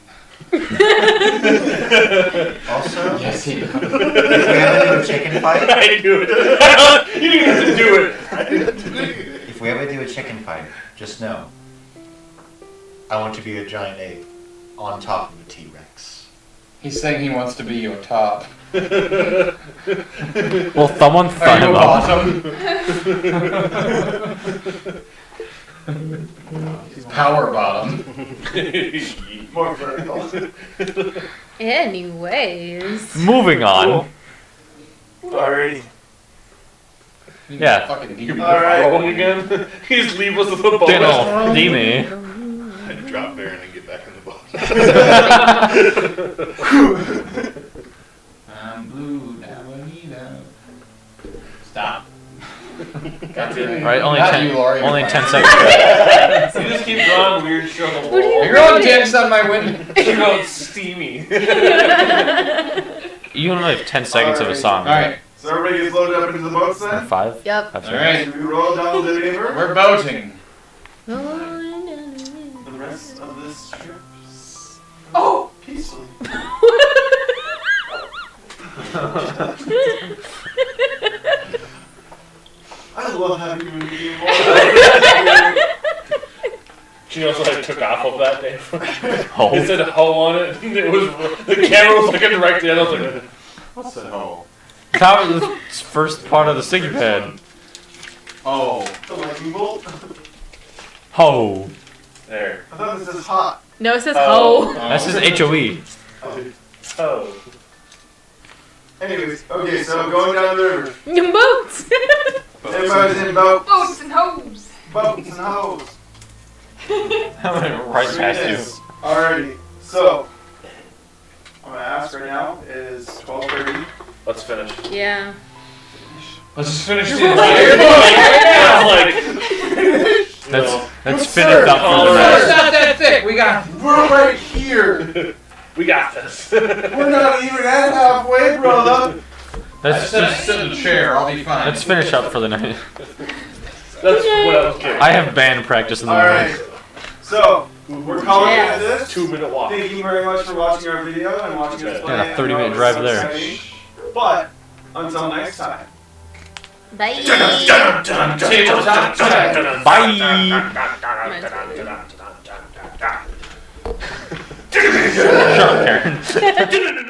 [SPEAKER 4] Also,
[SPEAKER 3] Yes, he does.
[SPEAKER 4] if we ever do a chicken fight,
[SPEAKER 7] I knew it. You didn't have to do it.
[SPEAKER 4] if we ever do a chicken fight, just know I want to be a giant ape on top of a T-Rex.
[SPEAKER 2] He's saying he wants to be your top.
[SPEAKER 9] Well, someone
[SPEAKER 2] Are
[SPEAKER 9] thought
[SPEAKER 2] you a
[SPEAKER 9] about
[SPEAKER 2] bottom? Power bottom.
[SPEAKER 1] More vertical.
[SPEAKER 11] Anyways.
[SPEAKER 9] Moving on.
[SPEAKER 1] Alrighty.
[SPEAKER 9] Yeah.
[SPEAKER 2] Fucking deep.
[SPEAKER 1] Alright.
[SPEAKER 7] Rolling again. He's leave us with the ball.
[SPEAKER 9] Dino, Demi.
[SPEAKER 5] I'd drop Baron and get back in the boat.
[SPEAKER 2] I'm blue, now I need out. Stop.
[SPEAKER 7] That's it.
[SPEAKER 9] Right, only
[SPEAKER 2] Not
[SPEAKER 9] 10,
[SPEAKER 2] you, Laurie,
[SPEAKER 9] only
[SPEAKER 2] you're
[SPEAKER 9] 10
[SPEAKER 2] fine.
[SPEAKER 9] seconds.
[SPEAKER 7] You just keep drawing weird struggle
[SPEAKER 11] What do you
[SPEAKER 7] balls.
[SPEAKER 2] You're on dicks on my window.
[SPEAKER 7] You're going steamy.
[SPEAKER 9] You only have 10 seconds of a song.
[SPEAKER 2] Alright,
[SPEAKER 1] So everybody gets loaded up into the boats
[SPEAKER 9] Or
[SPEAKER 1] then?
[SPEAKER 9] 5?
[SPEAKER 11] Yep.
[SPEAKER 9] That's
[SPEAKER 2] alright.
[SPEAKER 1] Should we roll down the river?
[SPEAKER 2] We're boating.
[SPEAKER 1] The rest of this trip
[SPEAKER 8] Oh!
[SPEAKER 1] peacefully. I love having you in the game.
[SPEAKER 7] She knows what I took off of that day.
[SPEAKER 9] Ho.
[SPEAKER 7] It said "ho" on it. It was the camera was looking directly at. I was like,
[SPEAKER 5] What's that? Oh.
[SPEAKER 9] That was the first part of the sticky pad.
[SPEAKER 5] Oh.
[SPEAKER 1] The lightning bolt.
[SPEAKER 9] Ho.
[SPEAKER 7] there.
[SPEAKER 1] I thought this is hot.
[SPEAKER 11] No, it says
[SPEAKER 7] Oh.
[SPEAKER 11] ho.
[SPEAKER 9] That's just HOE.
[SPEAKER 7] Oh.
[SPEAKER 1] Anyways, okay, so going down the river.
[SPEAKER 11] Boats.
[SPEAKER 1] Everybody's in boats.
[SPEAKER 8] Boats and hoes!
[SPEAKER 1] Boats and hoes.
[SPEAKER 9] Right past you.
[SPEAKER 1] Alrighty, so I'm gonna ask right now is 12:30.
[SPEAKER 7] Let's finish.
[SPEAKER 11] Yeah.
[SPEAKER 2] Let's just finish the
[SPEAKER 7] Like,
[SPEAKER 9] Let's finish up for the
[SPEAKER 2] It's
[SPEAKER 9] rest.
[SPEAKER 2] not that thick. We got.
[SPEAKER 1] We're right here.
[SPEAKER 7] we got this.
[SPEAKER 1] We're not even at halfway, brother.
[SPEAKER 9] Let's
[SPEAKER 2] Sit in the chair. I'll be fine.
[SPEAKER 9] let's finish up for the night.
[SPEAKER 7] That's what I was kidding.
[SPEAKER 9] I have band practice in the morning.
[SPEAKER 1] Alright, so we're calling
[SPEAKER 11] Yeah.
[SPEAKER 1] it this.
[SPEAKER 7] 2-minute walk.
[SPEAKER 1] Thank you very much for watching our video and watching us play.
[SPEAKER 9] Yeah, a 30-minute drive there.
[SPEAKER 1] But until next time.
[SPEAKER 11] Bye.
[SPEAKER 9] Bye. Shut up, Karen.